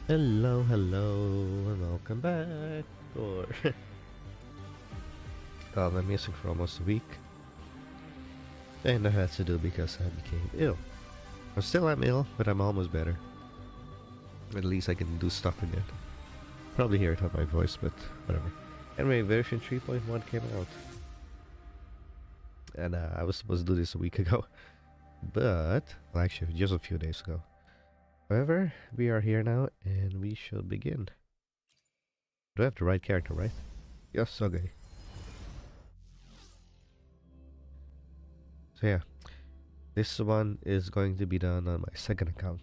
Hello, and welcome back. Or I'm missing for almost a week, and that has to do because I became ill. I'm ill, but I'm almost better. At least I can do stuff again. Probably hear it on my voice, but whatever. Anyway, version 3.1 came out, and I was supposed to do this a week ago, but well, actually just a few days ago. However, we are here now, and we should begin. Do I have the right character, right? Yes, okay. So yeah, this one is going to be done on my second account.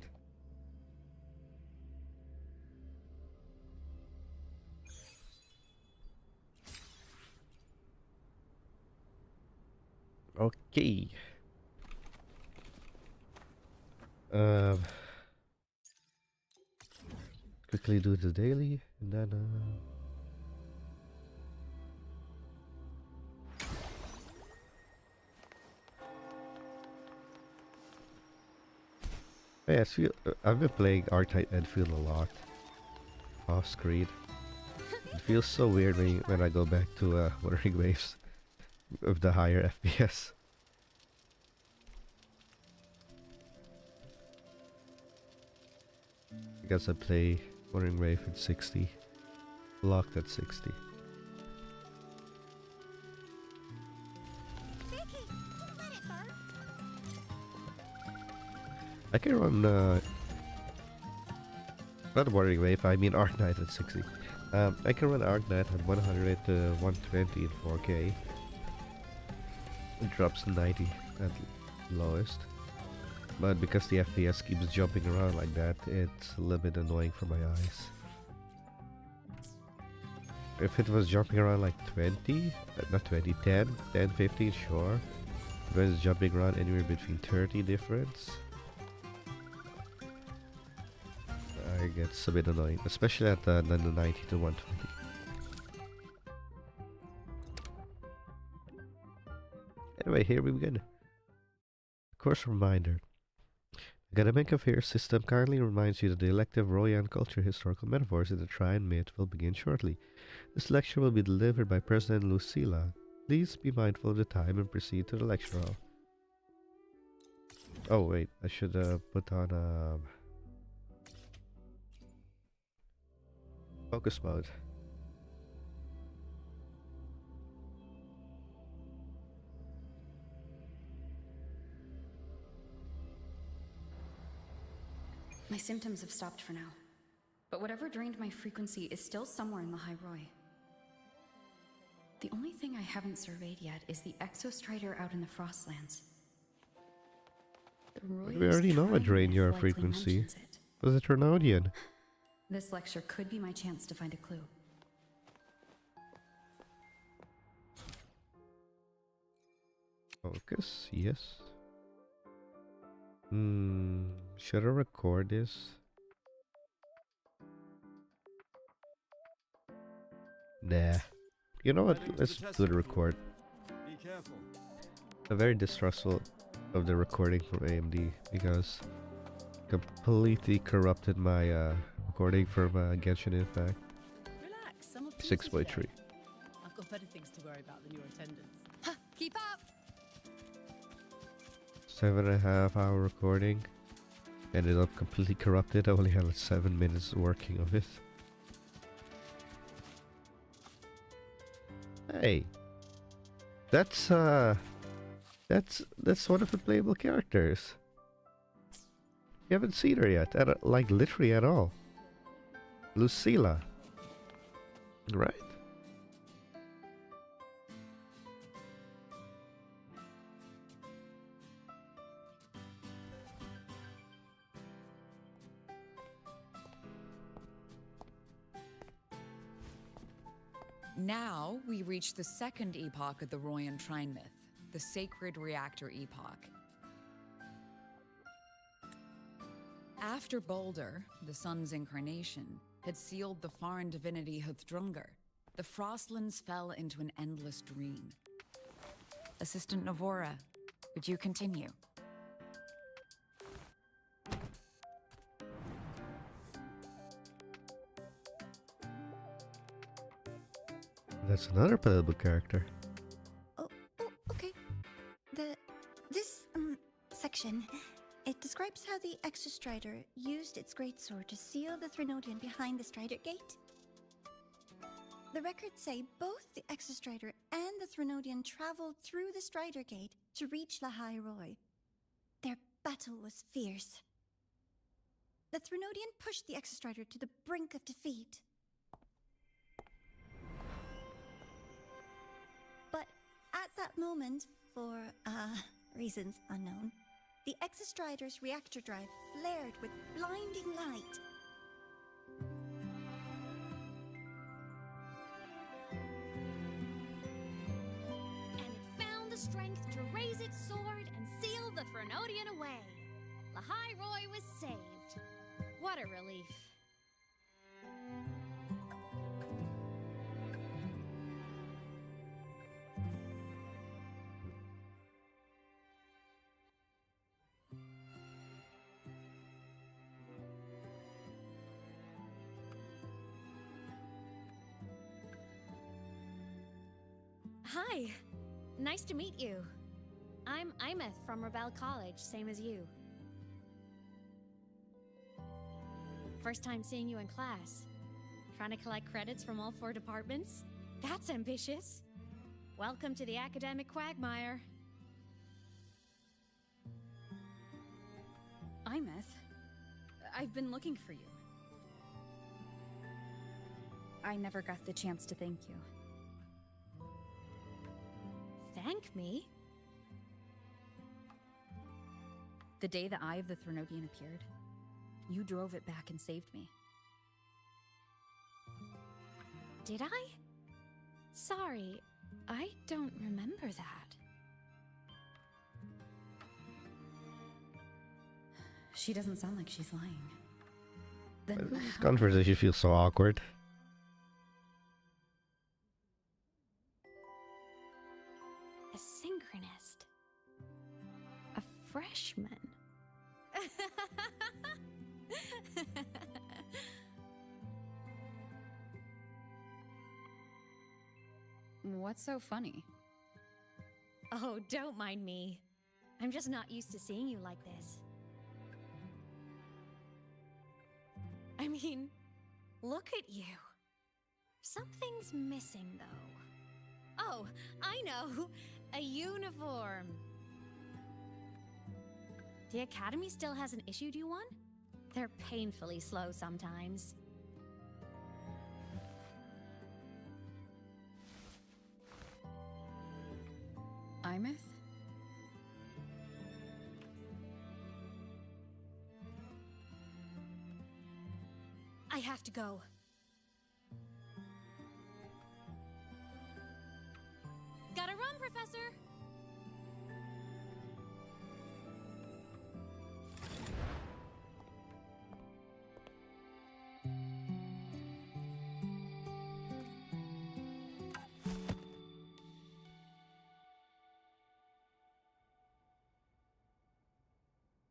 Okay. Um, quickly do the daily, and then yeah, I've been playing Archetype Enfield a lot off screen. It feels so weird when I go back to Wuthering Waves with the higher FPS. Because I play Wuthering Wave at 60, locked at 60. I can run not Wuthering Wave, I mean Arknight at 60. I can run Arknight at 100 to 120 in 4K. It drops to 90 at lowest. But because the FPS keeps jumping around like that, it's a little bit annoying for my eyes. If it was jumping around like 20, not 20, 10, 10, 15, sure. When it's jumping around anywhere between 30 difference, it gets a bit annoying, especially at the 90 to 120. Anyway, here we begin. Course reminder. The Academic Affairs system kindly reminds you that the elective Royan culture historical metaphors in the Trine myth will begin shortly. This lecture will be delivered by President Lucilla. Please be mindful of the time and proceed to the lecture hall. Oh wait, I should put on focus mode. My symptoms have stopped for now, but whatever drained my frequency is still somewhere in Lahai-Roi. The only thing I haven't surveyed yet is the Exostrider out in the frostlands. We already know what drained your frequency. Was it Renaudian? This lecture could be my chance to find a clue. Focus, yes. Should I record this? Nah. You know what? Let's do the record. Be careful. I'm very distrustful of the recording from AMD because completely corrupted my recording from Genshin Impact. Relax, some of 6.3. I've got better things to worry about than your attendance. Huh, keep up! 7.5 hour recording. Ended up completely corrupted. I only had like 7 minutes working of it. Hey, that's one of the playable characters. You haven't seen her yet, like literally at all. Lucilla, right? Now we reach the second epoch of the Royan Trine myth, the Sacred Reactor Epoch. After Balder, the sun's incarnation, had sealed the foreign divinity Huthrungur, the frostlands fell into an endless dream. Assistant Navora, would you continue? That's another playable character. Oh, okay. This section, it describes how the Exostrider used its greatsword to seal the Threnodian behind the Strider Gate. The records say both the Exostrider and the Threnodian traveled through the Strider Gate to reach Lahai-Roi. Their battle was fierce. The Threnodian pushed the Exostrider to the brink of defeat. But at that moment, for reasons unknown, the Exostrider's reactor drive flared with blinding light. And it found the strength to raise its sword and seal the Threnodian away. Lahai-Roi was saved. What a relief. Hi. Nice to meet you. I'm Imeth from Rebel College, same as you. First time seeing you in class. Trying to collect credits from all 4 departments? That's ambitious. Welcome to the academic quagmire. Imeth, I've been looking for you. I never got the chance to thank you. Thank me? The day the Eye of the Threnodian appeared, you drove it back and saved me. Did I? Sorry, I don't remember that. She doesn't sound like she's lying. Why Then does this conversation feel so awkward? A synchronist. A freshman. what's so funny? Oh, don't mind me. I'm just not used to seeing you like this. I mean, look at you. Something's missing, though. Oh, I know. A uniform. The Academy still hasn't issued you one? They're painfully slow sometimes. Imeth? I have to go. Gotta run, Professor!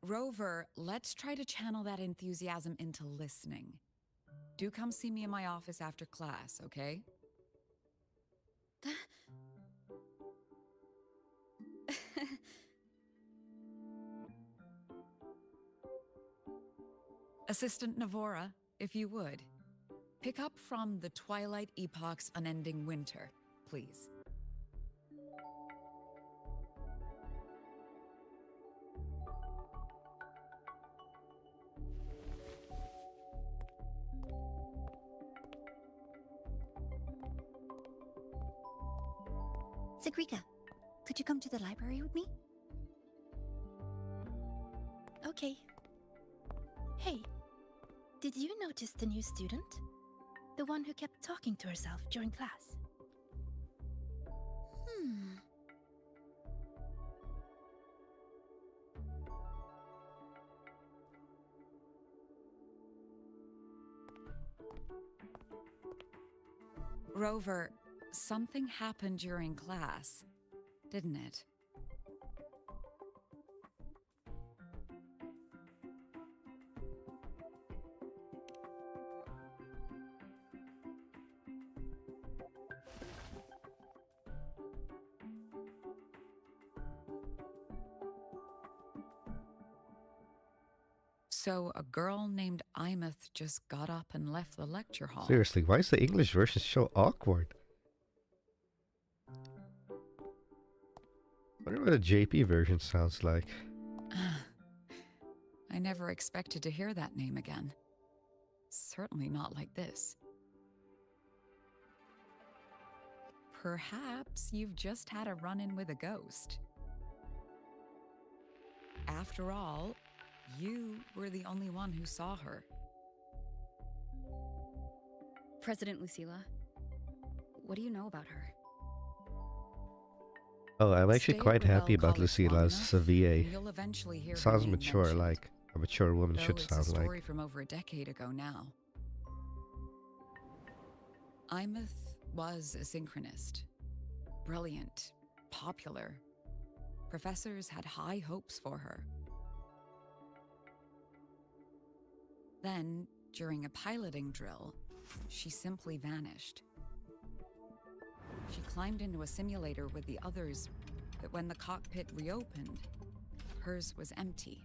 Rover, let's try to channel that enthusiasm into listening. Do come see me in my office after class, okay? Assistant Navora, if you would. Pick up from the Twilight Epoch's Unending Winter, please. Sigrika, could you come to the library with me? Okay. Hey, did you notice the new student? The one who kept talking to herself during class? Rover, something happened during class, didn't it? So a girl named Imeth just got up and left the lecture hall. Seriously, why is the English version so awkward? I wonder what the JP version sounds like. I never expected to hear that name again. Certainly not like this. Perhaps you've just had a run-in with a ghost. After all, you were the only one who saw her. President Lucilla, what do you know about her? Oh, I'm actually Stay at quite happy Rebel about College Lucilla long as enough, a VA. and you'll eventually hear her Sounds name mature, mentioned. like a mature woman Though should it's sound a story like. from over a decade ago now. Imeth was a synchronist. Brilliant, popular. Professors had high hopes for her. Then, during a piloting drill, she simply vanished. She climbed into a simulator with the others, but when the cockpit reopened, hers was empty.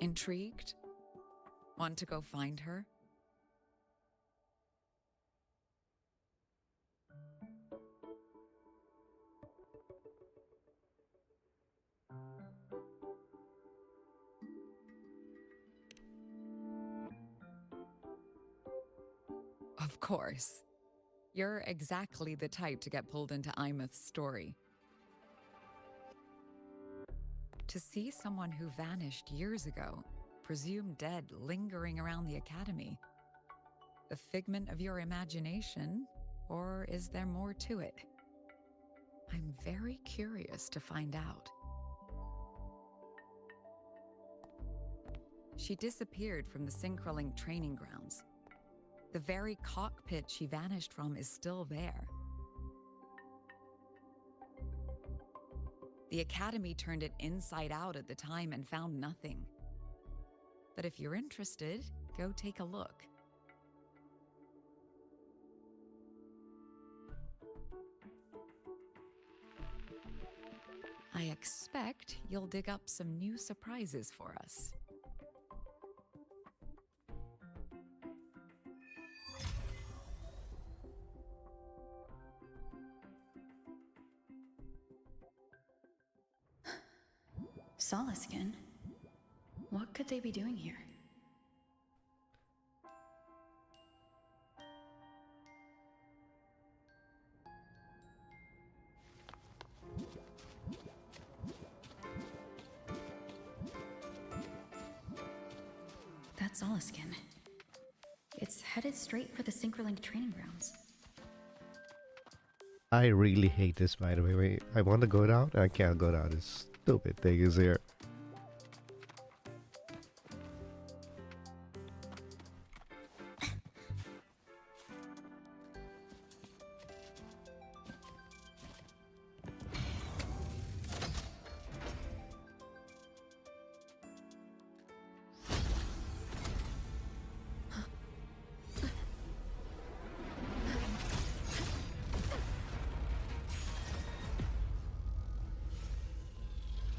Intrigued? Want to go find her? Of course. You're exactly the type to get pulled into Imeth's story. To see someone who vanished years ago, presumed dead, lingering around the academy. A figment of your imagination, or is there more to it? I'm very curious to find out. She disappeared from the Synchroling training grounds. The very cockpit she vanished from is still there. The Academy turned it inside out at the time and found nothing. But if you're interested, go take a look. I expect you'll dig up some new surprises for us. Solaskin? What could they be doing here? That's Solaskin. It's headed straight for the Synchroling training grounds. I really hate this, by the way. Wait, I want to go down. I can't go down. This stupid thing is here.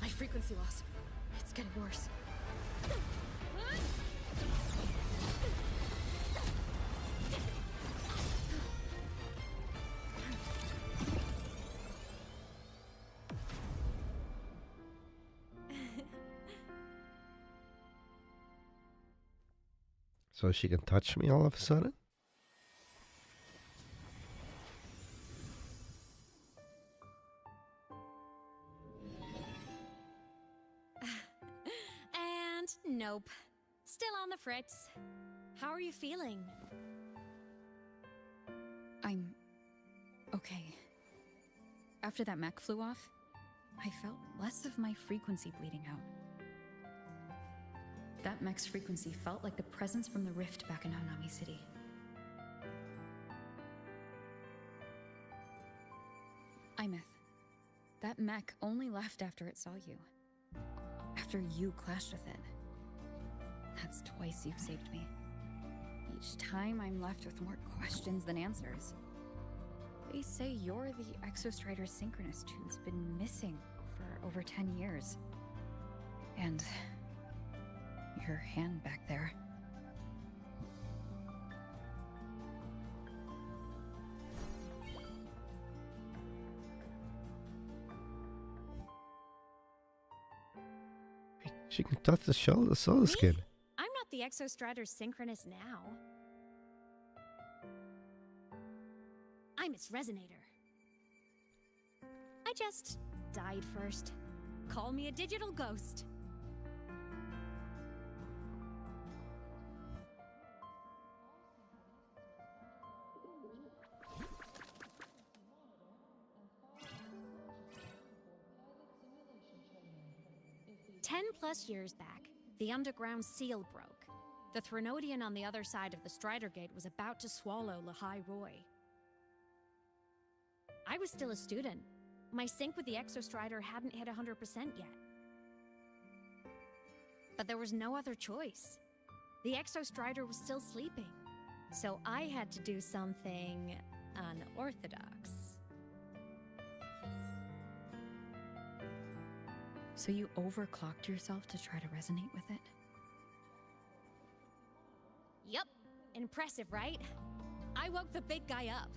My frequency loss. It's getting worse. So she can touch me all of a sudden? And nope. Still on the fritz. How are you feeling? I'm okay. After that mech flew off, I felt less of my frequency bleeding out. That mech's frequency felt like the presence from the rift back in Hanami City. Imeth, that mech only left after it saw you. After you clashed with it. That's twice you've saved me. Each time I'm left with more questions than answers. They say you're the Exostrider synchronist who's been missing for over 10 years. And your hand back there. She can touch the soul skin. I'm not the Exostrider synchronist now. I'm its resonator. I just died first. Call me a digital ghost. +10 years back, the underground seal broke. The Threnodian on the other side of the Strider Gate was about to swallow Lahai-Roi. I was still a student. My sync with the Exostrider hadn't hit 100% yet. But there was no other choice. The Exostrider was still sleeping. So I had to do something unorthodox. So you overclocked yourself to try to resonate with it? Yup. Impressive, right? I woke the big guy up.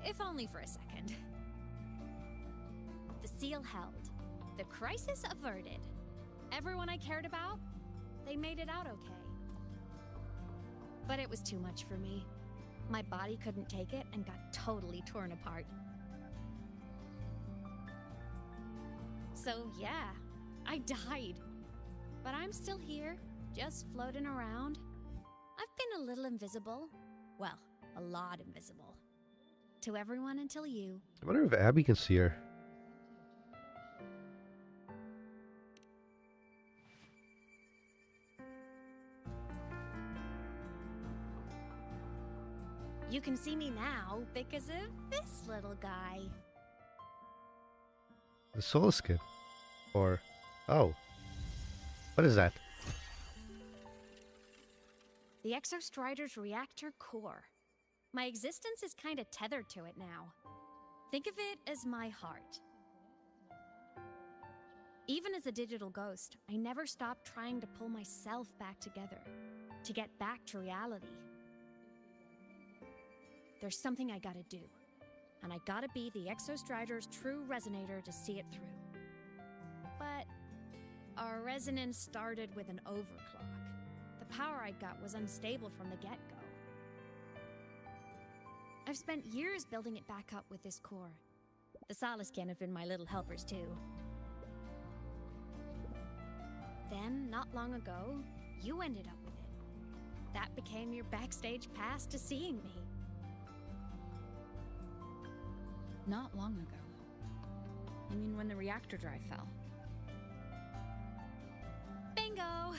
If only for a second. The seal held. The crisis averted. Everyone I cared about, they made it out okay. But it was too much for me. My body couldn't take it and got totally torn apart. So yeah, I died. But I'm still here, just floating around. I've been a little invisible. Well, a lot invisible. To everyone until you. I wonder if Abby can see her. You can see me now because of this little guy. The soul skin. Or... oh. What is that? The Exostrider's reactor core. My existence is kind of tethered to it now. Think of it as my heart. Even as a digital ghost, I never stopped trying to pull myself back together, to get back to reality. There's something I gotta do, and I gotta be the Exostrider's true resonator to see it through. But our resonance started with an overclock. The power I got was unstable from the get-go. I've spent years building it back up with this core. The Solaskin have been my little helpers too. Then, not long ago, you ended up with it. That became your backstage pass to seeing me. Not long ago. You mean when the reactor drive fell? Bingo!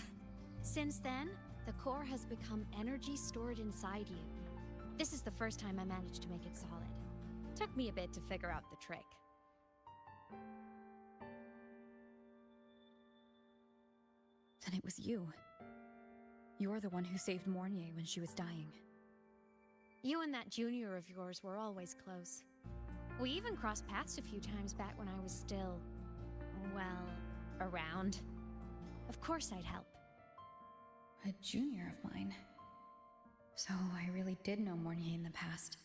Since then, the core has become energy stored inside you. This is the first time I managed to make it solid. Took me a bit to figure out the trick. Then it was you. You're the one who saved Mornier when she was dying. You and that junior of yours were always close. We even crossed paths a few times back when I was still, well, around. Of course I'd help. A junior of mine. So I really did know Mornier in the past.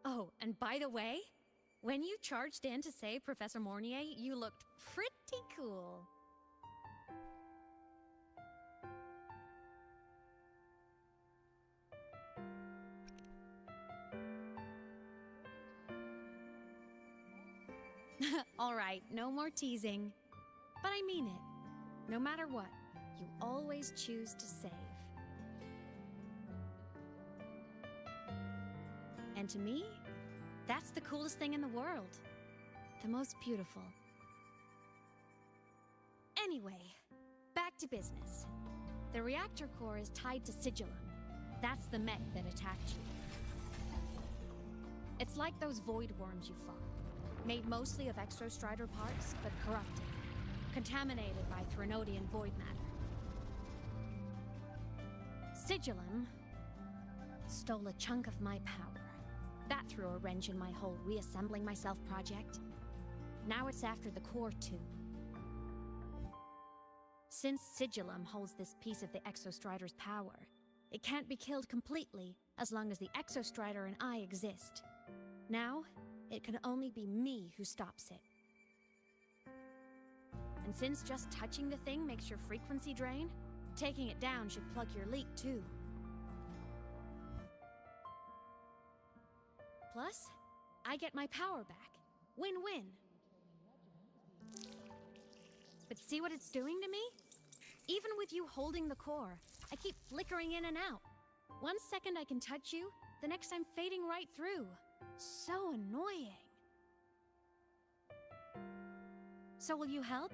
Oh, and by the way, when you charged in to save Professor Mornier, you looked pretty cool. All right, no more teasing. But I mean it. No matter what, you always choose to save. And to me, that's the coolest thing in the world. The most beautiful. Anyway, back to business. The reactor core is tied to Sigillum. That's the mech that attacked you. It's like those void worms you fought. Made mostly of Exostrider parts, but corrupted. Contaminated by Threnodian void matter. Sigilum stole a chunk of my power. That threw a wrench in my whole reassembling myself project. Now it's after the core too. Since Sigilum holds this piece of the Exostrider's power, it can't be killed completely as long as the Exostrider and I exist. Now, it can only be me who stops it. And since just touching the thing makes your frequency drain, taking it down should plug your leak too. Plus, I get my power back. Win-win. But see what it's doing to me? Even with you holding the core, I keep flickering in and out. 1 second I can touch you, the next I'm fading right through. So annoying. So will you help?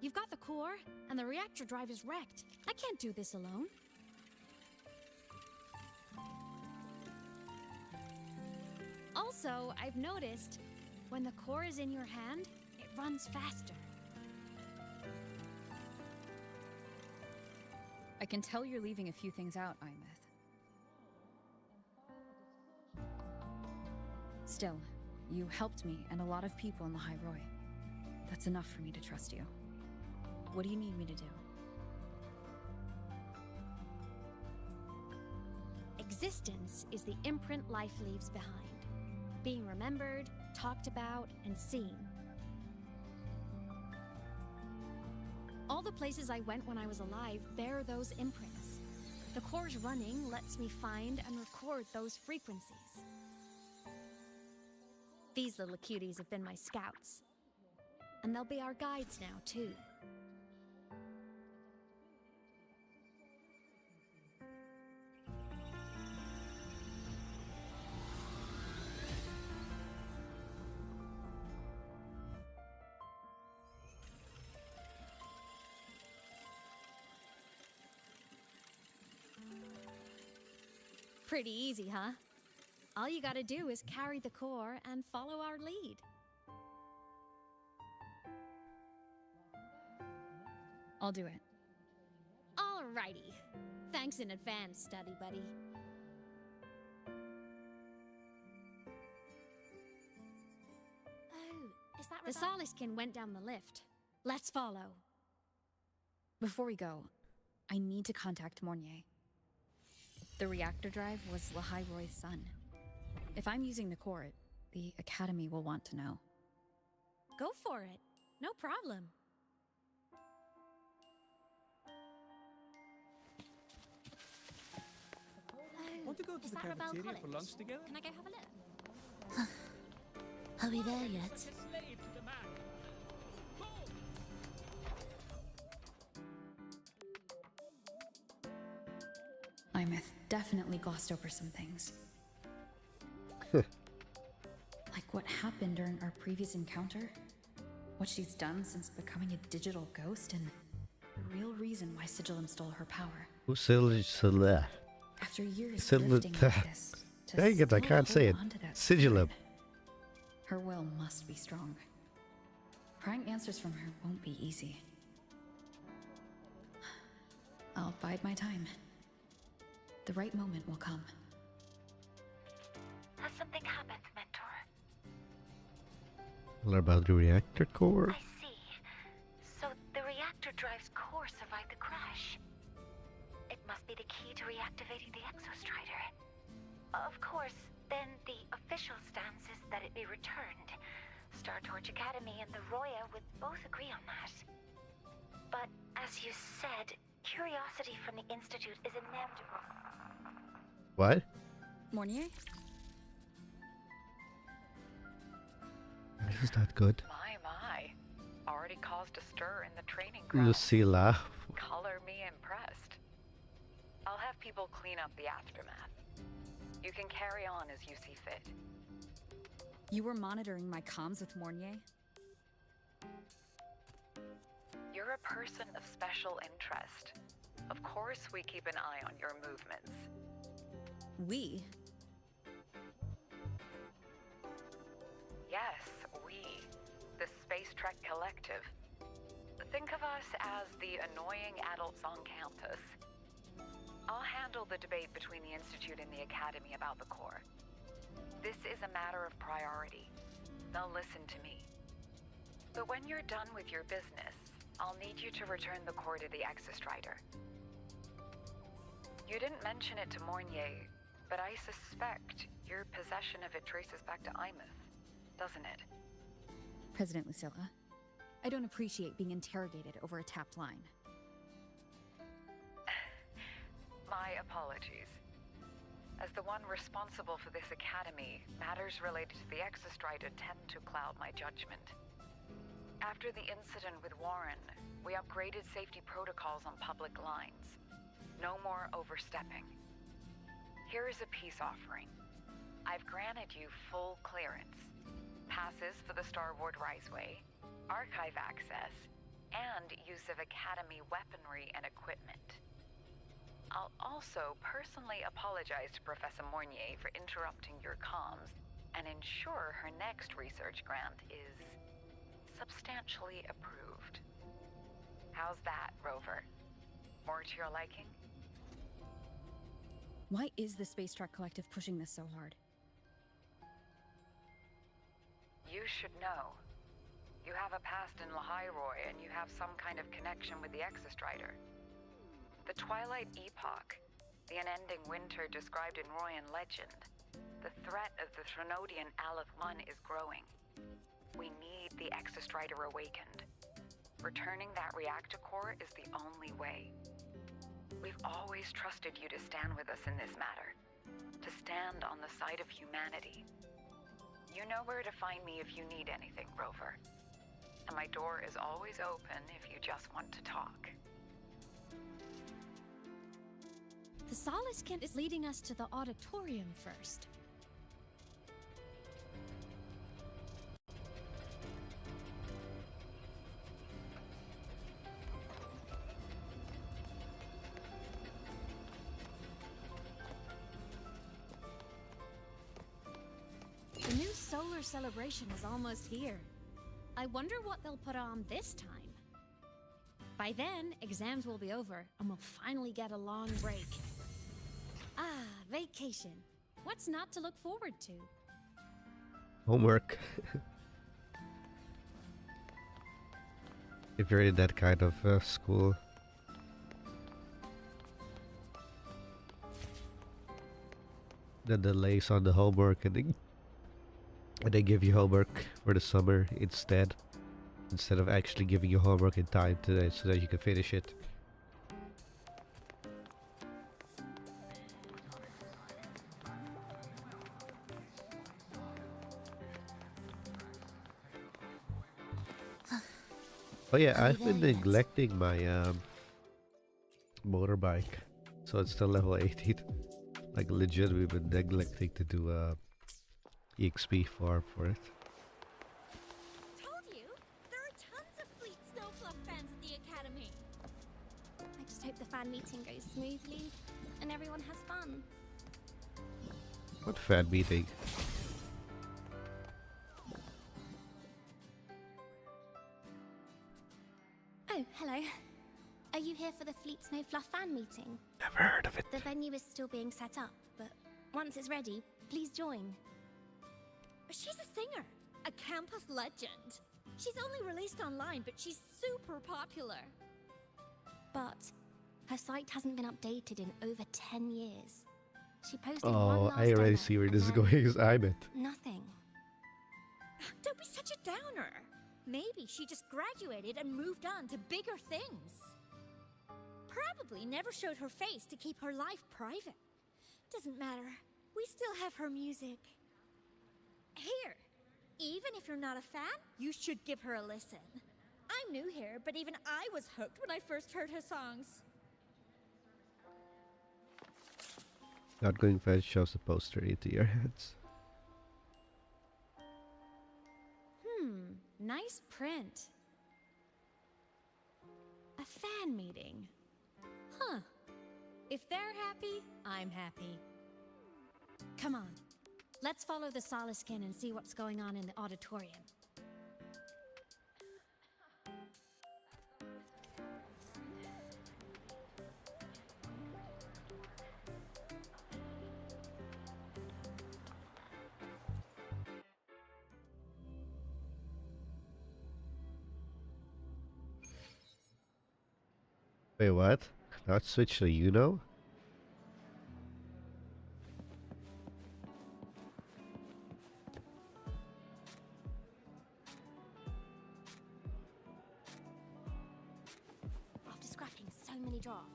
You've got the core, and the reactor drive is wrecked. I can't do this alone. Also, I've noticed, when the core is in your hand, it runs faster. I can tell you're leaving a few things out, Imeth. Still, you helped me and a lot of people in Lahai-Roi. That's enough for me to trust you. What do you need me to do? Existence is the imprint life leaves behind. Being remembered, talked about, and seen. All the places I went when I was alive bear those imprints. The core's running lets me find and record those frequencies. These little cuties have been my scouts. And they'll be our guides now, too. Pretty easy, huh? All you gotta do is carry the core and follow our lead. I'll do it. Alrighty. Thanks in advance, study buddy. Oh, is that the Soliskin went down the lift. Let's follow. Before we go, I need to contact Mornier. The reactor drive was Lahai-Roi's son. If I'm using the core, the Academy will want to know. Go for it. No problem. Want to go to the cafeteria for lunch together? Can I go have a look? Are we there yet? Imeth definitely glossed over some things. Like what happened during our previous encounter, what she's done since becoming a digital ghost, and the real reason why Sigilum stole her power. Who's Sigilum? After years Sigilum. lifting like this, to Dang it, I still can't say it. hold on to that Sigilum. spirit, her will must be strong. Prying answers from her won't be easy. I'll bide my time. The right moment will come. Has something happened, Mentor? What about the reactor core? I see. So the reactor drive's core survived the crash. It must be the key to reactivating the Exostrider. Of course, then the official stance is that it be returned. Star Torch Academy and the Roya would both agree on that. But as you said, curiosity from the Institute is inevitable. What? Mornier? Is that good? My. Already caused a stir in the training ground. Lucilla. Color me impressed. I'll have people clean up the aftermath. You can carry on as you see fit. You were monitoring my comms with Mornier? You're a person of special interest. Of course we keep an eye on your movements. We? Yes, we. The Space Trek Collective. Think of us as the annoying adults on campus. I'll handle the debate between the Institute and the Academy about the core. This is a matter of priority. They'll listen to me. But when you're done with your business, I'll need you to return the core to the Exostrider. You didn't mention it to Mornier, but I suspect your possession of it traces back to Imeth, doesn't it? President Lucilla, I don't appreciate being interrogated over a tapped line. My apologies. As the one responsible for this academy, matters related to the Exostrider tend to cloud my judgment. After the incident with Warren, we upgraded safety protocols on public lines. No more overstepping. Here is a peace offering. I've granted you full clearance. Passes for the Starboard Riseway, archive access, and use of Academy weaponry and equipment. I'll also personally apologize to Professor Mornier for interrupting your comms and ensure her next research grant is substantially approved. How's that, Rover? More to your liking? Why is the Space Truck Collective pushing this so hard? You should know. You have a past in Lahai-Roi, and you have some kind of connection with the Exostrider. The Twilight Epoch, the unending winter described in Royan legend, the threat of the Threnodian Aleth-1 is growing. We need the Exostrider awakened. Returning that reactor core is the only way. We've always trusted you to stand with us in this matter, to stand on the side of humanity. You know where to find me if you need anything, Rover. And my door is always open if you just want to talk. The Solace Kent is leading us to the auditorium first. The new solar celebration is almost here. I wonder what they'll put on this time. By then, exams will be over, and we'll finally get a long break. Ah, vacation. What's not to look forward to? Homework. If you're in that kind of school. The delays on the homework, and they give you homework for the summer instead of actually giving you homework in time today so that you can finish it. Oh yeah, I've been neglecting my motorbike, so it's still level 18. Like legit, we've been neglecting to do EXP farm for it. Told you, there are tons of Fleet Snowfluff fans at the Academy. I just hope the fan meeting goes smoothly and everyone has fun. What fan meeting? Oh, hello. Are you here for the Fleet Snowfluff fan meeting? Never heard of it. The venue is still being set up, but once it's ready, please join. She's a singer, a campus legend. She's only released online, but she's super popular. But her site hasn't been updated in over 10 years. She posted one Oh, last I already demo, see where and this is then going. Is I'm it. nothing. Don't be such a downer. Maybe she just graduated and moved on to bigger things. Probably never showed her face to keep her life private. Doesn't matter. We still have her music. Here, even if you're not a fan, you should give her a listen. I'm new here, but even I was hooked when I first heard her songs. Outgoing fan shoves the poster into your hands. Nice print. A fan meeting. Huh. If they're happy, I'm happy. Come on. Let's follow the Solaskin and see what's going on in the auditorium. Wait, what? Now it's switched to you know? After scrapping so many drafts,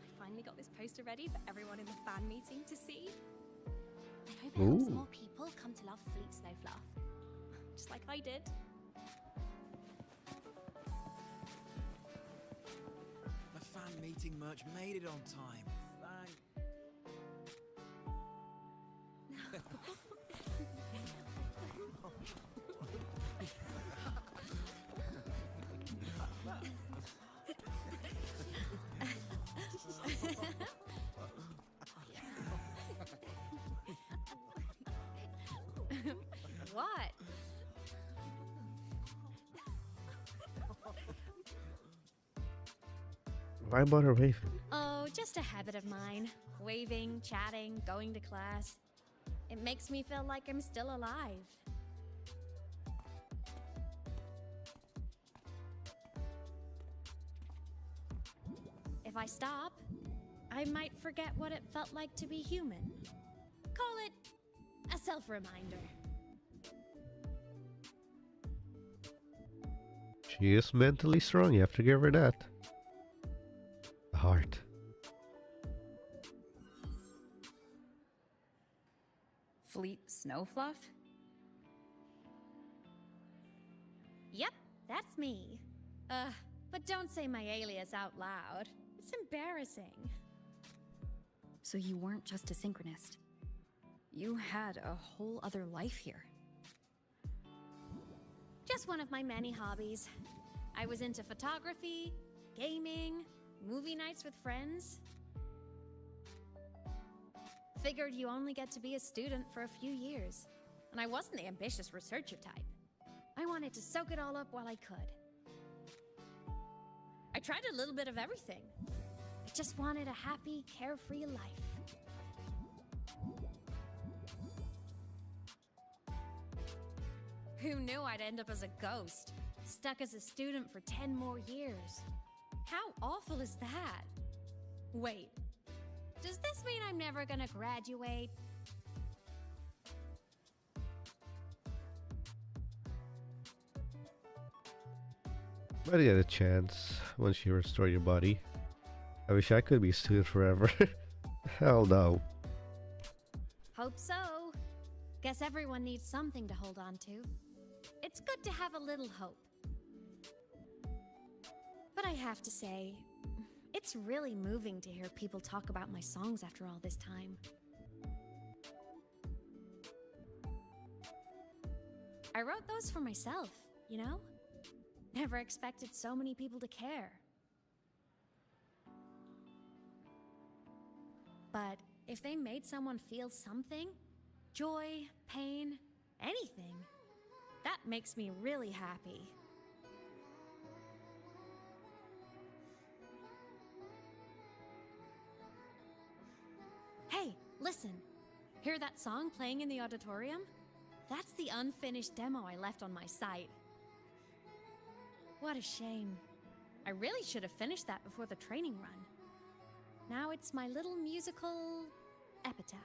I finally got this poster ready for everyone in the fan meeting to see. I hope it helps Ooh. more people come to love Fleet Snowfluff. Just like I did. The fan meeting merch made it on time. Thank. What? Why bother waving? Oh, just a habit of mine. Waving, chatting, going to class. It makes me feel like I'm still alive. If I stop, I might forget what it felt like to be human. Call it a self-reminder. She is mentally strong, you have to give her that. A heart. Fleet Snowfluff? Yep, that's me. But don't say my alias out loud. It's embarrassing. So you weren't just a synchronist. You had a whole other life here. Just one of my many hobbies. I was into photography, gaming, movie nights with friends. Figured you only get to be a student for a few years. And I wasn't the ambitious researcher type. I wanted to soak it all up while I could. I tried a little bit of everything. I just wanted a happy, carefree life. Who knew I'd end up as a ghost, stuck as a student for 10 more years? How awful is that? Wait, does this mean I'm never gonna graduate? Might get a chance once you restore your body. I wish I could be a student forever. Hell no. Hope so. Guess everyone needs something to hold on to. It's good to have a little hope. But I have to say, it's really moving to hear people talk about my songs after all this time. I wrote those for myself, you know? Never expected so many people to care. But if they made someone feel something, joy, pain, anything, that makes me really happy. Hey, listen. Hear that song playing in the auditorium? That's the unfinished demo I left on my site. What a shame. I really should have finished that before the training run. Now it's my little musical epitaph.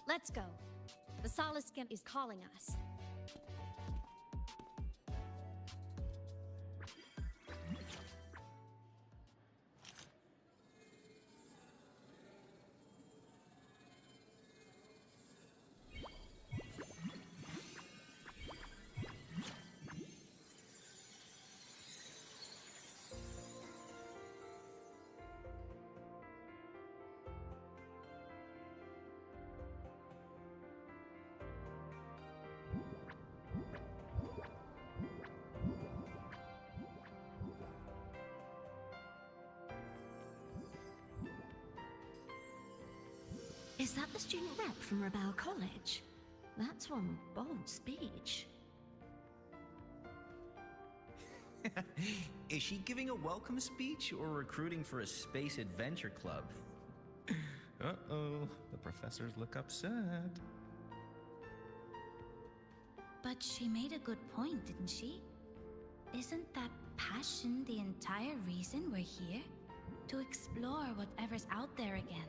Let's go. The Soliskin is calling us. Is that the student rep from Rebel College? That's one bold speech. Is she giving a welcome speech or recruiting for a space adventure club? Uh-oh, the professors look upset. But she made a good point, didn't she? Isn't that passion the entire reason we're here? To explore whatever's out there again.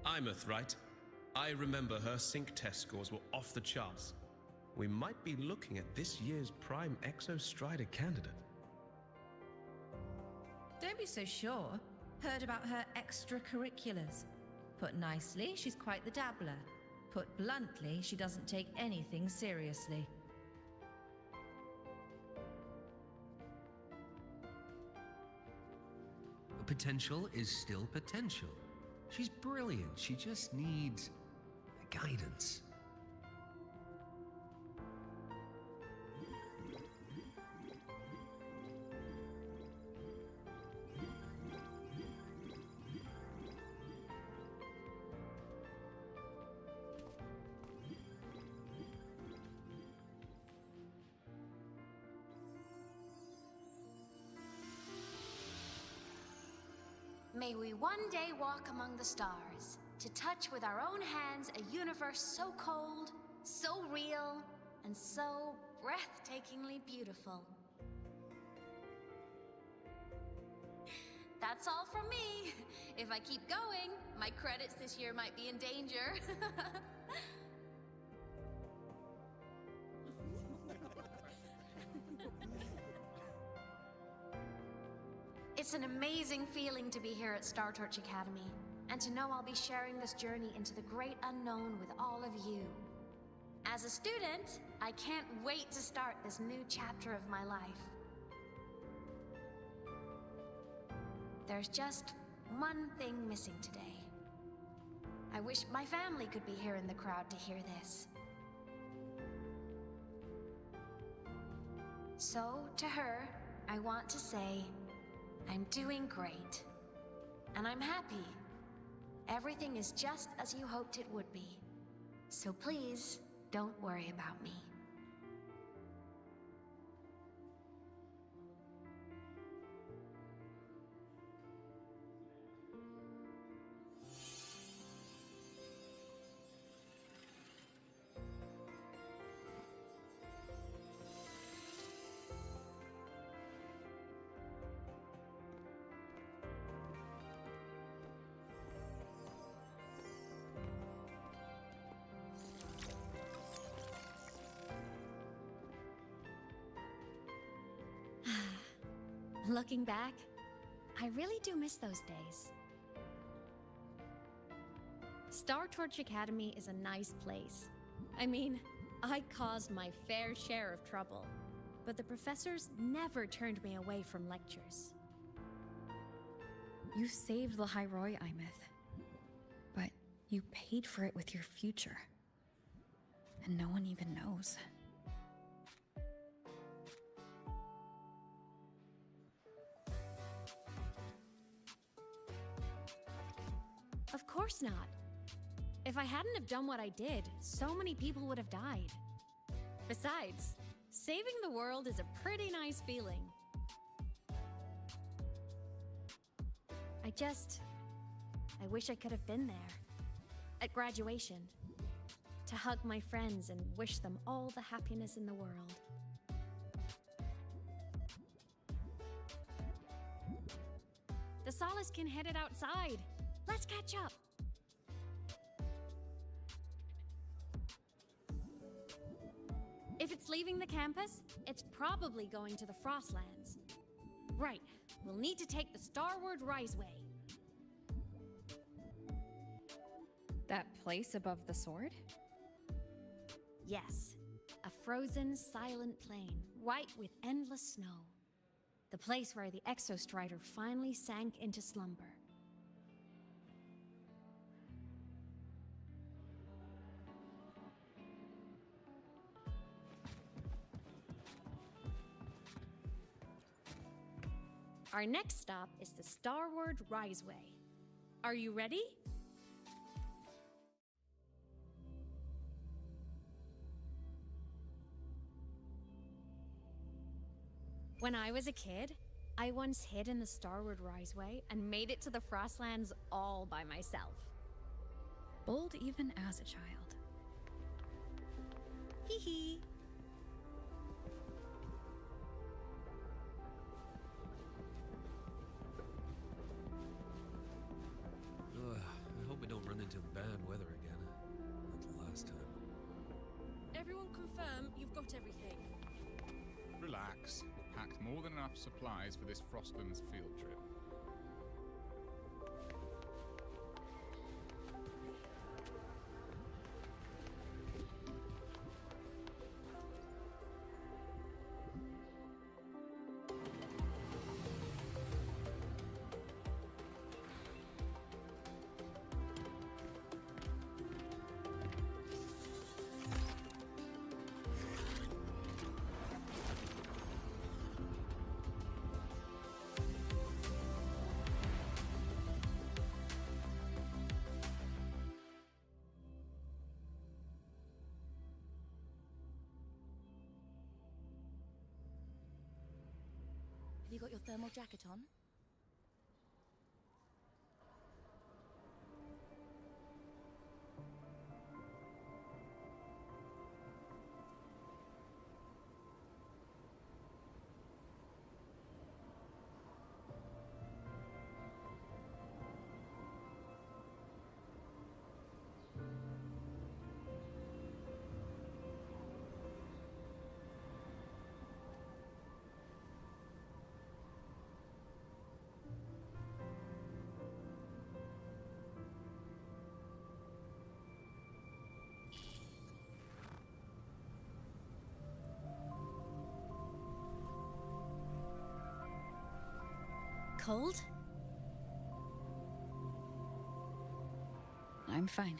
Imeth, right? I remember her sync test scores were off the charts. We might be looking at this year's prime Exostrider candidate. Don't be so sure. Heard about her extracurriculars. Put nicely, she's quite the dabbler. Put bluntly, she doesn't take anything seriously. Potential is still potential. She's brilliant. She just needs guidance. May we one day walk among the stars, to touch with our own hands a universe so cold, so real, and so breathtakingly beautiful. That's all from me. If I keep going, my credits this year might be in danger. It's an amazing feeling to be here at Star Torch Academy, and to know I'll be sharing this journey into the great unknown with all of you. As a student, I can't wait to start this new chapter of my life. There's just one thing missing today. I wish my family could be here in the crowd to hear this. So, to her, I want to say, I'm doing great. And I'm happy. Everything is just as you hoped it would be. So please, don't worry about me. Looking back, I really do miss those days. Star Torch Academy is a nice place. I mean, I caused my fair share of trouble, but the professors never turned me away from lectures. You saved Lahai-Roi, Imeth, but you paid for it with your future. And no one even knows. Of course not. If I hadn't have done what I did, so many people would have died. Besides, saving the world is a pretty nice feeling. I wish I could have been there. At graduation. To hug my friends and wish them all the happiness in the world. The Solace can headed outside. Let's catch up. If it's leaving the campus, it's probably going to the frostlands. Right, we'll need to take the Starward Riseway. That place above the sword? Yes, a frozen, silent plain, white with endless snow. The place where the Exostrider finally sank into slumber. Our next stop is the Starward Riseway. Are you ready? When I was a kid, I once hid in the Starward Riseway and made it to the frostlands all by myself. Bold even as a child. Hee hee. I hope we don't run into bad weather again, like the last time. Everyone confirm you've got everything. Relax. Packed more than enough supplies for this Frostlands field trip. Have you got your thermal jacket on? Cold? I'm fine.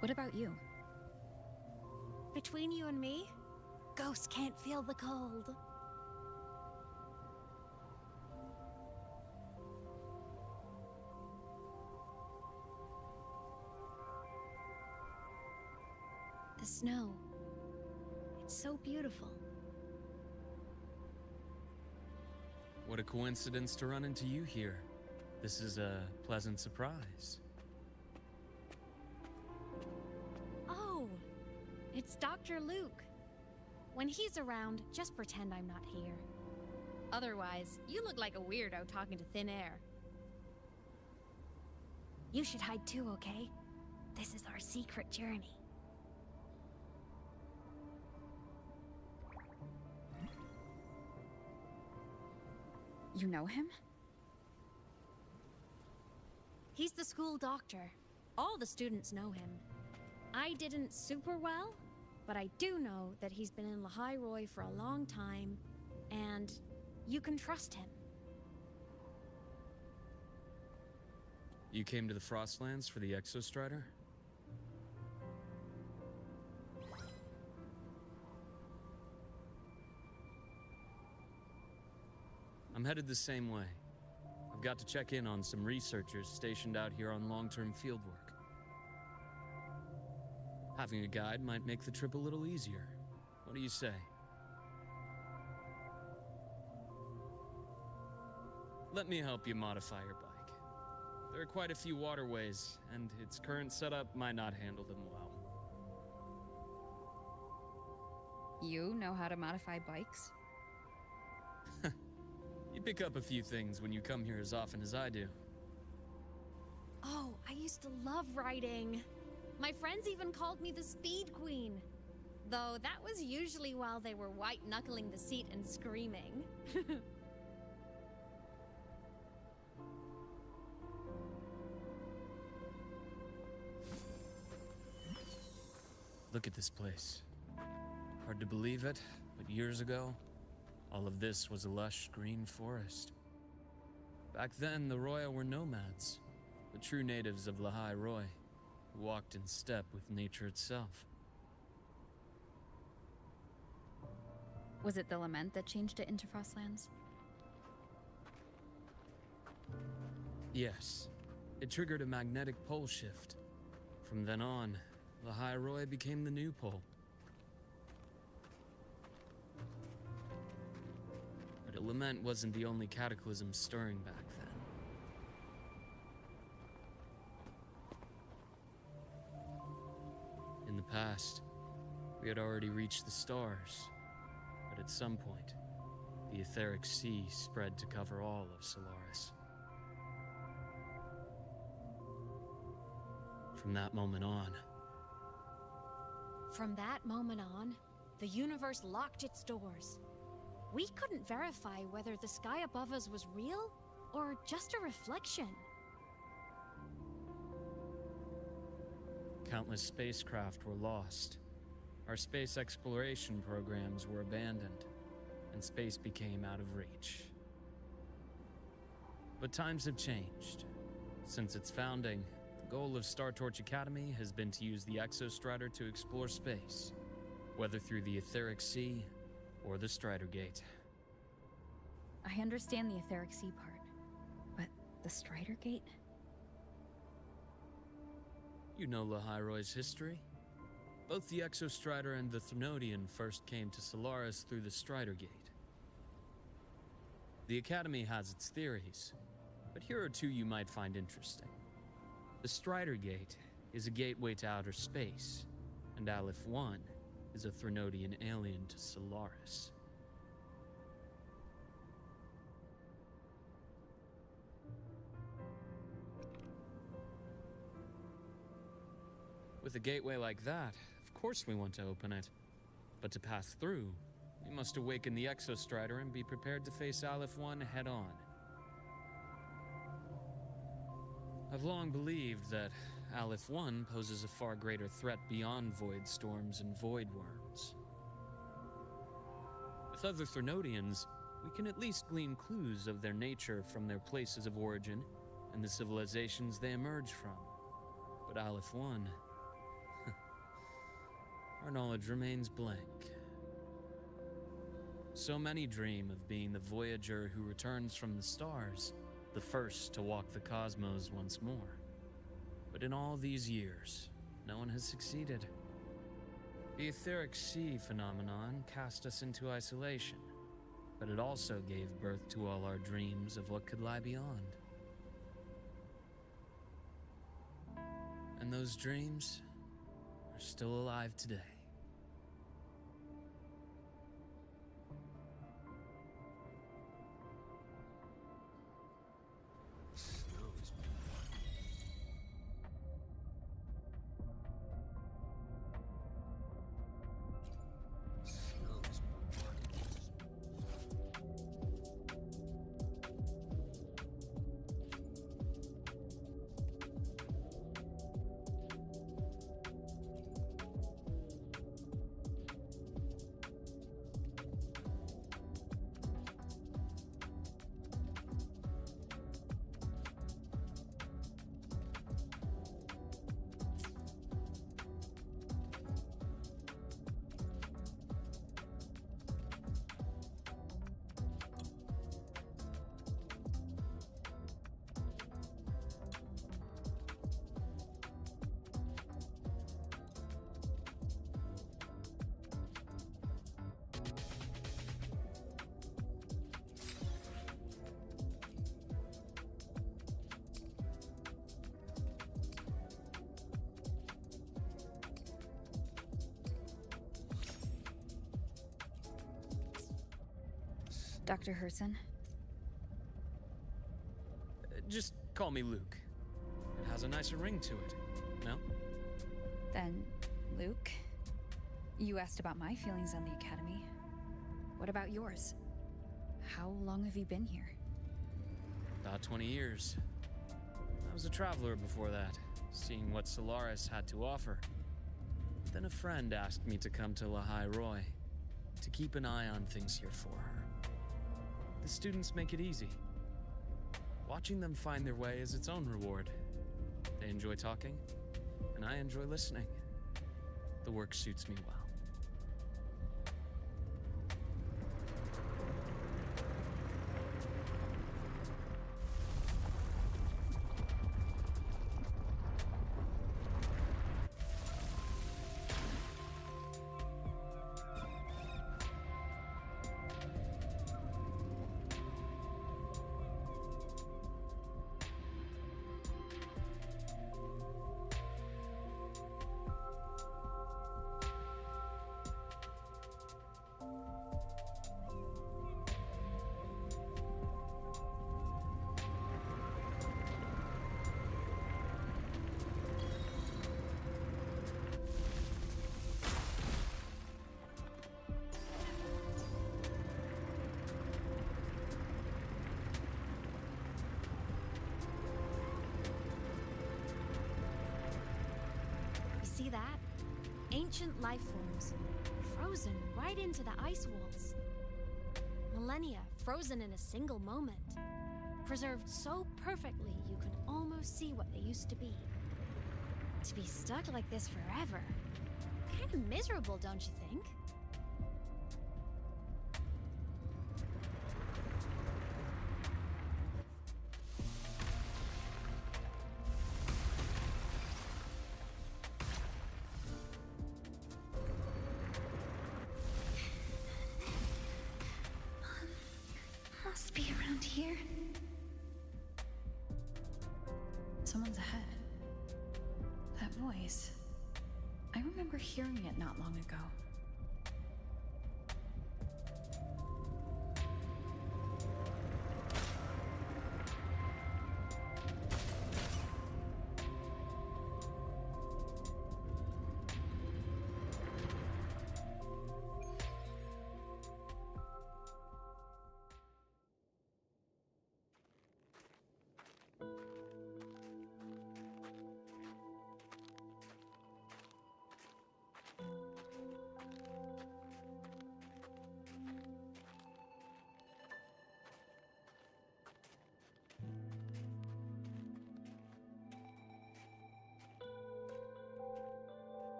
What about you? Between you and me, ghosts can't feel the cold. The snow. It's so beautiful. What a coincidence to run into you here. This is a pleasant surprise. Oh, it's Dr. Luke. When he's around, just pretend I'm not here. Otherwise, you look like a weirdo talking to thin air. You should hide too, okay? This is our secret journey. You know him? He's the school doctor. All the students know him. I didn't super well, but I do know that he's been in Lahai-Roi for a long time, and you can trust him. You came to the Frostlands for the Exostrider? I'm headed the same way. I've got to check in on some researchers stationed out here on long-term fieldwork. Having a guide might make the trip a little easier. What do you say? Let me help you modify your bike. There are quite a few waterways, and its current setup might not handle them well. You know how to modify bikes? You pick up a few things when you come here as often as I do. Oh, I used to love riding. My friends even called me the Speed Queen. Though that was usually while they were white-knuckling the seat and screaming. Look at this place. Hard to believe it, but years ago, all of this was a lush green forest. Back then, the Roya were nomads, the true natives of Lahai-Roi, who walked in step with nature itself. Was it the lament that changed it into Frostlands? Yes. It triggered a magnetic pole shift. From then on, Lahai-Roi became the new pole. But Lament wasn't the only cataclysm stirring back then. In the past, we had already reached the stars, but at some point, the etheric sea spread to cover all of Solaris. From that moment on, the universe locked its doors. We couldn't verify whether the sky above us was real or just a reflection. countless spacecraft were lost. Our space exploration programs were abandoned, and space became out of reach. But times have changed. Since its founding, the goal of Startorch Academy has been to use the Exostrider to explore space, whether through the Etheric Sea or the Strider Gate. I understand the Etheric Sea part, but the Strider Gate? You know Lahai-Roi's history. Both the Exostrider and the Threnodian first came to Solaris through the Strider Gate. The Academy has its theories, but here are two you might find interesting. The Strider Gate is a gateway to outer space, and Aleph-1 is a Threnodian alien to Solaris. With a gateway like that, of course we want to open it. But to pass through, we must awaken the Exostrider and be prepared to face Aleph-1 head-on. I've long believed that Aleph-1 poses a far greater threat beyond void storms and void worms. With other Threnodians, we can at least glean clues of their nature from their places of origin and the civilizations they emerge from. But Aleph-1... our knowledge remains blank. So many dream of being the Voyager who returns from the stars, the first to walk the cosmos once more. But in all these years, no one has succeeded. The Etheric Sea phenomenon cast us into isolation, but it also gave birth to all our dreams of what could lie beyond. And those dreams are still alive today. Dr. Herson? Just call me Luke. It has a nicer ring to it, no? Then, Luke, you asked about my feelings on the Academy. What about yours? How long have you been here? About 20 years. I was a traveler before that, seeing what Solaris had to offer. Then a friend asked me to come to Lahai-Roi, to keep an eye on things here for her. The students make it easy. Watching them find their way is its own reward. They enjoy talking, and I enjoy listening. The work suits me well. See that? Ancient life forms, frozen right into the ice walls. Millennia frozen in a single moment. Preserved so perfectly you can almost see what they used to be. To be stuck like this forever. Kind of miserable, don't you think? Must be around here. Someone's ahead. That voice. I remember hearing it not long ago.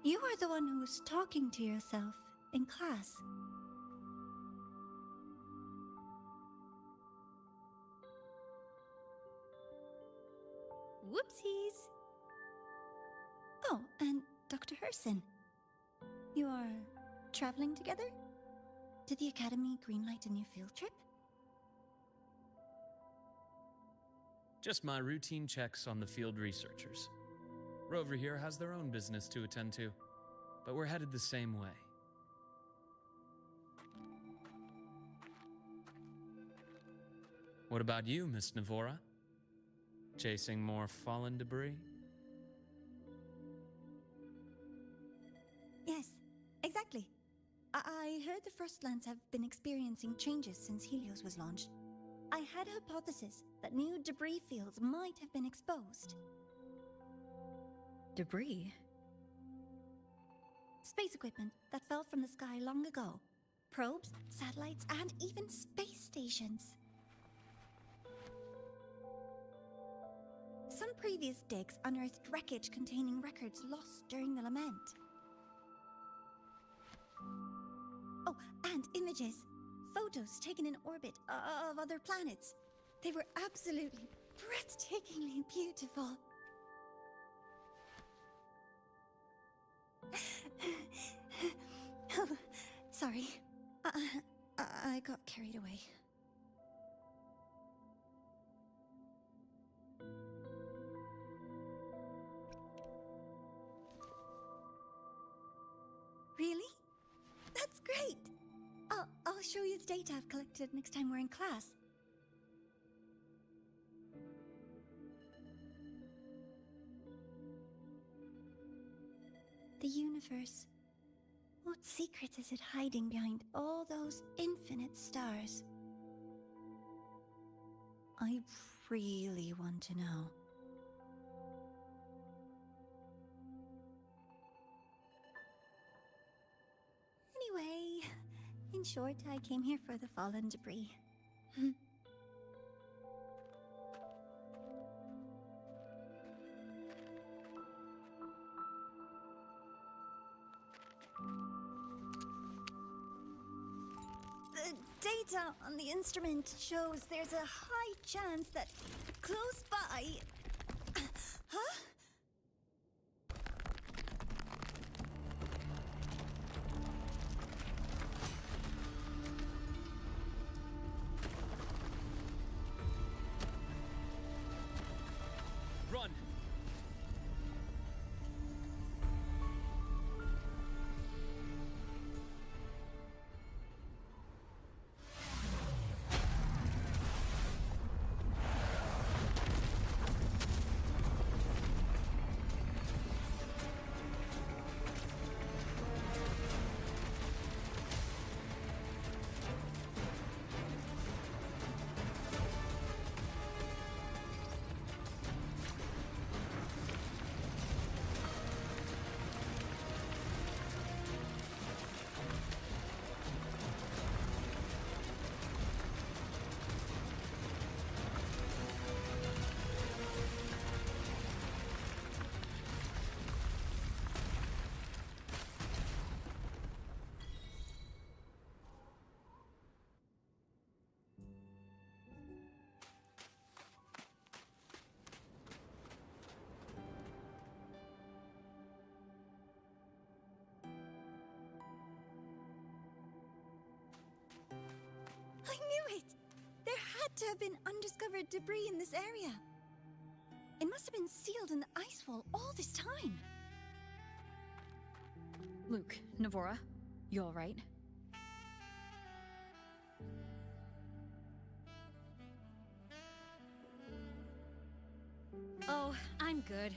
You are the one who was talking to yourself in class. Whoopsies! Oh, and Dr. Herson. You are traveling together? Did the Academy greenlight a new field trip? Just my routine checks on the field researchers. Rover here has their own business to attend to, but we're headed the same way. What about you, Miss Navora? Chasing more fallen debris? Yes, exactly. I heard the frostlands have been experiencing changes since Helios was launched. I had a hypothesis that new debris fields might have been exposed. Debris? Space equipment that fell from the sky long ago. Probes, satellites, and even space stations. Some previous digs unearthed wreckage containing records lost during the lament. Oh, and images. Photos taken in orbit of other planets. They were absolutely breathtakingly beautiful. Oh, sorry. I got carried away. Really? That's great! I'll show you the data I've collected next time we're in class. The universe. What secrets is it hiding behind all those infinite stars? I really want to know. Anyway, in short, I came here for the fallen debris. The data on the instrument shows there's a high chance that close by... Huh? Run! have been undiscovered debris in this area. It must have been sealed in the ice wall all this time. Luke, Navora, you alright? Oh, I'm good.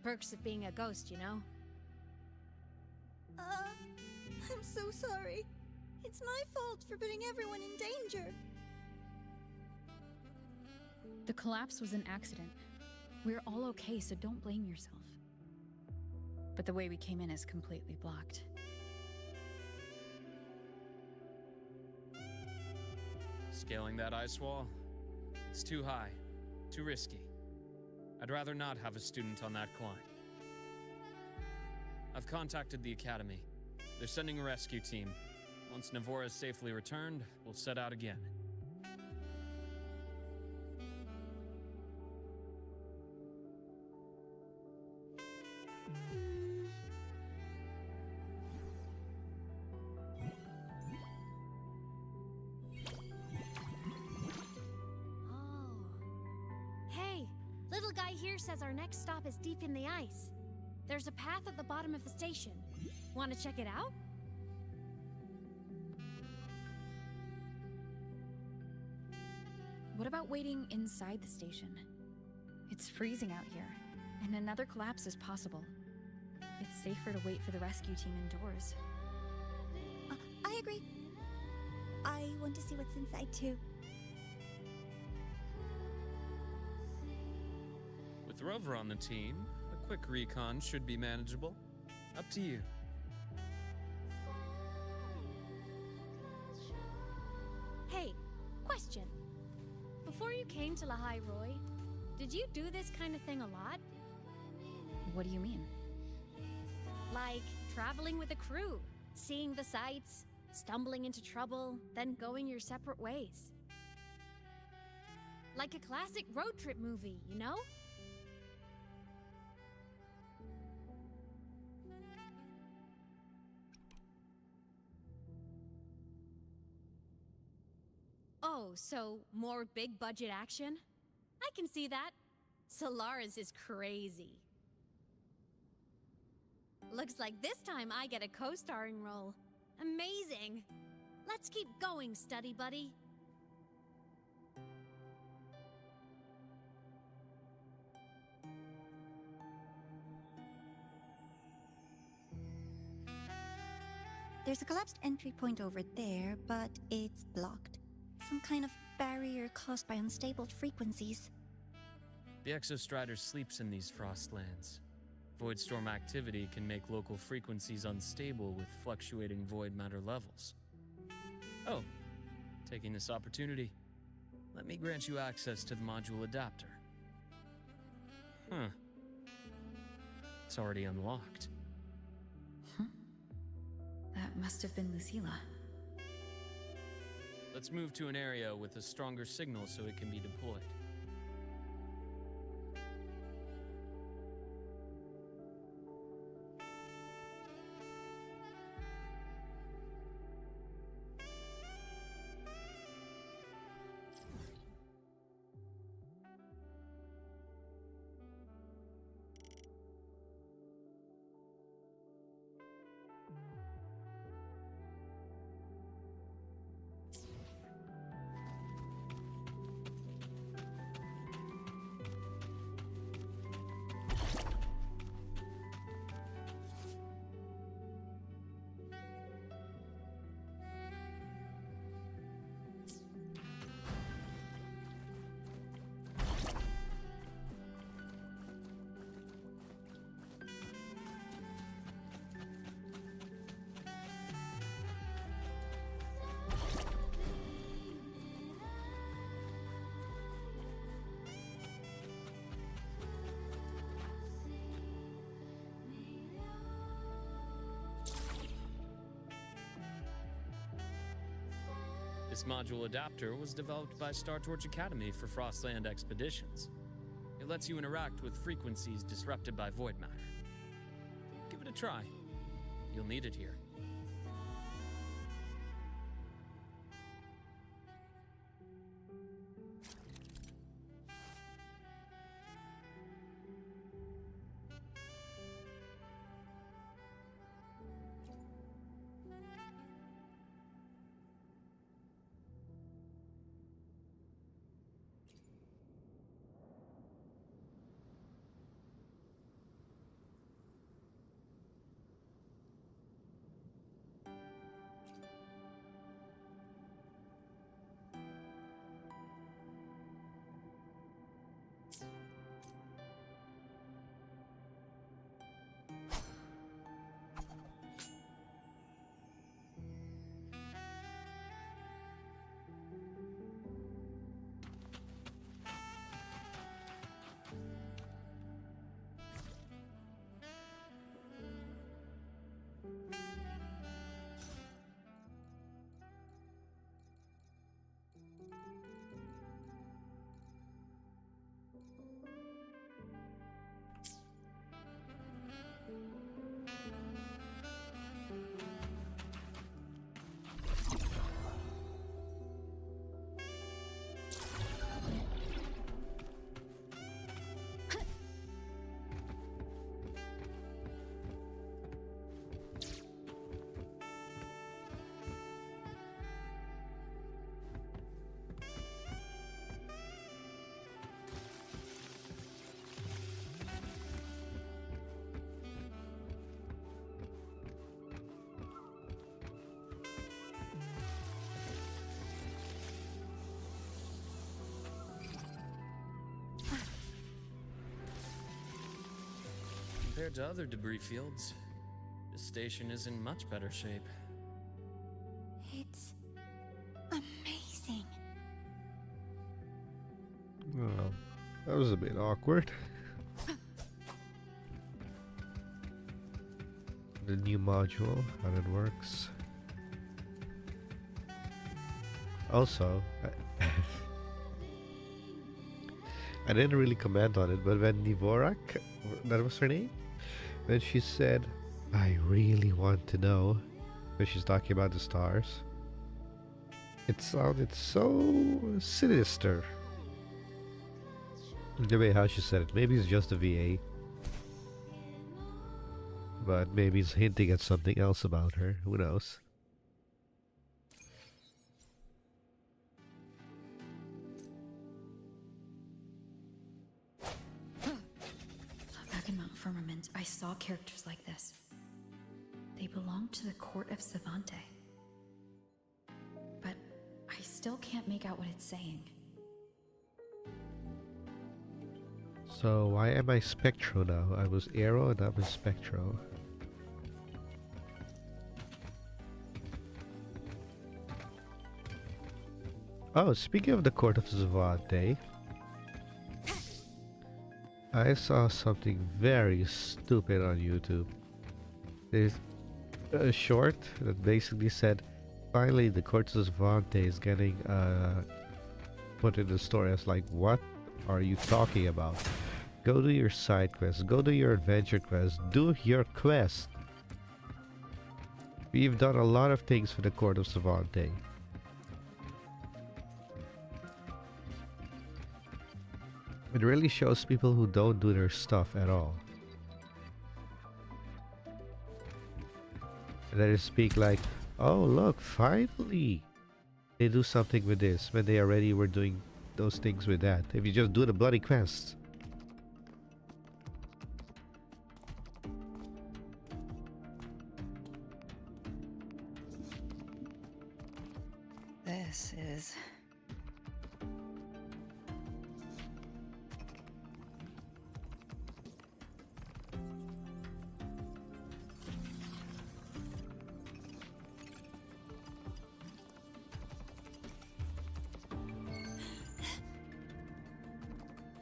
Perks of being a ghost, you know? I'm so sorry. It's my fault for putting everyone in danger. The collapse was an accident. We're all okay, so don't blame yourself. But the way we came in is completely blocked. Scaling that ice wall? It's too high, too risky. I'd rather not have a student on that climb. I've contacted the Academy. They're sending a rescue team. Once Navora is safely returned, we'll set out again. Hey, little guy here says our next stop is deep in the ice. There's a path at the bottom of the station. Want to check it out? What about waiting inside the station? It's freezing out here, and another collapse is possible. It's safer to wait for the rescue team indoors. I agree. I want to see what's inside too. With Rover on the team, a quick recon should be manageable. Up to you. Hey, question. Before you came to Lahai-Roi, did you do this kind of thing a lot? What do you mean? Like traveling with a crew, seeing the sights, stumbling into trouble, then going your separate ways. Like a classic road trip movie, you know? Oh, so more big budget action? I can see that. Solaris is crazy. Looks like this time I get a co-starring role. Amazing. Let's keep going, study buddy. There's a collapsed entry point over there, but it's blocked. Some kind of barrier caused by unstable frequencies. The Exostrider sleeps in these frostlands. Void storm activity can make local frequencies unstable with fluctuating void matter levels. Oh, taking this opportunity, let me grant you access to the module adapter. Huh. It's already unlocked. That must have been Lucilla. Let's move to an area with a stronger signal so it can be deployed. This module adapter was developed by Startorch Academy for Frostland expeditions. It lets you interact with frequencies disrupted by void matter. Give it a try. You'll need it here. Compared to other debris fields, this station is in much better shape. It's amazing. Well, that was a bit awkward. The new module, how that works. Also, I didn't really comment on it, but when Nivorak, that was her name, when she said, "I really want to know," when she's talking about the stars, it sounded so sinister. The way how she said it. Maybe it's just a VA, but maybe it's hinting at something else about her. Who knows? Back in Mount Firmament, I saw characters like this. They belonged to the court of Savante. But I still can't make out what it's saying. So why am I Spectro now? I was Aero and I'm a Spectro. Oh, speaking of the Court of Savante, I saw something very stupid on YouTube. There's a short that basically said, finally the Court of Savante is getting put in the story. I was like, what are you talking about? Go do your side quest, go do your adventure quest, do your quest. We've done a lot of things for the Court of Savante. It really shows people who don't do their stuff at all. And they speak like, oh look, finally they do something with this, when they already were doing those things with that. If you just do the bloody quests. This is...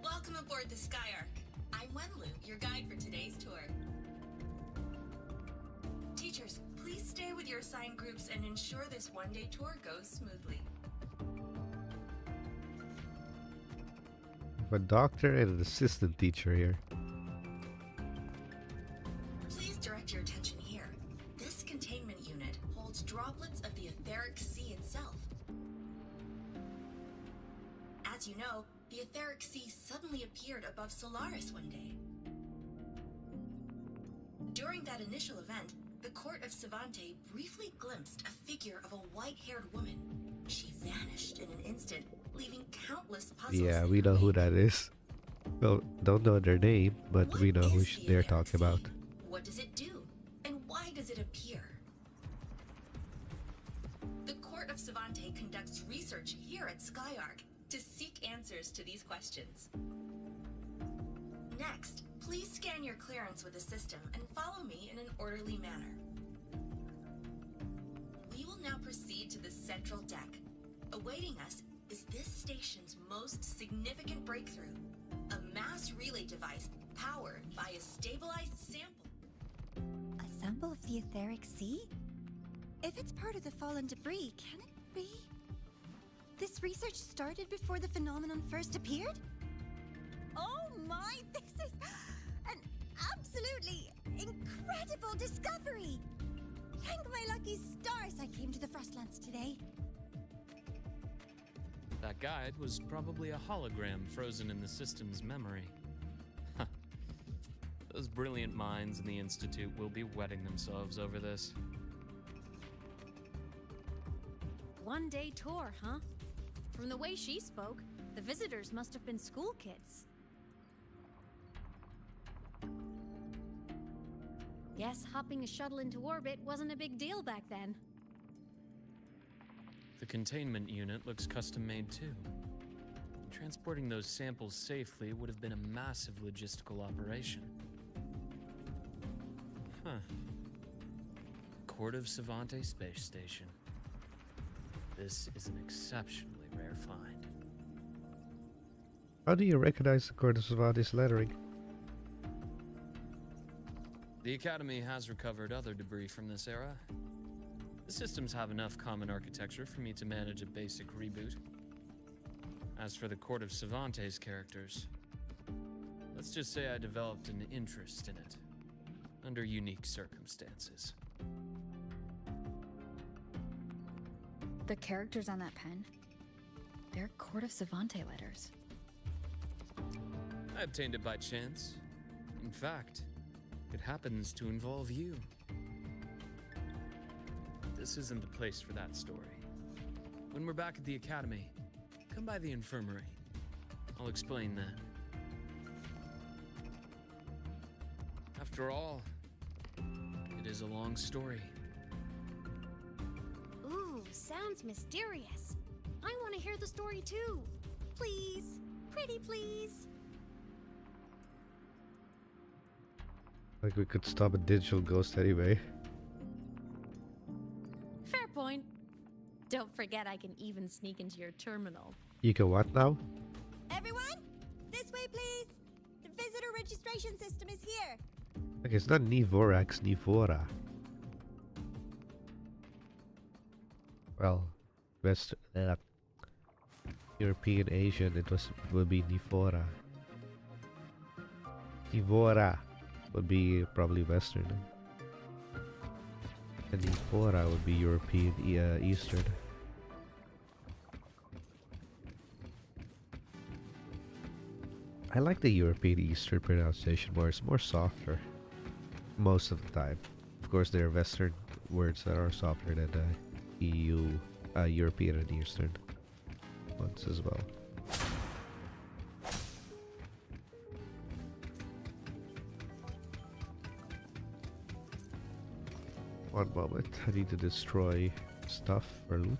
Welcome aboard the Skyark. I'm Wenlu, your guide for today's tour. Teachers, please stay with your assigned groups and ensure this one-day tour goes smoothly. A doctor and an assistant teacher here. Please direct your attention here. This containment unit holds droplets of the etheric sea itself. As you know, the etheric sea suddenly appeared above Solaris one day. During that initial event, the court of Savante briefly glimpsed a figure of a white-haired woman. She vanished in an instant, leaving countless puzzles. Yeah, we know who that is. Well, don't know their name, but we know who they're talking about. What does it do? And why does it appear? The court of Savante conducts research here at Skyark to seek answers to these questions. Next, Please scan your clearance with the system and follow me in an orderly manner. We will now proceed to the central deck. Awaiting us is this station's most significant breakthrough, a mass relay device powered by a stabilized sample. A sample of the etheric sea? If it's part of the fallen debris, can it be? This research started before the phenomenon first appeared? Oh my, this is an absolutely incredible discovery! Thank my lucky stars I came to the frostlands today. That guide was probably a hologram frozen in the system's memory. Huh. Those brilliant minds in the Institute will be wetting themselves over this. One-day tour, huh? From the way she spoke, the visitors must have been school kids. Guess hopping a shuttle into orbit wasn't a big deal back then. The containment unit looks custom-made too. Transporting those samples safely would have been a massive logistical operation. Huh. Court of Savante Space Station. This is an exceptionally rare find. How do you recognize the Court of Savante's lettering? The Academy has recovered other debris from this era. The systems have enough common architecture for me to manage a basic reboot. As for the Court of Savante's characters, let's just say I developed an interest in it, under unique circumstances. The characters on that pen, they're Court of Savante letters. I obtained it by chance. In fact, it happens to involve you. This isn't the place for that story. When we're back at the Academy, come by the infirmary. I'll explain then. After all, it is a long story. Ooh, sounds mysterious. I want to hear the story too. Please, pretty please. Like we could stop a digital ghost anyway. Fair point. Don't forget I can even sneak into your terminal. You can what now? Everyone, this way please. The visitor registration system is here. Okay, it's not Nivorax, Nivora. Well, West, European, Asian, would be Nivora. Nivora would be probably Western. And Nivora would be European, Eastern. I like the European Eastern pronunciation more. It's more softer. Most of the time. Of course, there are Western words that are softer than EU, European and Eastern ones as well. One moment, I need to destroy stuff for loot.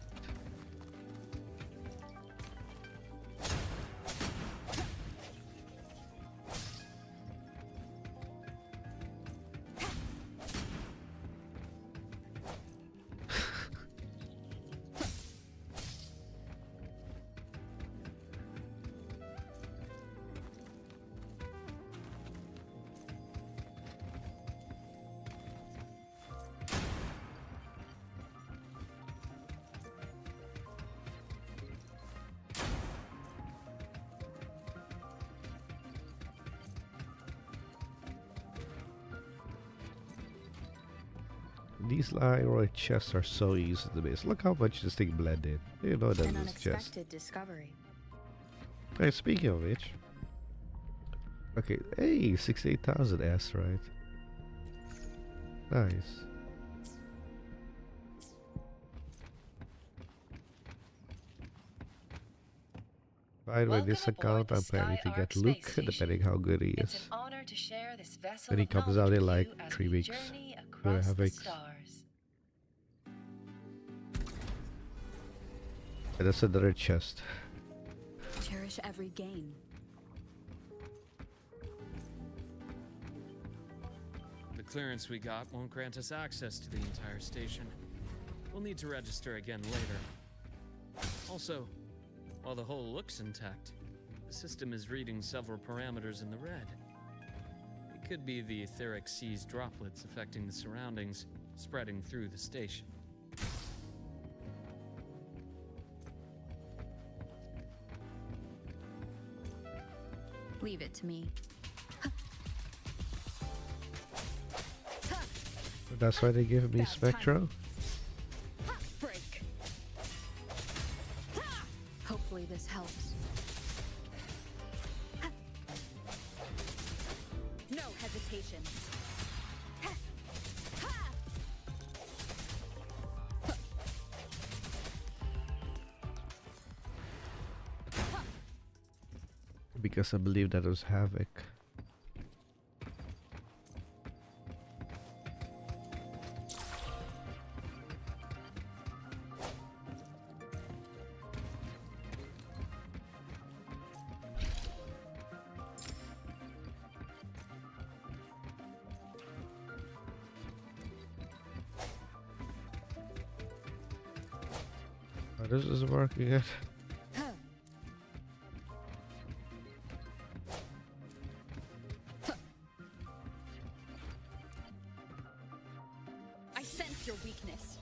These Lahai-Roi chests are so easy to miss. Look how much this thing blended. You know that An this chest. unexpected discovery. Hey, speaking of which. Okay, hey, 68,000 S, right? Nice. By the way, this account I'm planning to get Luke, depending how good he is. It's an honor to share this vessel When he of comes knowledge out in with like you as 3 we weeks. journey 2.5 across the weeks. stars. And that's another chest. Cherish every gain. clearance we got won't grant us access to the entire station. We'll need to register again later. Also, while the hull looks intact, the system is reading several parameters in the red. It could be the etheric sea's droplets affecting the surroundings, spreading through the station. Leave it to me. That's why they give me Spectro? Break. Hopefully this helps. No hesitation. Because I believe that was Havoc. Oh, this is working yet. I sense your weakness.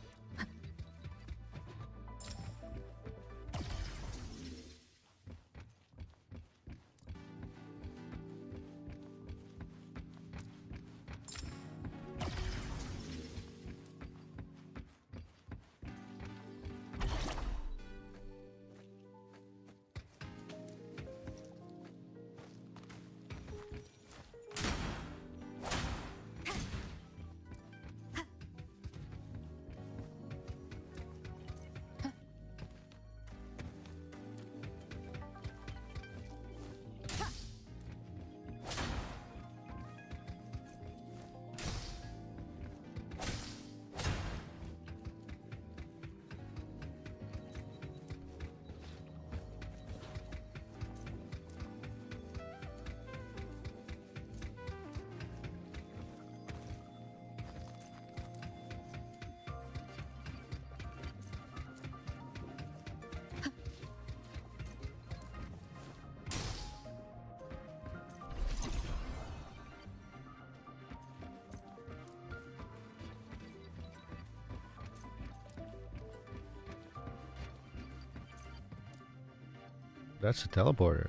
That's a teleporter.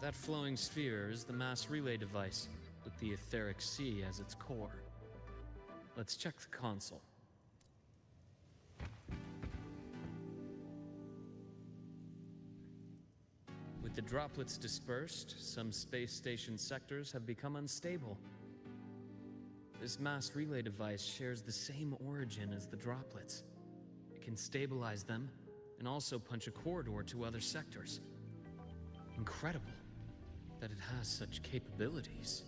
That flowing sphere is the mass relay device, with the etheric sea as its core. Let's check the console. With the droplets dispersed, some space station sectors have become unstable. This mass relay device shares the same origin as the droplets. It can stabilize them and also punch a corridor to other sectors. Incredible that it has such capabilities.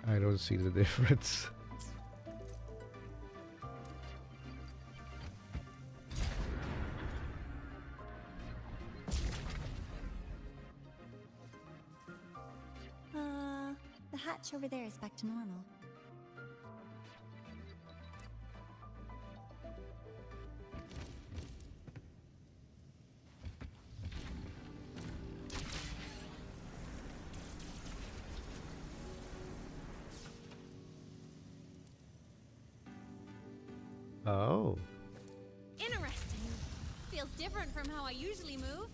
I don't see the difference. The hatch over there is back to normal. Oh. Interesting. Feels different from how I usually move.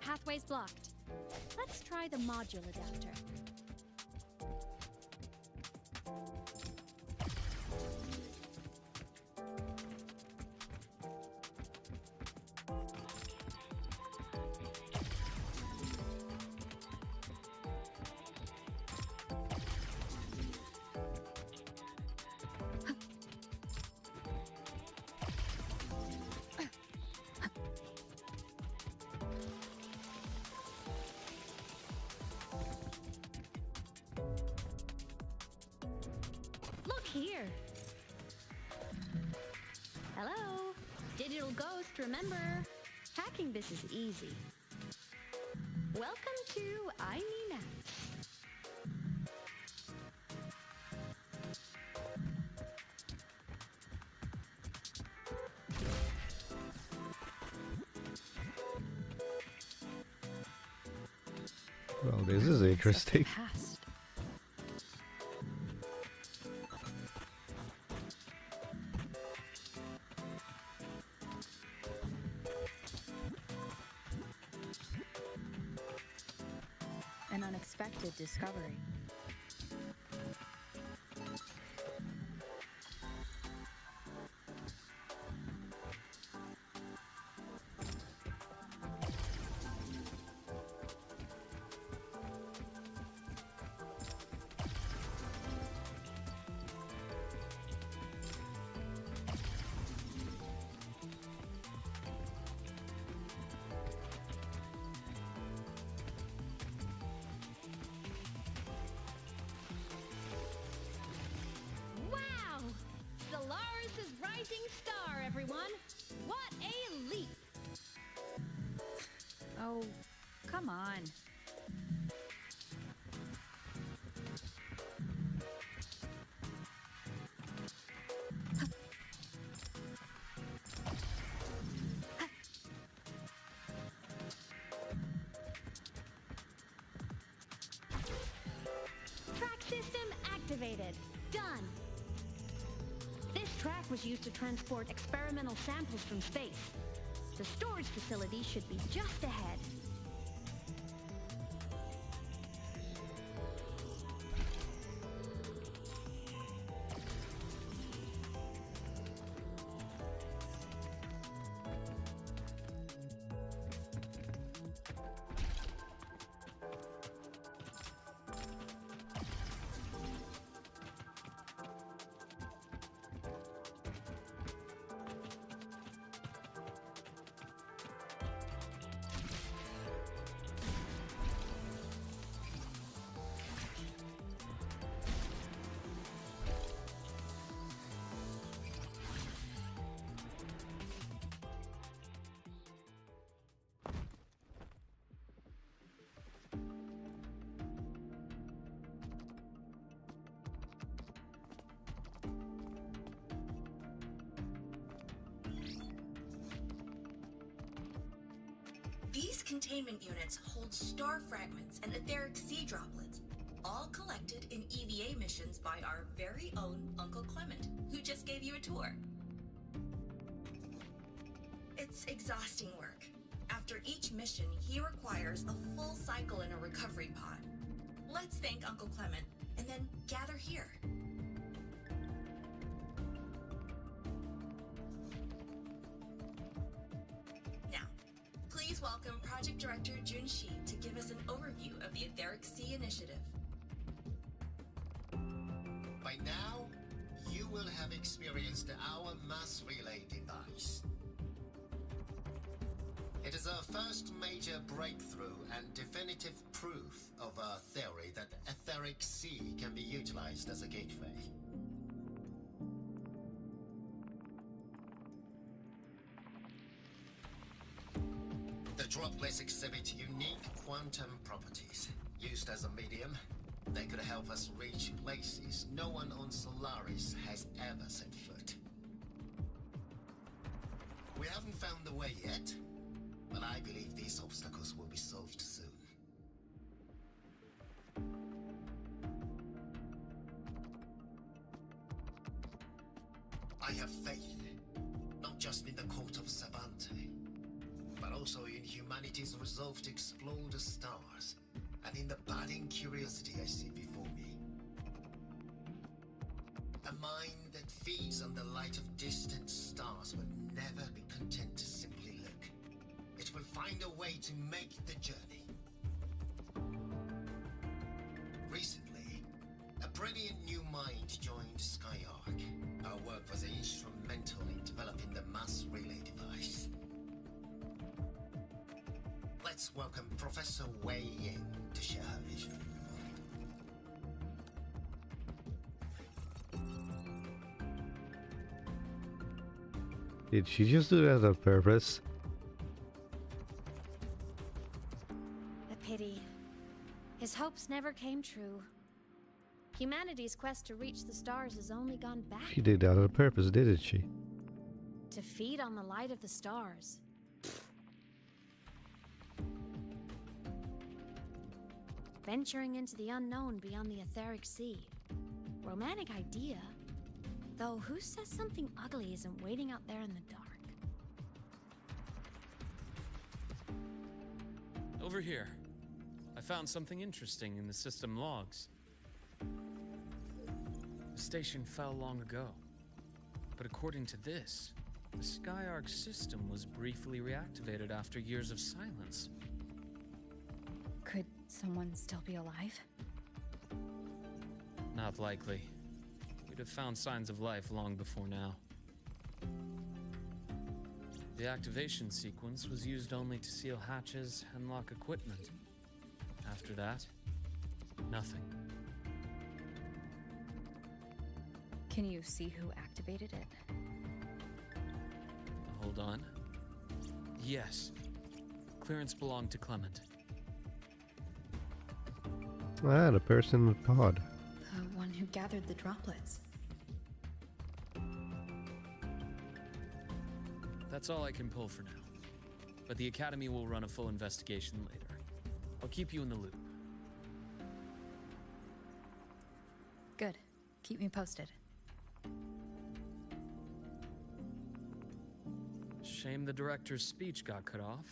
Pathway's blocked. Let's try the module adapter. Here. Hello, digital ghost, remember? Hacking this is easy. Welcome to I Mean Apps. Well, this is interesting. An unexpected discovery. Star, everyone! What a leap! Oh, come on. Track system activated. Done. This track was used to transport experimental samples from space. The storage facility should be just ahead. These containment units hold star fragments and etheric sea droplets, all collected in EVA missions by our very own Uncle Clement, who just gave you a tour. It's exhausting work. After each mission, he requires a full cycle in a recovery pod. Let's thank Uncle Clement, and then gather here. Please welcome Project Director Jun Shi to give us an overview of the Etheric Sea Initiative. By now, you will have experienced our mass relay device. It is our first major breakthrough and definitive proof of our theory that the Etheric Sea can be utilized as a gateway. The droplets exhibit unique quantum properties. Used as a medium, they could help us reach places no one on Solaris has ever set foot. We haven't found the way yet, but I believe these obstacles will be solved soon. I have faith, not just in the court of Savante, but but also in humanity's resolve to explore the stars, and in the budding curiosity I see before me. A mind that feeds on the light of distant stars will never be content to simply look. It will find a way to make the journey. Recently, a brilliant new mind joined Skyark. Our work was instrumental in developing the mass relay device. Let's welcome Professor Wei Yin to share her vision. Did she just do that on purpose? A pity. His hopes never came true. Humanity's quest to reach the stars has only gone back. She did that on purpose, didn't she? To feed on the light of the stars. Venturing into the unknown beyond the etheric sea. Romantic idea. Though who says something ugly isn't waiting out there in the dark? Over here. I found something interesting in the system logs. The station fell long ago. But according to this, the Skyark system was briefly reactivated after years of silence. Could someone still be alive? Not likely. We'd have found signs of life long before now. The activation sequence was used only to seal hatches and lock equipment. After that, nothing. Can you see who activated it? Hold on. Yes. Clearance belonged to Clement. Ah, the person with pod. The one who gathered the droplets. That's all I can pull for now. But the Academy will run a full investigation later. I'll keep you in the loop. Good. Keep me posted. Shame the director's speech got cut off.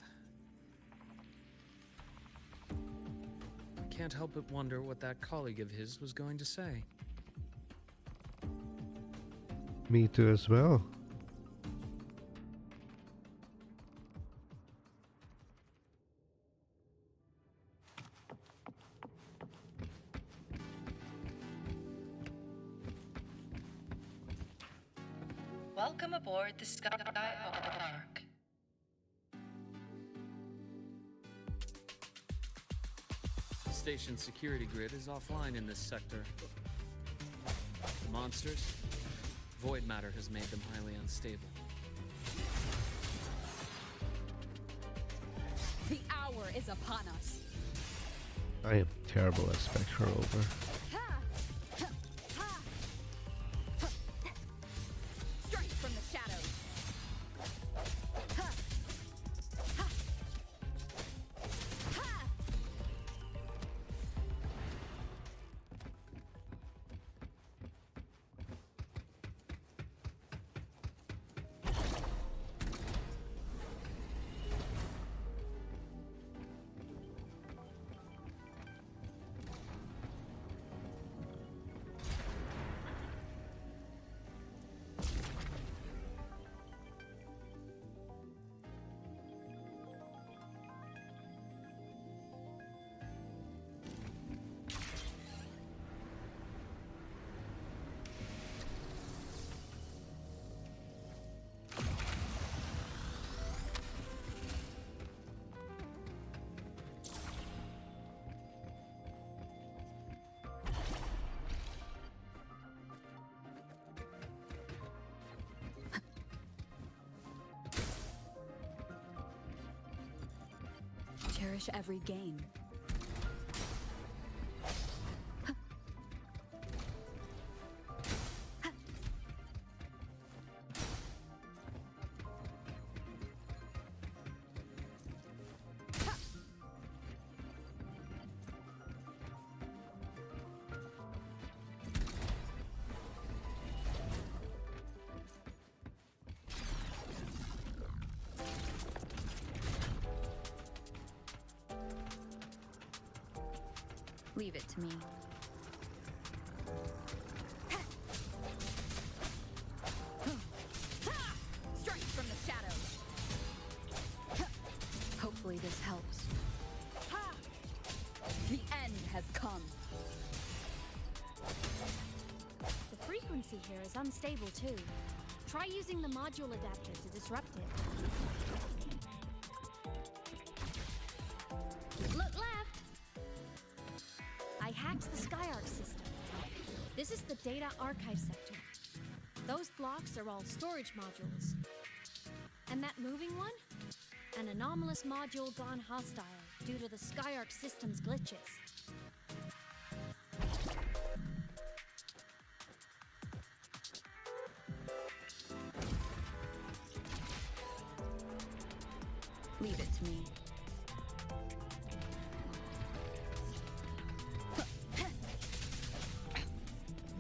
Can't help but wonder what that colleague of his was going to say. Me too as well. Welcome aboard the Skyark. The station's security grid is offline in this sector. The monsters, void matter has made them highly unstable. The hour is upon us. I am terrible at Spectre over. Strike from the shadows. Cherish every gain. Leave it to me. Strike from the shadows. Hopefully this helps. The end has come. The frequency here is unstable too. Try using the module adapter to disrupt it. Look left! I hacked the Skyarc system. This is the data archive sector. Those blocks are all storage modules. And that moving one? An anomalous module gone hostile due to the Skyarc system's glitches. Leave it to me.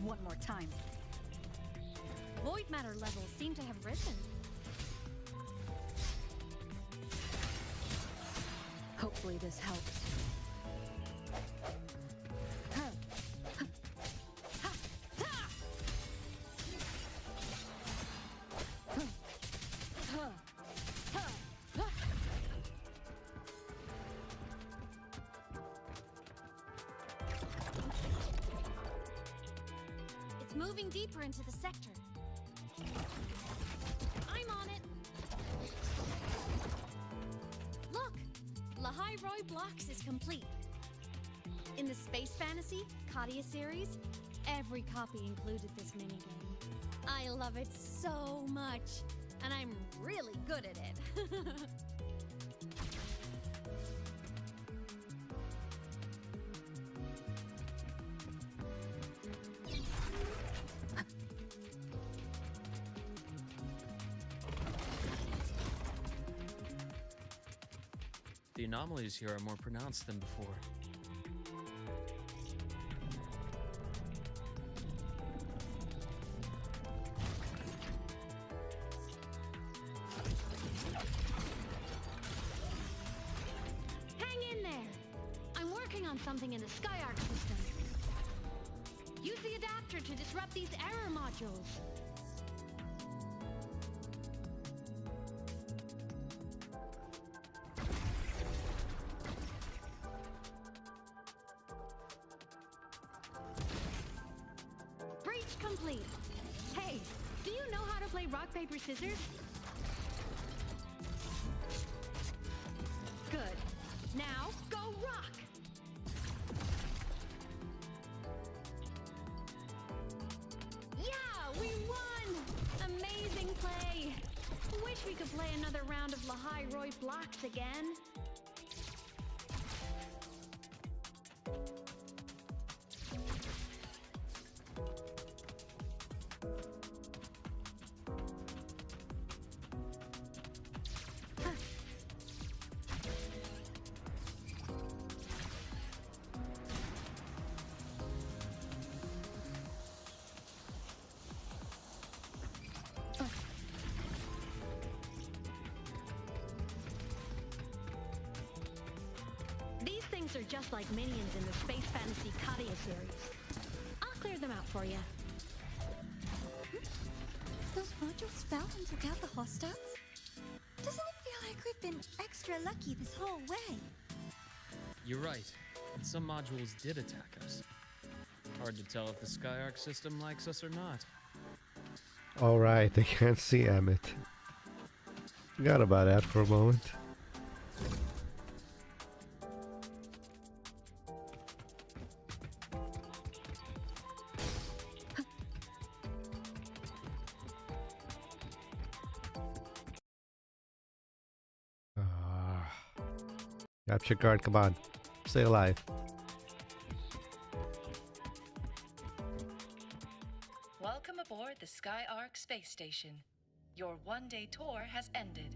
One more time. Void matter levels seem to have risen. Hopefully this helps. It's moving deeper into the sector. I'm on it. Look! Lahai-Roi Blocks is complete. In the Space Fantasy Katia series, every copy included this minigame. I love it so much, and I'm really good at it. The anomalies here are more pronounced than before. Hang in there! I'm working on something in the Skyarc system. Use the adapter to disrupt these error modules. Breach complete. Hey, do you know how to play rock, paper, scissors? Good. Now, go rock! Yeah, we won! Amazing play! Wish we could play another round of Lahai-Roi Blocks again. These things are just like minions in the Space Fantasy Katia series. I'll clear them out for you. Those modules fell and took out the hostiles? Doesn't it feel like we've been extra lucky this whole way? You're right. And some modules did attack us. Hard to tell if the Skyarc system likes us or not. Alright, they can't see Emmett. Forgot about that for a moment. Capture card, come on. Stay alive. Welcome aboard the Skyarc space station. Your one-day tour has ended.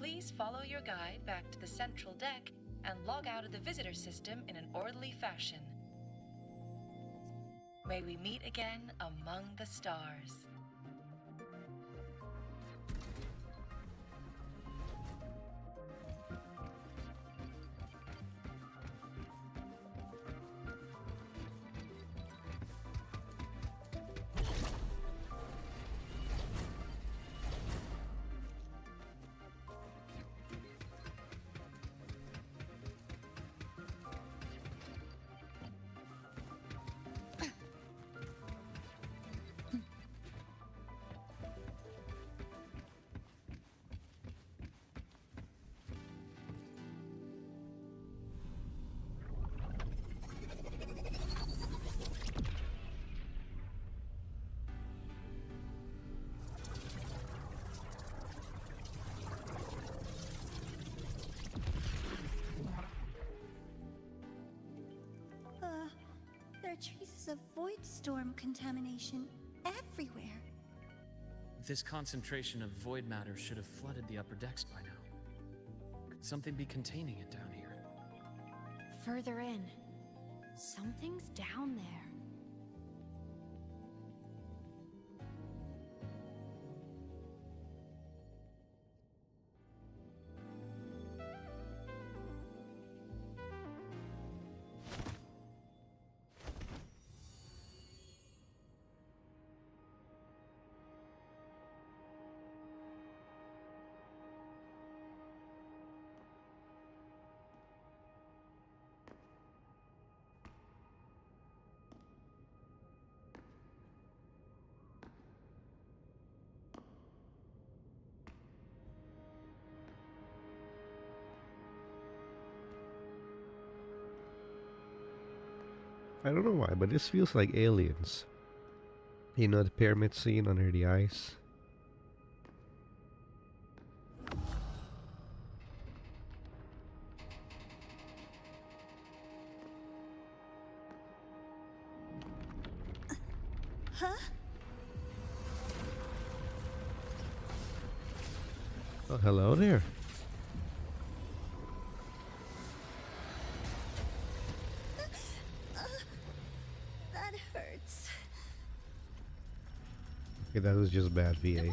Please follow your guide back to the central deck and log out of the visitor system in an orderly fashion. May we meet again among the stars. are traces of void storm contamination everywhere. This concentration of void matter should have flooded the upper decks by now. Could something be containing it down here? Further in. Something's down there. I don't know why, but this feels like Aliens. You know, the pyramid scene under the ice. Huh? Oh, hello there. That hurts. Okay, that was just bad VA.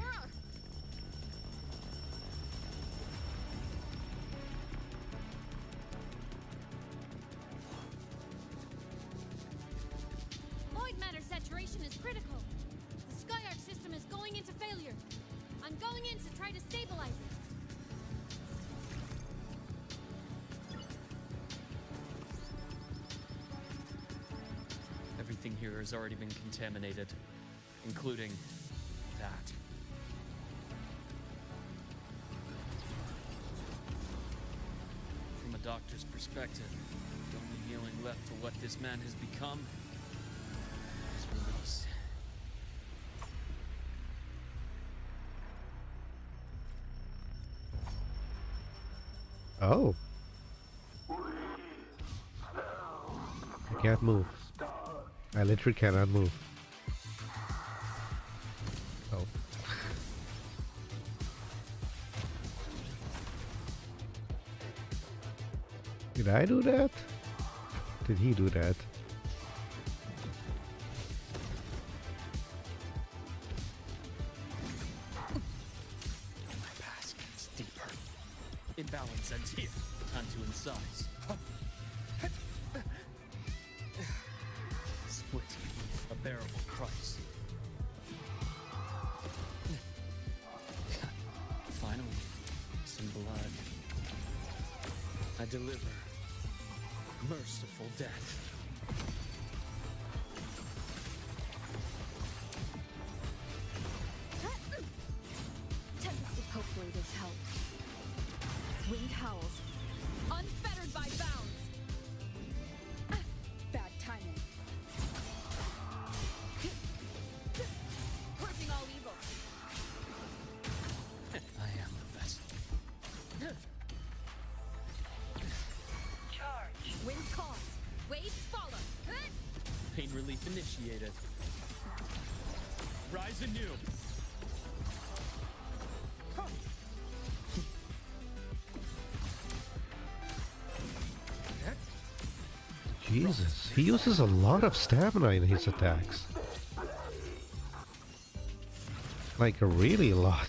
Void matter saturation is critical. The Skyark system is going into failure. I'm going in to try to stabilize it. Everything here has already been contaminated, including that. From a doctor's perspective, the only healing left for what this man has become is release. Oh. I can't move. I literally cannot move. Oh. Did I do that? Did he do that? My past gets deeper. Imbalance ends here. Time to incise. Split beneath a bearable price. Finally, some blood. I deliver merciful death. Tempest, hopefully this helps. Wind howls, unfettered by bounds. Bad timing. Purging all evil. I am the vessel. Charge. Wind calls, waves follow. Pain relief initiated. Rise anew. Jesus, he uses a lot of stamina in his attacks. Like, really a lot.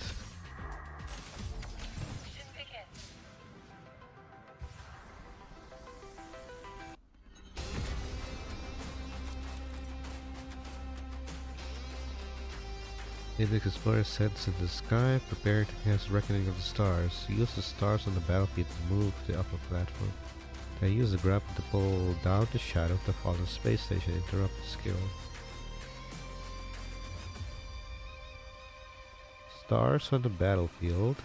Index Explorer sets in the sky, prepare to cast Reckoning of the Stars. Use the stars on the battlefield to move to the upper platform. Then use the grapple to pull down the shadow of the fallen space station and interrupt the skill. Stars on the battlefield.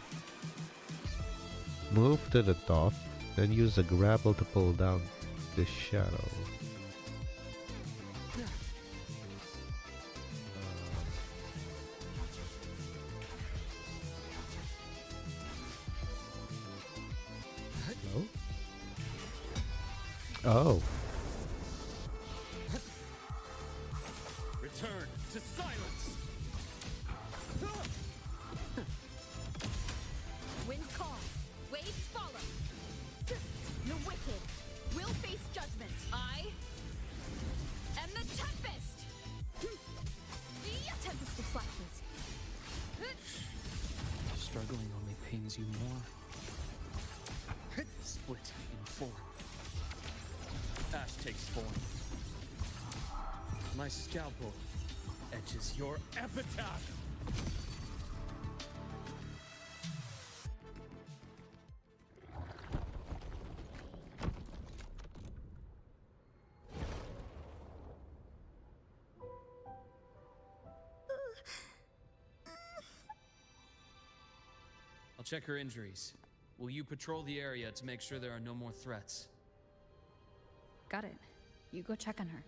Move to the top, then use the grapple to pull down the shadow. Oh. to silence! Winds call, waves follow. The wicked will face judgment. I am the Tempest! The Tempest of flashes. Struggling only pains you more. Split in form. Ash takes form. My scalpel etches your epitaph. I'll check her injuries. Will you patrol the area to make sure there are no more threats? Got it. You go check on her.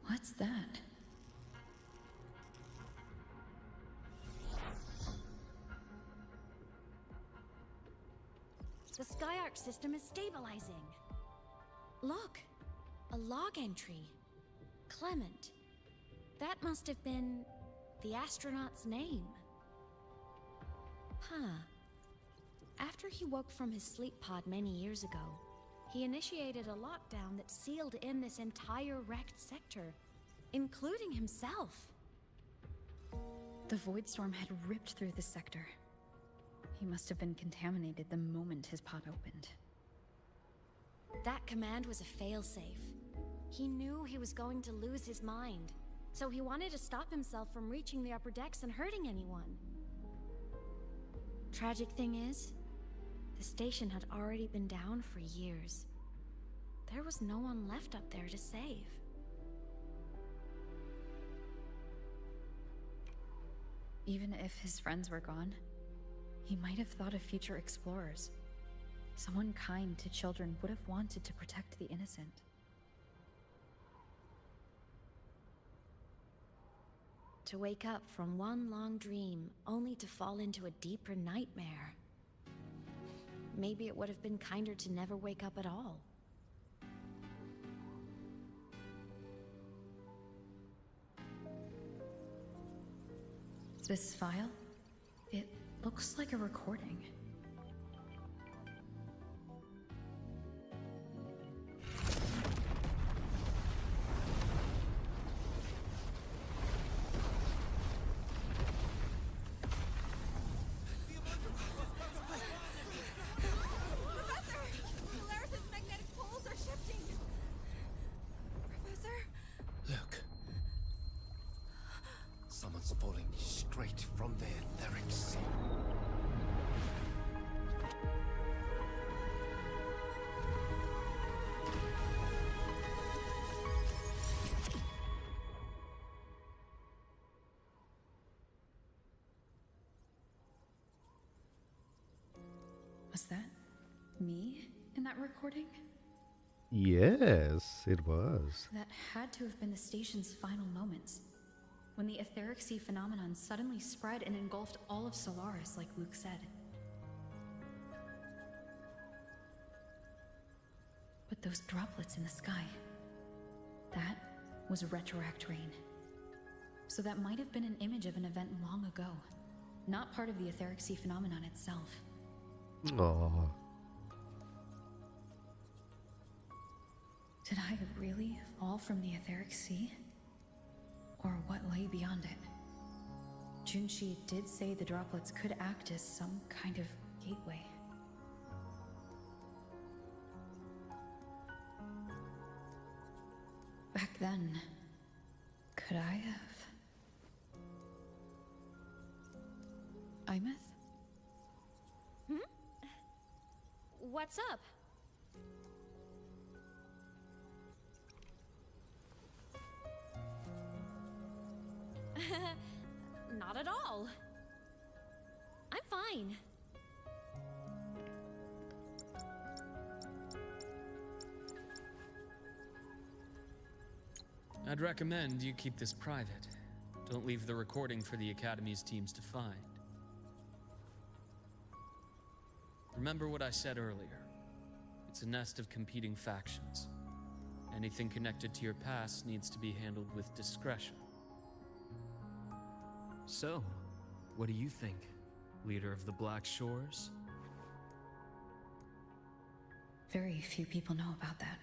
What's that? The Skyark system is stabilizing. Look, a log entry. Clement. That must have been the astronaut's name. Huh. After he woke from his sleep pod many years ago, he initiated a lockdown that sealed in this entire wrecked sector, including himself. The void storm had ripped through the sector. He must have been contaminated the moment his pod opened. That command was a failsafe. He knew he was going to lose his mind, so he wanted to stop himself from reaching the upper decks and hurting anyone. Tragic thing is, the station had already been down for years. There was no one left up there to save. Even if his friends were gone, he might have thought of future explorers. Someone kind to children would have wanted to protect the innocent. To wake up from one long dream, only to fall into a deeper nightmare. Maybe it would have been kinder to never wake up at all. This file? It looks like a recording. Someone's falling straight from the etheric sea. Was that me in that recording? Yes, it was. That had to have been the station's final moments, when the etheric sea phenomenon suddenly spread and engulfed all of Solaris, like Luke said. But those droplets in the sky, that was retroact rain. So that might have been an image of an event long ago, not part of the etheric sea phenomenon itself. Aww. Did I really fall from the etheric sea? Or what lay beyond it? Junshi did say the droplets could act as some kind of gateway. Back then, could I have? Imeth? What's up? Not at all. I'm fine. I'd recommend you keep this private. Don't leave the recording for the Academy's teams to find. Remember what I said earlier. It's a nest of competing factions. Anything connected to your past needs to be handled with discretion. So, what do you think, leader of the Black Shores? Very few people know about that.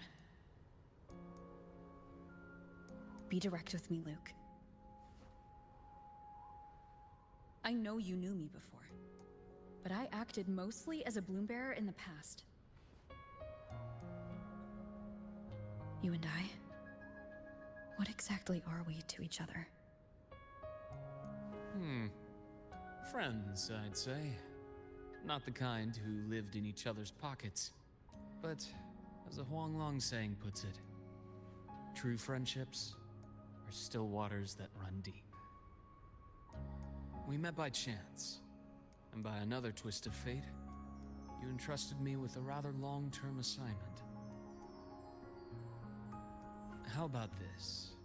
Be direct with me, Luke. I know you knew me before, but I acted mostly as a bloom bearer in the past. You and I, what exactly are we to each other? Friends, I'd say. Not the kind who lived in each other's pockets. But, as a Huang Long saying puts it, true friendships are still waters that run deep. We met by chance, and by another twist of fate, you entrusted me with a rather long-term assignment. How about this?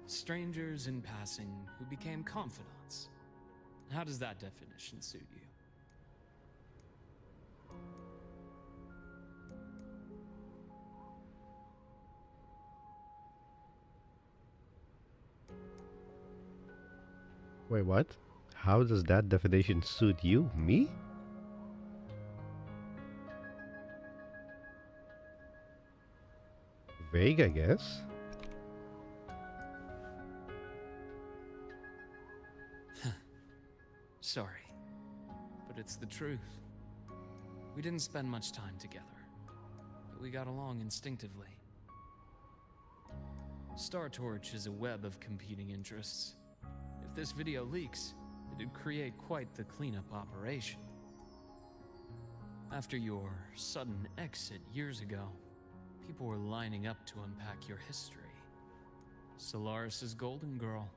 Strangers in passing who became confidants. How does that definition suit you? Wait, what? How does that definition suit you? Me? Vague, I guess. Sorry, but it's the truth. We didn't spend much time together, but we got along instinctively. Star Torch is a web of competing interests. If this video leaks, it'd create quite the cleanup operation. After your sudden exit years ago, people were lining up to unpack your history. Solaris' Golden Girl,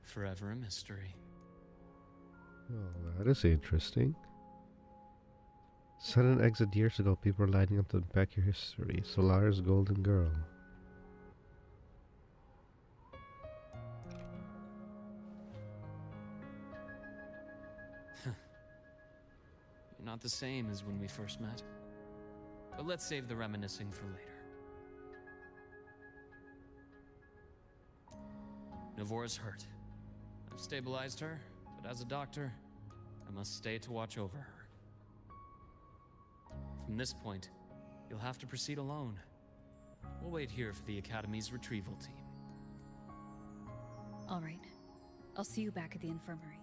forever a mystery. Oh, that is interesting. Sudden exit years ago, people were lining up to unpack your history. Solaris Golden Girl. You're not the same as when we first met. But let's save the reminiscing for later. Navora's hurt. I've stabilized her, but as a doctor, I must stay to watch over her. From this point, you'll have to proceed alone. We'll wait here for the Academy's retrieval team. All right. I'll see you back at the infirmary.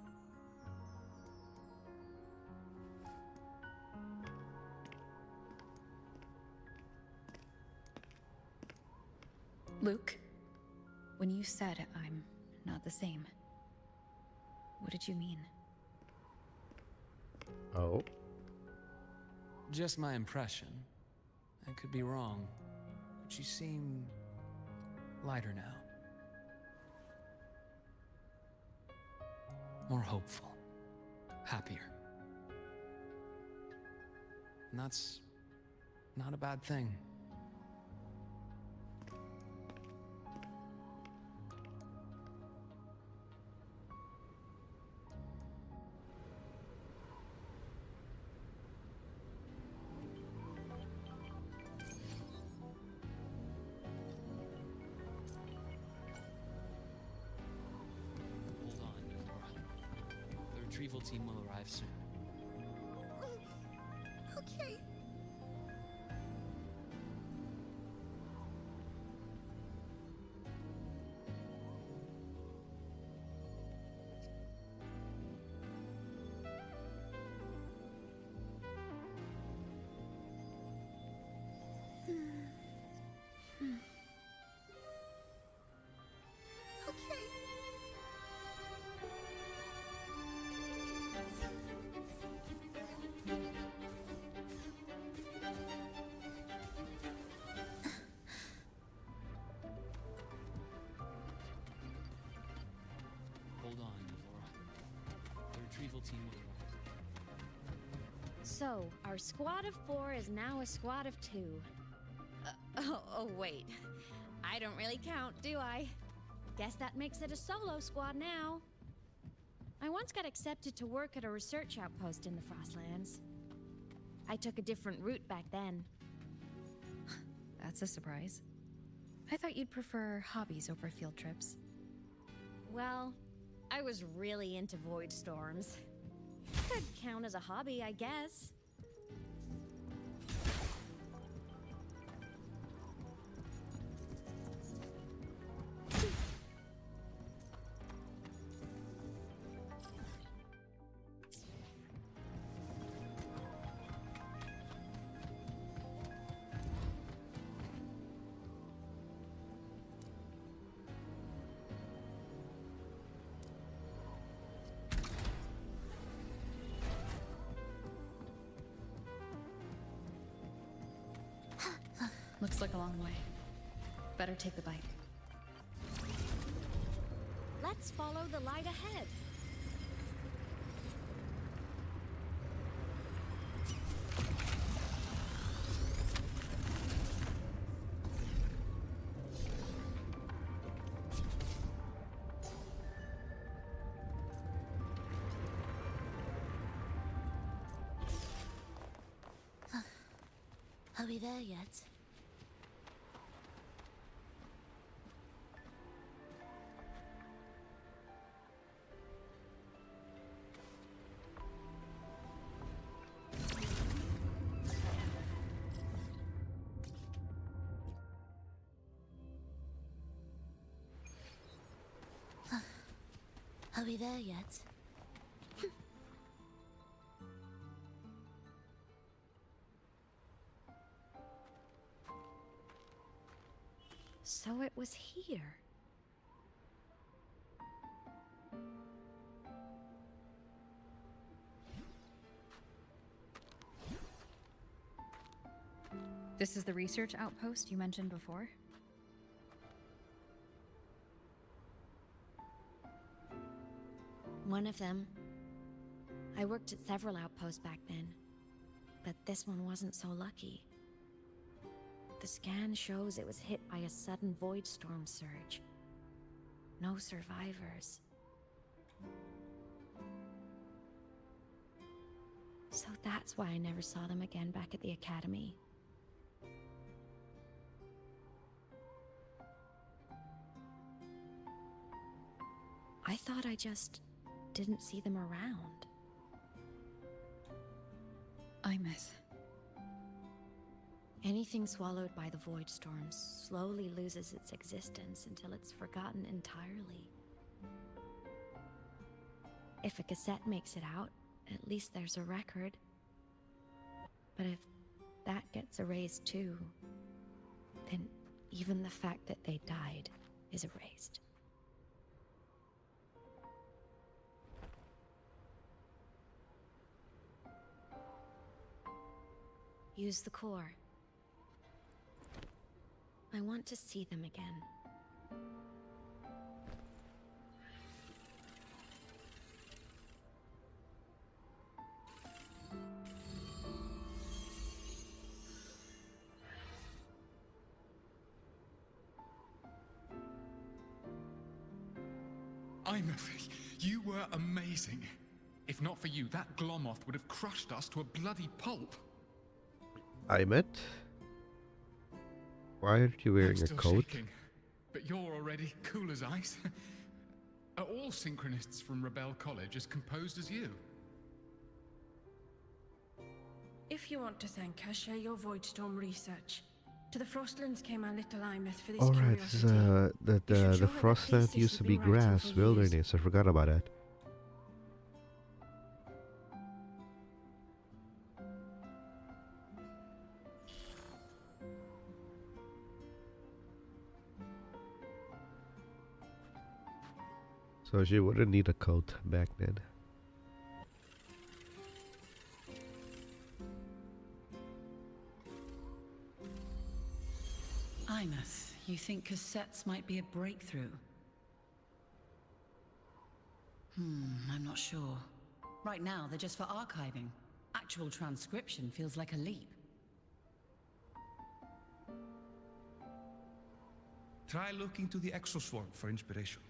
Luke, when you said I'm not the same, what did you mean? Oh. Just my impression. I could be wrong, but you seem lighter now. More hopeful. Happier. And that's not a bad thing. The retrieval team will arrive soon. Okay. Team will arrive. So, our squad of 4 is now a squad of 2. Oh, wait. I don't really count, do I? Guess that makes it a solo squad now. I once got accepted to work at a research outpost in the Frostlands. I took a different route back then. That's a surprise. I thought you'd prefer hobbies over field trips. Well, I was really into void storms. Could count as a hobby, I guess. Looks like a long way. Better take the bike. Let's follow the light ahead. Are we there yet? Are we there yet? So it was here. This is the research outpost you mentioned before? One of them. I worked at several outposts back then, but this one wasn't so lucky. The scan shows it was hit by a sudden void storm surge. No survivors. So that's why I never saw them again back at the academy. I thought I just didn't see them around. Anything swallowed by the void storms slowly loses its existence until it's forgotten entirely. If a cassette makes it out, at least there's a record. But if that gets erased too, then even the fact that they died is erased. Use the core. I want to see them again. You were amazing. If not for you, that Glomoth would have crushed us to a bloody pulp. Imet? Why aren't you wearing I'm a still coat? shaking, but you're already cool as ice. Are all synchronists from Rebel College as composed as you? If you want to thank us, share your Voidstorm research. To the Frostlands came our little Imeth for this Alright, curiosity. the Frostland used to be grass, wilderness. I forgot about that. So she wouldn't need a coat back then. Imeth, you think cassettes might be a breakthrough? I'm not sure. Right now, they're just for archiving. Actual transcription feels like a leap. Try looking to the Exoswarm for inspiration.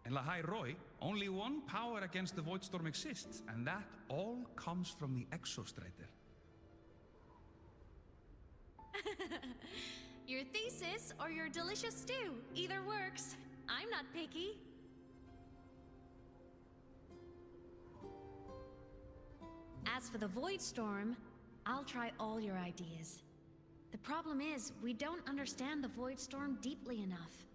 In Lahai-Roi, only one power against the Voidstorm exists, and that all comes from the Exostrider. Your thesis or your delicious stew, either works. I'm not picky. As for the Void Storm, I'll try all your ideas. The problem is, we don't understand the Void Storm deeply enough.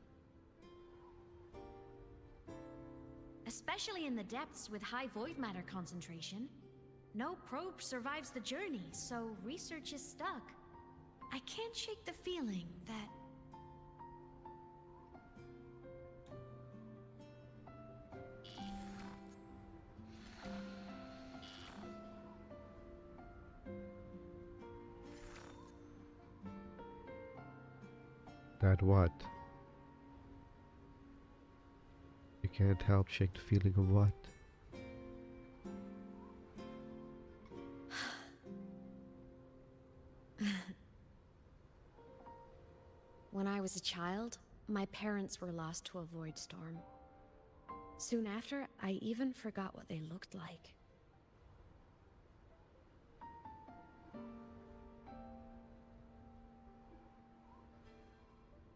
Especially in the depths with high void matter concentration. No probe survives the journey, so research is stuck. I can't shake the feeling that... That what? You can't help shake the feeling of what? When I was a child, my parents were lost to a void storm. Soon after, I even forgot what they looked like.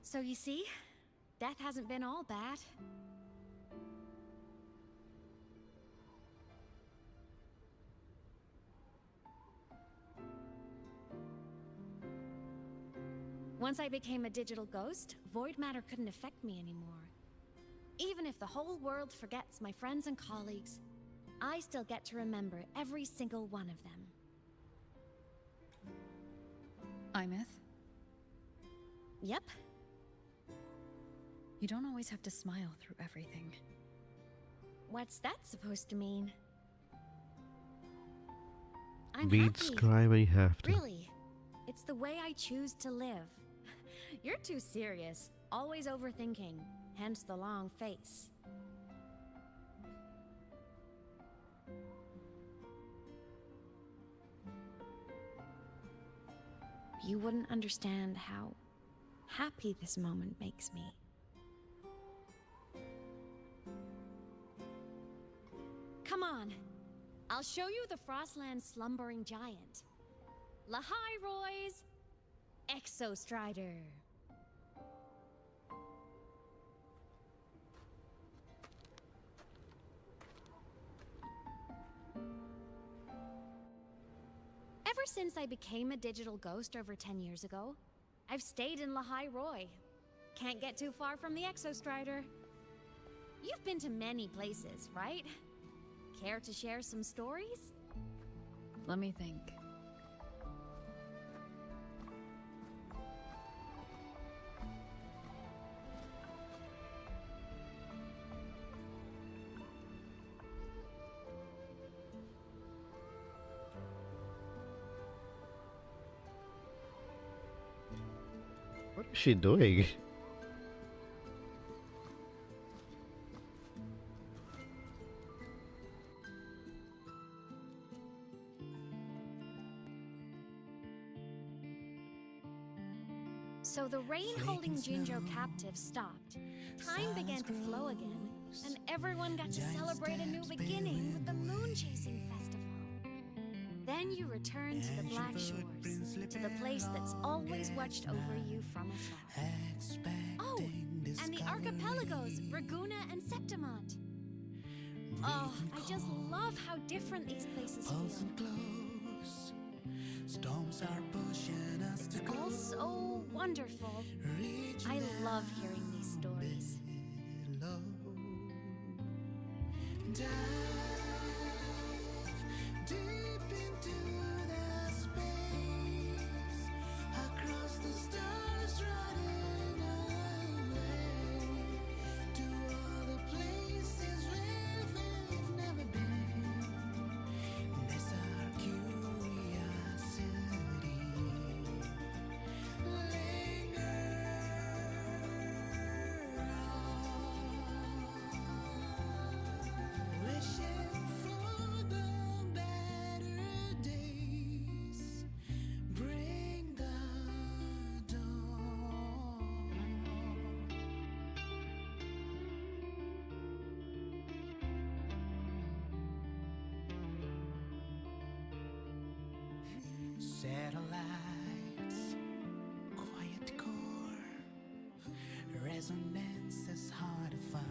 So you see, death hasn't been all bad. Once I became a digital ghost, void matter couldn't affect me anymore. Even if the whole world forgets my friends and colleagues, I still get to remember every single one of them. Imeth? Yep. You don't always have to smile through everything. What's that supposed to mean? I'm Beats happy. cry when you have to. Really. It's the way I choose to live. You're too serious, always overthinking, hence the long face. You wouldn't understand how happy this moment makes me. Come on, I'll show you the Frostlands slumbering giant. Lahai-Roi's Exostrider. Ever since I became a digital ghost over 10 years ago, I've stayed in Lahai-Roi. Can't get too far from the Exostrider. You've been to many places, right? Care to share some stories? Let me think. What is she doing? So the rain holding Jinjo captive stopped. Time began to flow again, and everyone got to celebrate a new beginning with the Moon Chasing Festival. Then you return to the Black Shores, to the place that's always watched over you from afar. Oh, and the archipelagos, Braguna and Septimont. Oh, I just love how different these places feel. Storms are pushing us It's all so wonderful. I love hearing these stories. Dive deep into the space, across the stars, running away to all the places where we've never been. That's our curiosity. Linger on. resonance that's hard to find.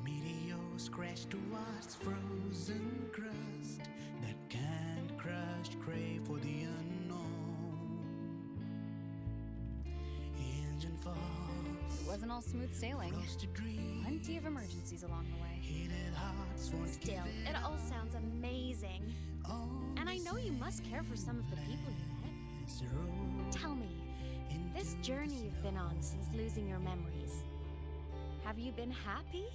Meteors crash towards frozen crust that can't crush, crave for the unknown. Engine falls. It wasn't all smooth sailing. Plenty of emergencies along the way. Still, it all sounds amazing. And I know you must care for some of the people you met. Tell me, this journey you've been on since losing your memories, have you been happy?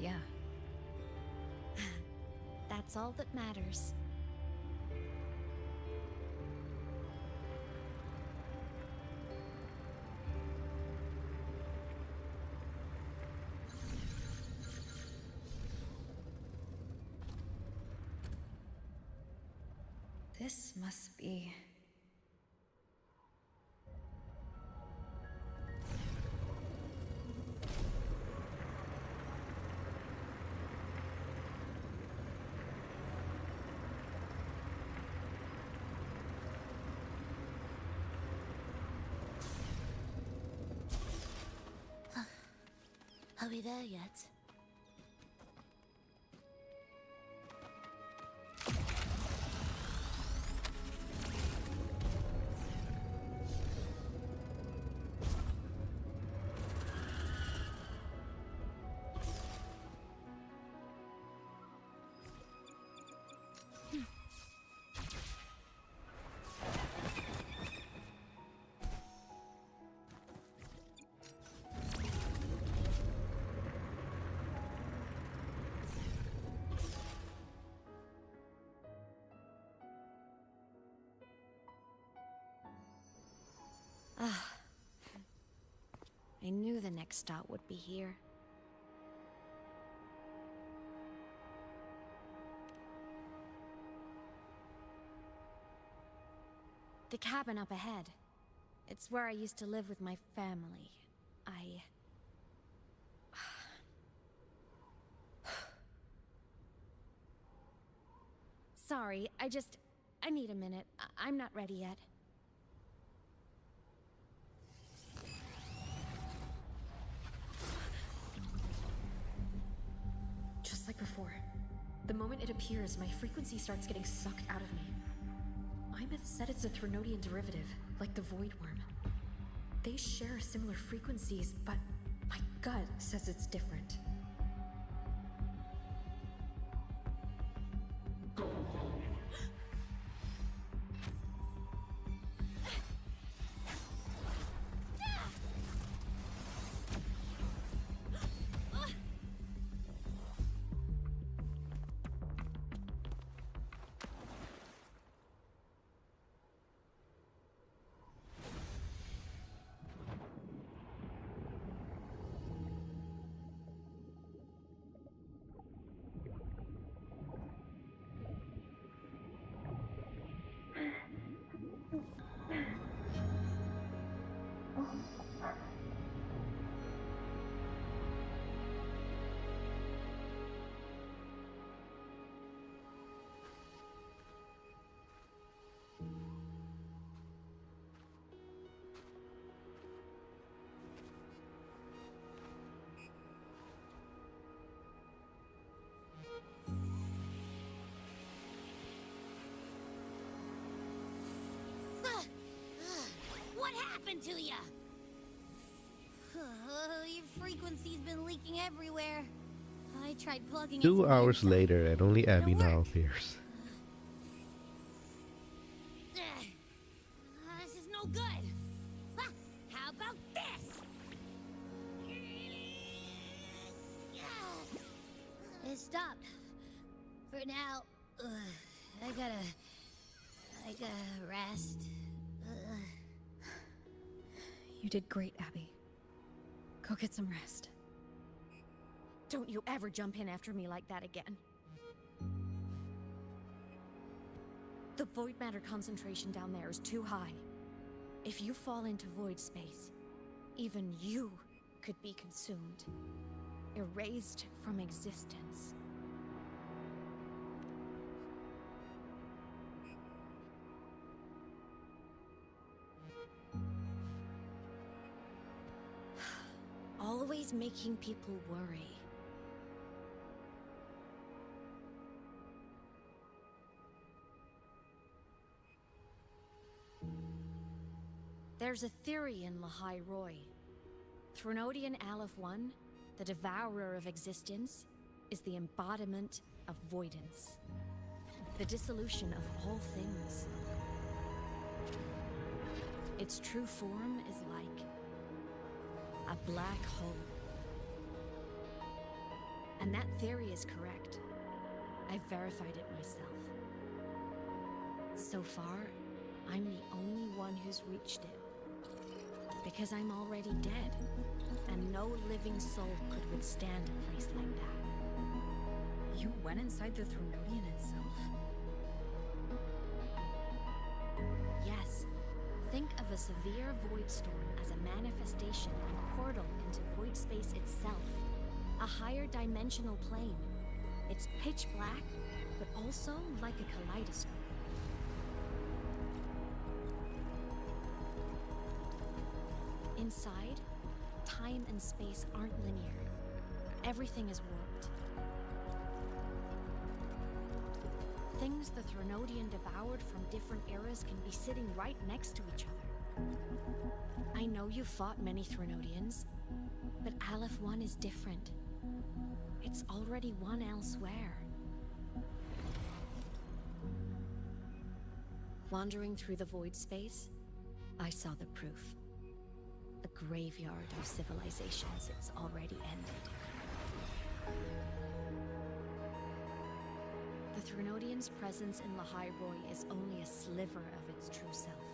Yeah. That's all that matters. This must be... Are we there yet? Ah, I knew the next stop would be here. The cabin up ahead. It's where I used to live with my family. Sorry, I need a minute. I'm not ready yet. Just like before. The moment it appears, my frequency starts getting sucked out of me. Imeth said it's a Threnodian derivative, like the Void Worm. They share similar frequencies, but my gut says it's different. What happened to ya? Your frequency's been leaking everywhere. I tried plugging it. 2 hours later, and only Abby now appears. This is no good. How about this? It stopped. For now, I gotta rest. You did great, Abby. Go get some rest. Don't you ever jump in after me like that again. The void matter concentration down there is too high. If you fall into void space, even you could be consumed, erased from existence. is making people worry. There's a theory in Lahai-Roi. Threnodian Aleph 1, the devourer of existence, is the embodiment of voidance. The dissolution of all things. Its true form is like a black hole. And that theory is correct. I've verified it myself. So far, I'm the only one who's reached it. Because I'm already dead, and no living soul could withstand a place like that. You went inside the Threnodian itself? Yes. Think of a severe void storm as a manifestation and portal into void space itself. A higher dimensional plane. It's pitch black, but also like a kaleidoscope. Inside, time and space aren't linear. Everything is warped. Things the Threnodian devoured from different eras can be sitting right next to each other. I know you fought many Threnodians, but Aleph 1 is different. It's already won elsewhere. Wandering through the void space, I saw the proof. A graveyard of civilizations it's already ended. The Threnodian's presence in Lahai-Roi is only a sliver of its true self.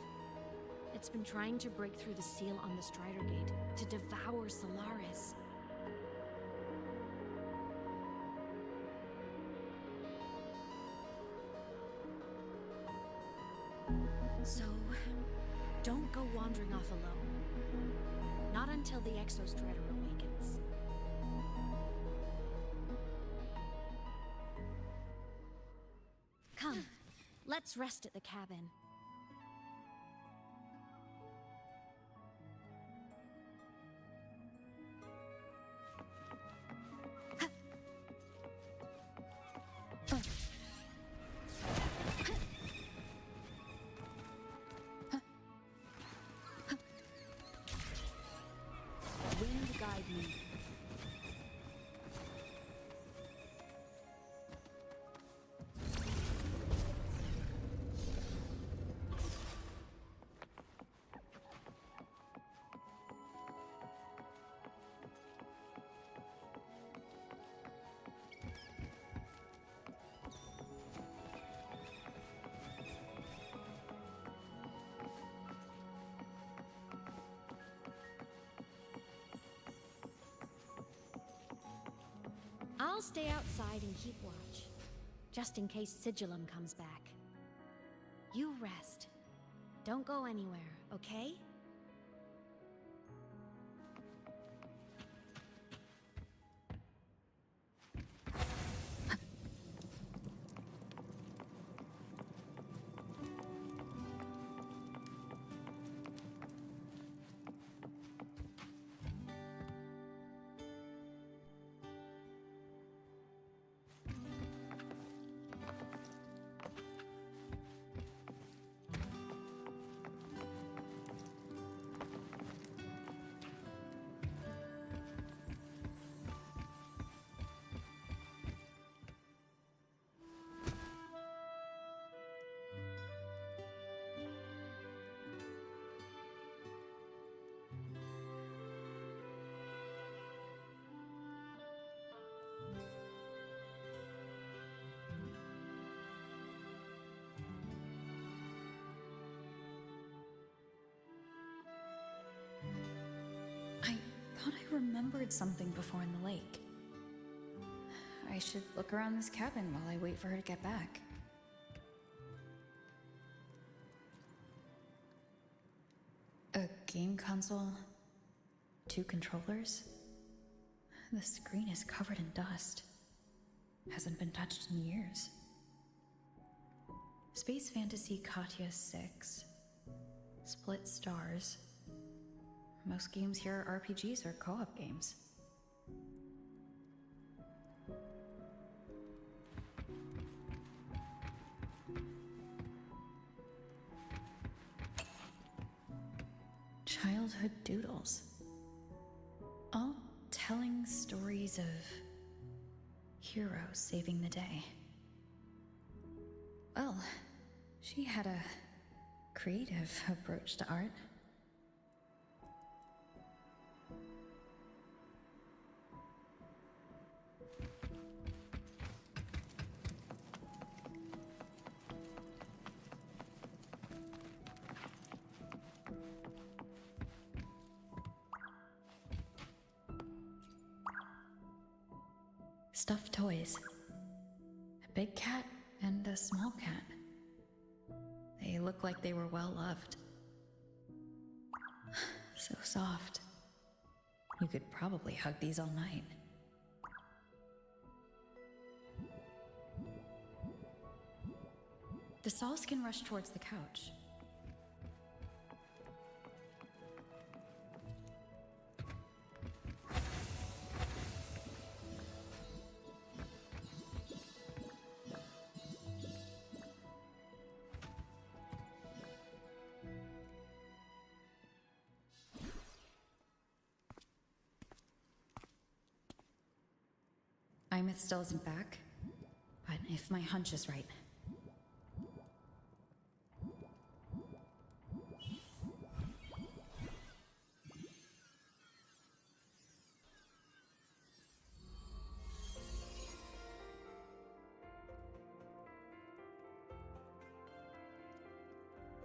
It's been trying to break through the seal on the Strider Gate to devour Solaris. So, don't go wandering off alone. Not until the Exostrider awakens. Come, let's rest at the cabin. Wind guide me. I'll stay outside and keep watch, just in case Sigillum comes back. You rest. Don't go anywhere, okay? I thought I remembered something before in the lake. I should look around this cabin while I wait for her to get back. A game console? 2 controllers? The screen is covered in dust. Hasn't been touched in years. Space Fantasy Katya 6. Split stars. Most games here are RPGs or co-op games. childhood doodles. All telling stories of heroes saving the day. Well, she had a creative approach to art. Stuffed toys. A big cat and a small cat. They look like they were well loved. So soft. You could probably hug these all night. The Sawskin rushed towards the couch. Imeth still isn't back, but if my hunch is right.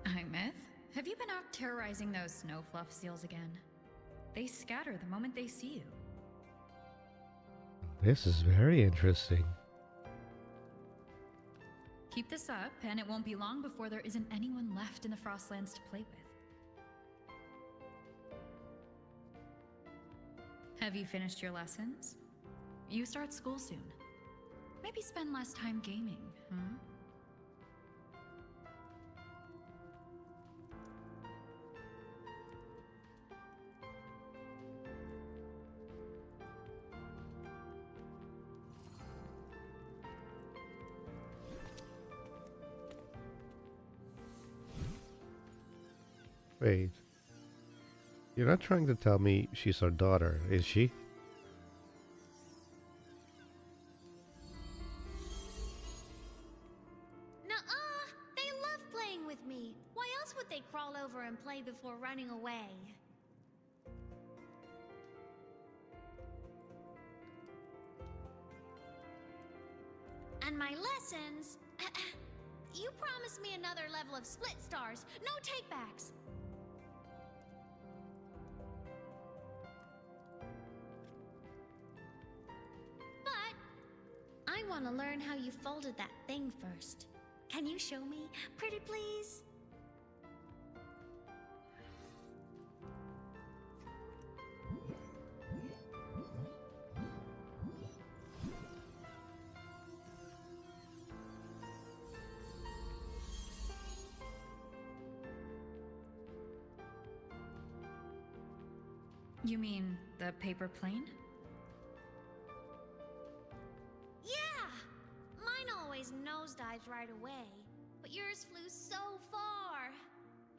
Imeth, have you been out terrorizing those snow fluff seals again? They scatter the moment they see you. This is very interesting. Keep this up, and it won't be long before there isn't anyone left in the Frostlands to play with. Have you finished your lessons? You start school soon. Maybe spend less time gaming, huh? Wait. You're not trying to tell me she's our daughter, is she? Nuh-uh! They love playing with me. Why else would they crawl over and play before running away? And my lessons... You promised me another level of split stars. No takebacks. But I want to learn how you folded that thing first. Can you show me, pretty please? You mean the paper plane? Yeah! Mine always nosedives right away, but yours flew so far.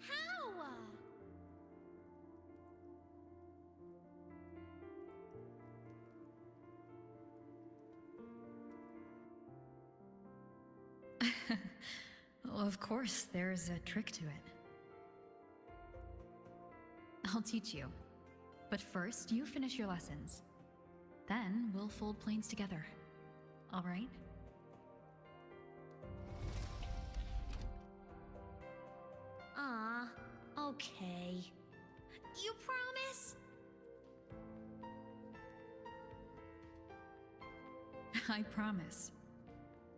How? Well, of course, there's a trick to it. I'll teach you. But first, you finish your lessons. Then we'll fold planes together. All right? Okay. You promise? I promise.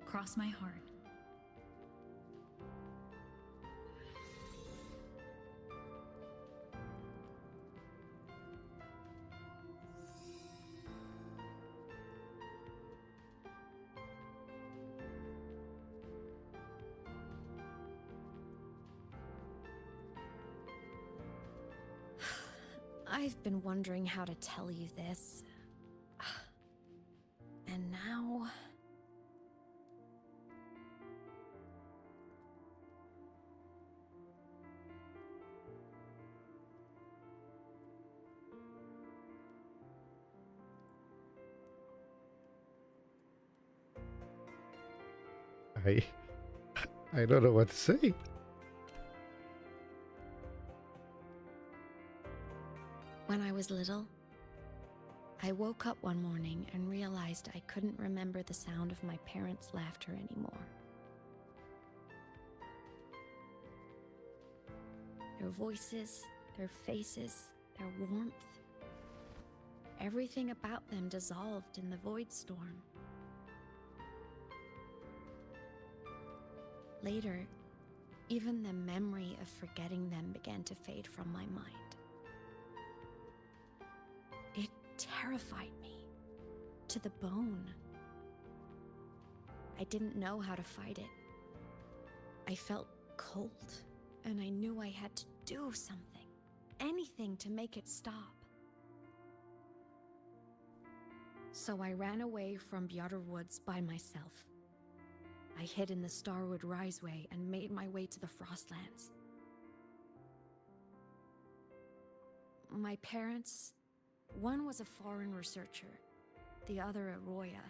Cross my heart. I've been wondering how to tell you this. And now... I don't know what to say. When I was little, I woke up one morning and realized I couldn't remember the sound of my parents' laughter anymore. Their voices, their faces, their warmth. Everything about them dissolved in the void storm. Later, even the memory of forgetting them began to fade from my mind. It terrified me to the bone. I didn't know how to fight it. I felt cold, and I knew I had to do something, anything to make it stop. So I ran away from Bjorder Woods by myself. I hid in the Starwood Riseway and made my way to the Frostlands. My parents, one was a foreign researcher, the other a Roya.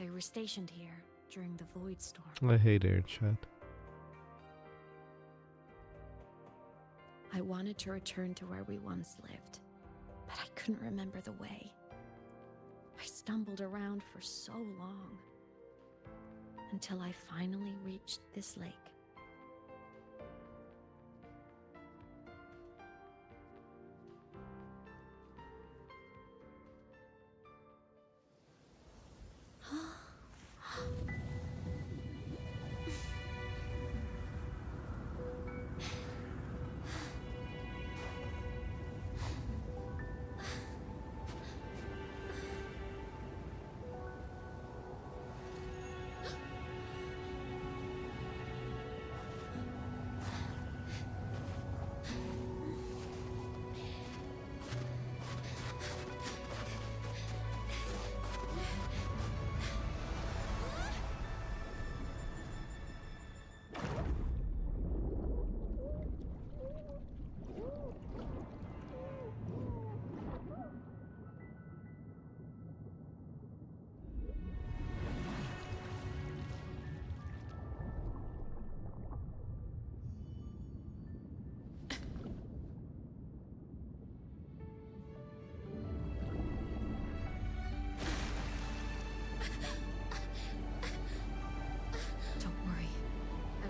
They were stationed here during the Void Storm. I hate air chat. I wanted to return to where we once lived, but I couldn't remember the way. I stumbled around for so long, until I finally reached this lake.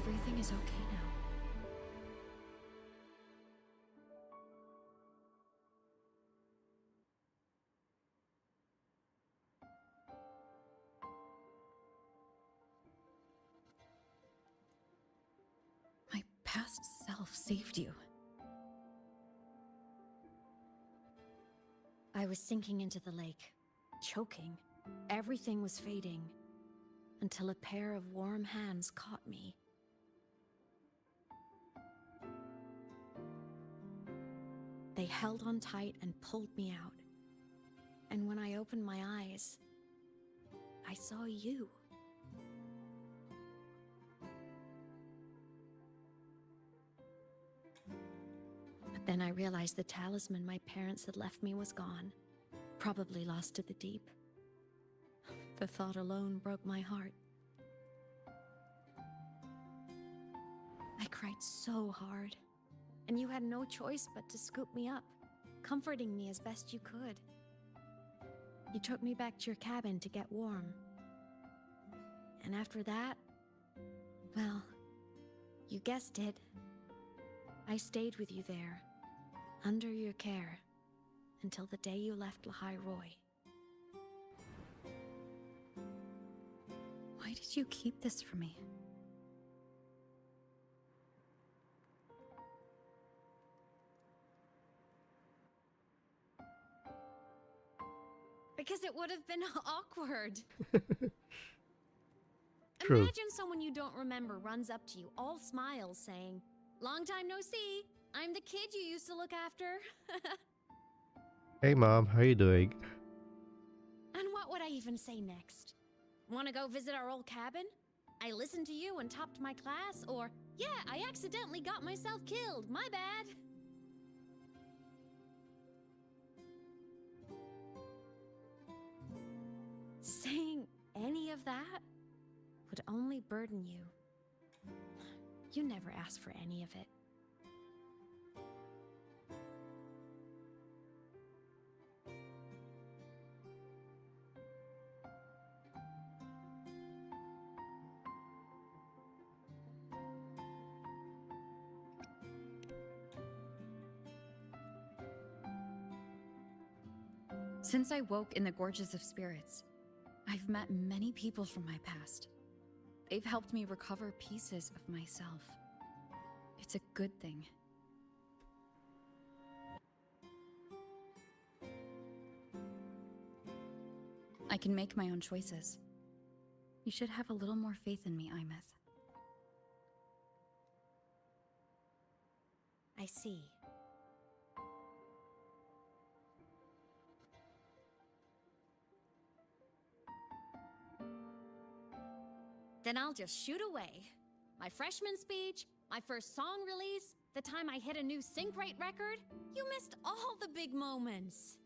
Everything is okay now. My past self saved you. I was sinking into the lake, choking. Everything was fading, until a pair of warm hands caught me. They held on tight and pulled me out. And when I opened my eyes, I saw you. But then I realized the talisman my parents had left me was gone, probably lost to the deep. The thought alone broke my heart. I cried so hard. And you had no choice but to scoop me up, comforting me as best you could. You took me back to your cabin to get warm. And after that, well, you guessed it. I stayed with you there, under your care, until the day you left Lahai-Roi. Why did you keep this from me? Because it would have been awkward. True. Imagine someone you don't remember runs up to you, all smiles, saying, "Long time no see. I'm the kid you used to look after." Hey mom, how you doing? And what would I even say next? Want to go visit our old cabin? I listened to you and topped my class, or, yeah, I accidentally got myself killed. My bad. Saying any of that would only burden you. You never asked for any of it. Since I woke in the Gorges of Spirits, I've met many people from my past. They've helped me recover pieces of myself. It's a good thing. I can make my own choices. You should have a little more faith in me, Imeth. I see. Then I'll just shoot away. My freshman speech, my first song release, the time I hit a new sync rate record. You missed all the big moments.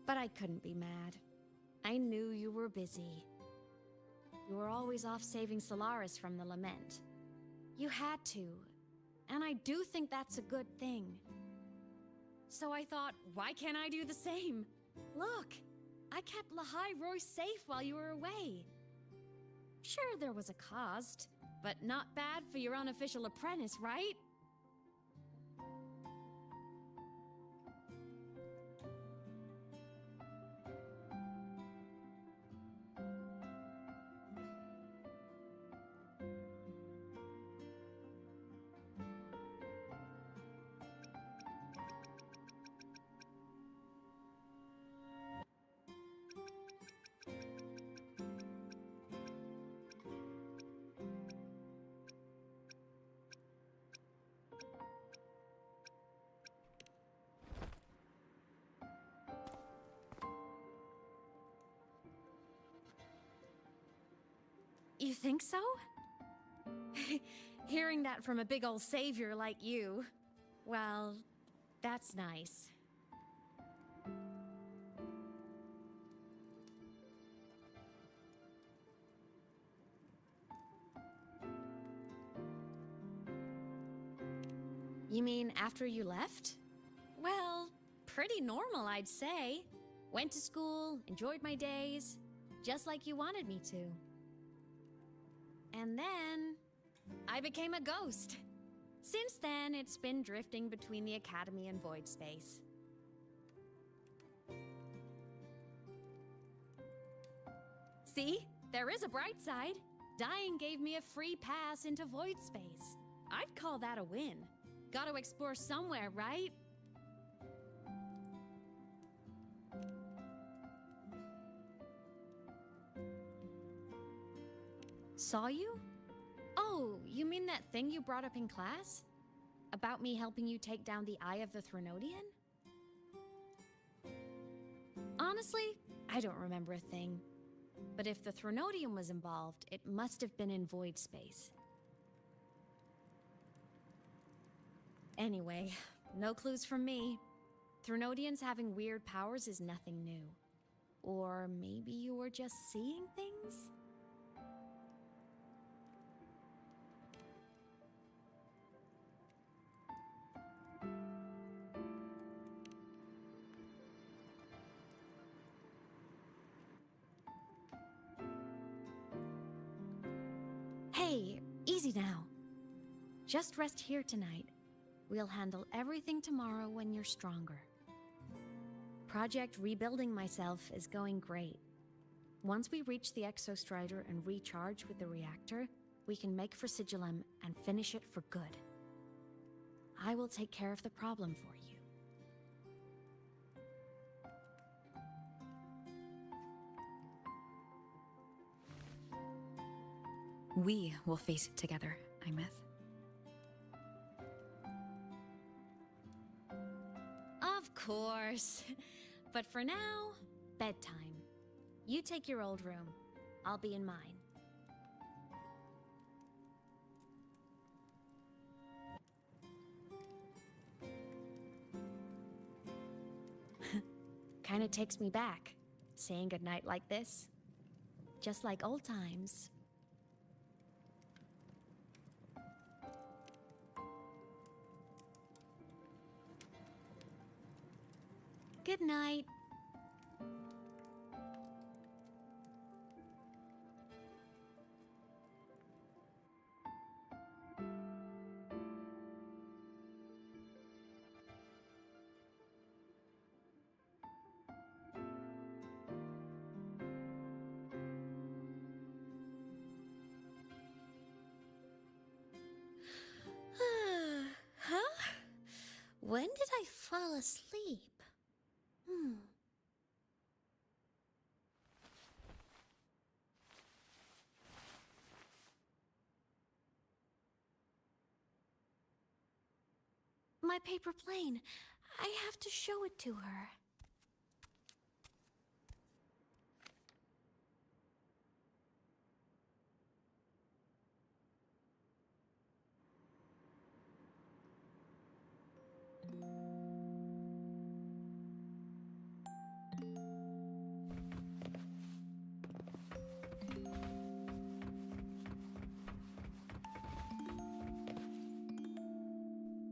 But I couldn't be mad. I knew you were busy. You were always off saving Solaris from the lament. You had to, and I do think that's a good thing. So I thought, why can't I do the same? Look, I kept Lahai-Roi safe while you were away. Sure, there was a cost, but not bad for your unofficial apprentice, right? You think so? Hearing that from a big old savior like you, well, that's nice. You mean after you left? Well, pretty normal, I'd say. Went to school, enjoyed my days, just like you wanted me to. And then, I became a ghost. Since then, it's been drifting between the Academy and Void Space. See? There is a bright side. Dying gave me a free pass into Void Space. I'd call that a win. Gotta explore somewhere, right? Saw you? Oh, you mean that thing you brought up in class? About me helping you take down the Eye of the Threnodian? Honestly, I don't remember a thing. But if the Threnodian was involved, it must have been in Void Space. Anyway, no clues from me. Threnodians having weird powers is nothing new. Or maybe you were just seeing things? Hey, easy now. Just rest here tonight. We'll handle everything tomorrow when you're stronger. Project Rebuilding Myself is going great. Once we reach the Exostrider and recharge with the reactor, we can make for Sigillum and finish it for good. I will take care of the problem for you. We will face it together, Imeth. Of course. But for now, bedtime. You take your old room. I'll be in mine. Kinda takes me back, saying goodnight like this. Just like old times. Good night. Huh? When did I fall asleep? My paper plane. I have to show it to her.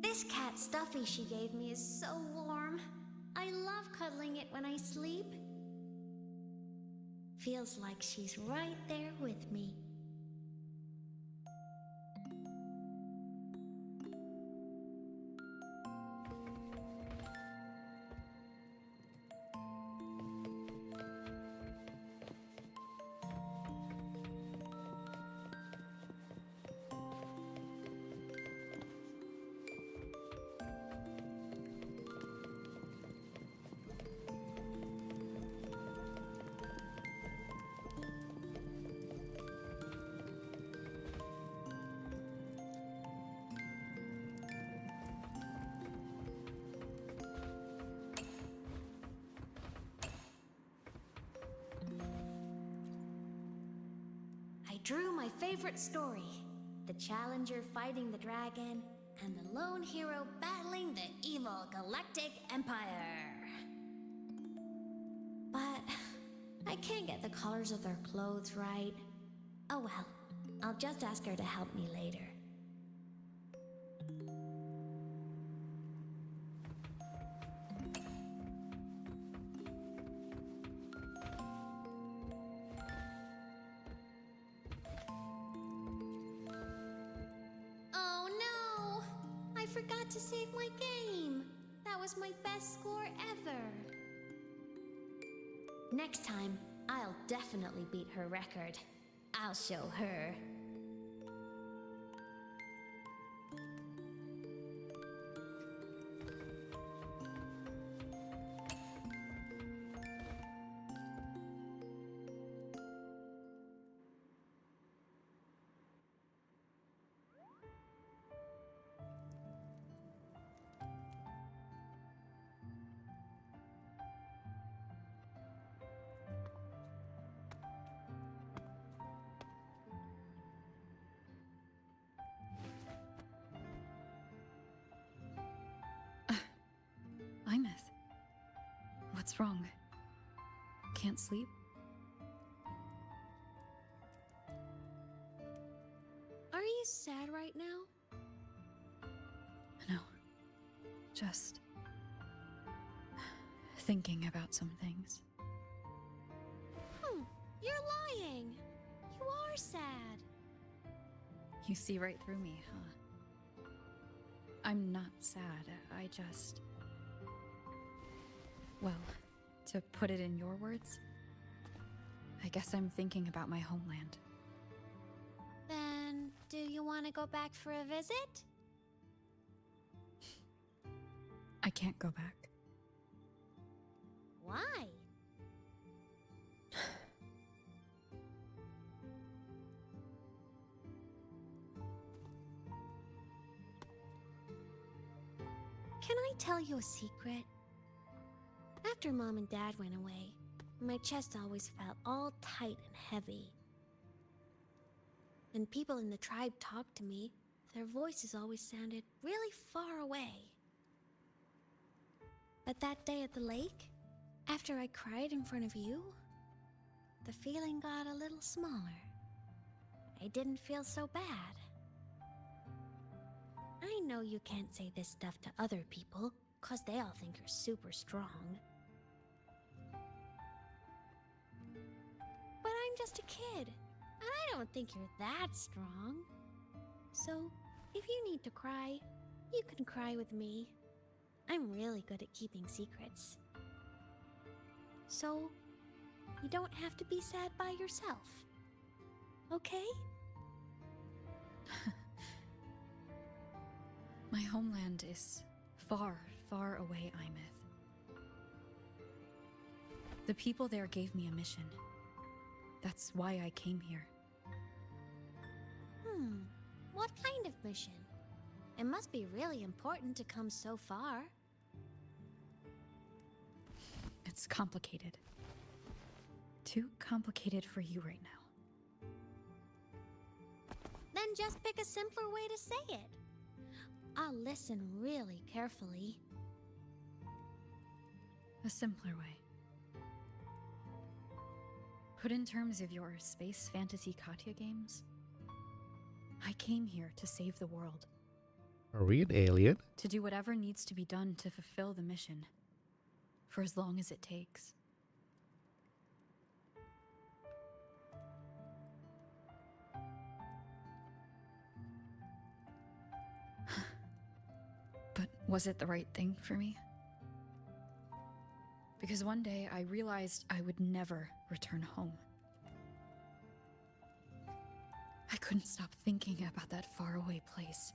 This cat stuffy she gave me is so warm. I love cuddling it when I sleep. Feels like she's right there with me. I drew my favorite story. The Challenger fighting the dragon, and the lone hero battling the evil Galactic Empire. But I can't get the colors of their clothes right. Oh well, I'll just ask her to help me later. Oh no! I forgot to save my game. That was my best score ever. Next time, I'll definitely beat her record. I'll show her. Inez, what's wrong? Can't sleep? Are you sad right now? No. Just thinking about some things. You're lying. You are sad. You see right through me, huh? I'm not sad. I just... Well, to put it in your words, I guess I'm thinking about my homeland. Then, do you want to go back for a visit? I can't go back. Why? Can I tell you a secret? After Mom and Dad went away, my chest always felt all tight and heavy. When people in the tribe talked to me, their voices always sounded really far away. But that day at the lake, After I cried in front of you, the feeling got a little smaller. I didn't feel so bad. I know you can't say this stuff to other people, 'cause they all think you're super strong. But I'm just a kid, and I don't think you're that strong. So, if you need to cry, you can cry with me. I'm really good at keeping secrets. So, you don't have to be sad by yourself. Okay? My homeland is far, far away, Imeth. The people there gave me a mission. That's why I came here. What kind of mission? It must be really important to come so far. It's complicated. Too complicated for you right now. Then just pick a simpler way to say it. I'll listen really carefully. A simpler way. Put in terms of your space fantasy Katya games, I came here to save the world. Are we an alien? To do whatever needs to be done to fulfill the mission. For as long as it takes. But was it the right thing for me? Because one day I realized I would never return home. I couldn't stop thinking about that faraway place.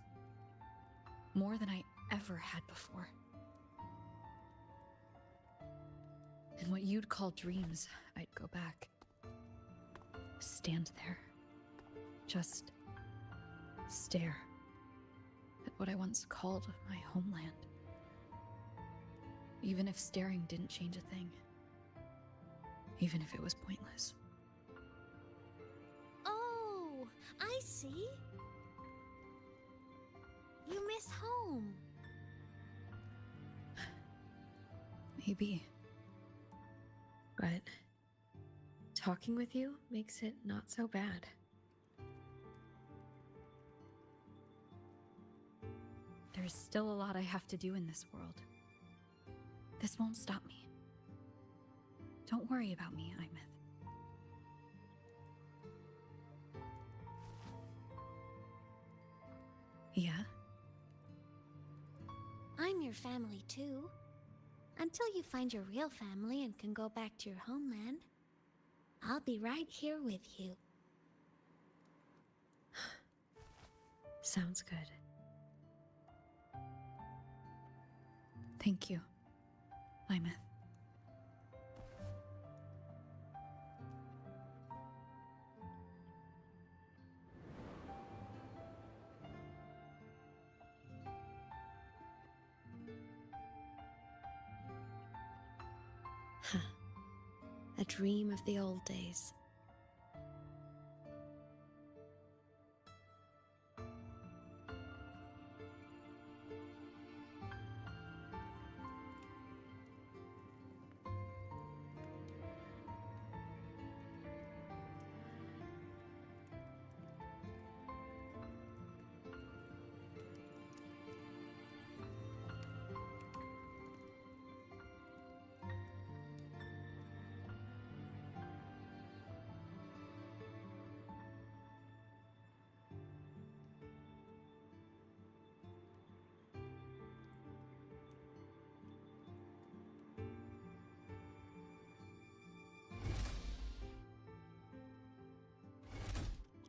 More than I ever had before. In what you'd call dreams, I'd go back. Stand there. Just stare at what I once called my homeland. Even if staring didn't change a thing. Even if it was pointless. Oh, I see. You miss home. Maybe. But talking with you makes it not so bad. There's still a lot I have to do in this world. This won't stop me. Don't worry about me, Imeth. Yeah? I'm your family too. Until you find your real family and can go back to your homeland, I'll be right here with you. Sounds good. Thank you, Imeth. A dream of the old days.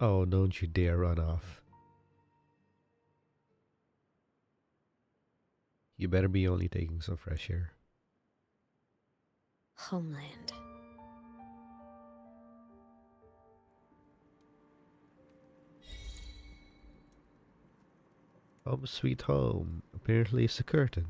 Oh, don't you dare run off. You better be only taking some fresh air. Homeland. Home sweet home. Apparently it's a curtain.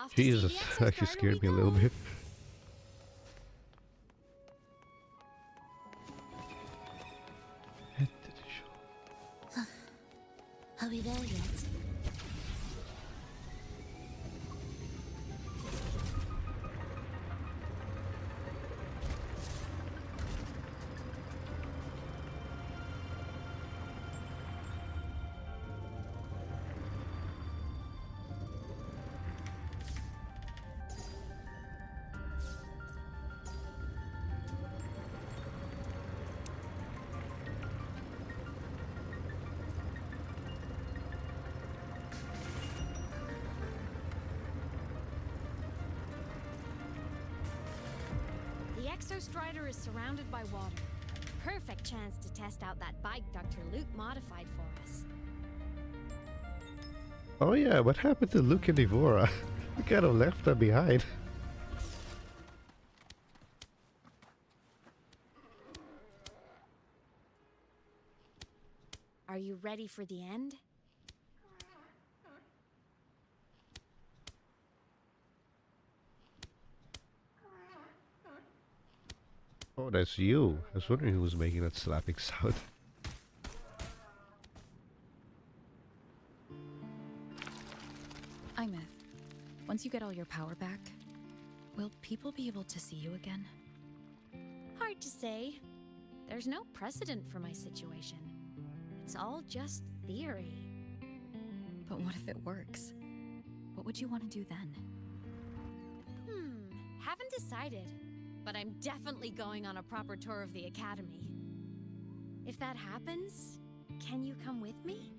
Off to see Jesus, the actually Exostrider scared we me a little go. bit. Are we there yet? The Exostrider is surrounded by water. Perfect chance to test out that bike Dr. Luke modified for us. Oh yeah, what happened to Luke and Evora? We kind of left them behind. Are you ready for the end? Oh, that's you. I was wondering who was making that slapping sound. Imeth, once you get all your power back, will people be able to see you again? Hard to say. There's no precedent for my situation. It's all just theory. But what if it works? What would you want to do then? Haven't decided. But I'm definitely going on a proper tour of the Academy. If that happens, can you come with me?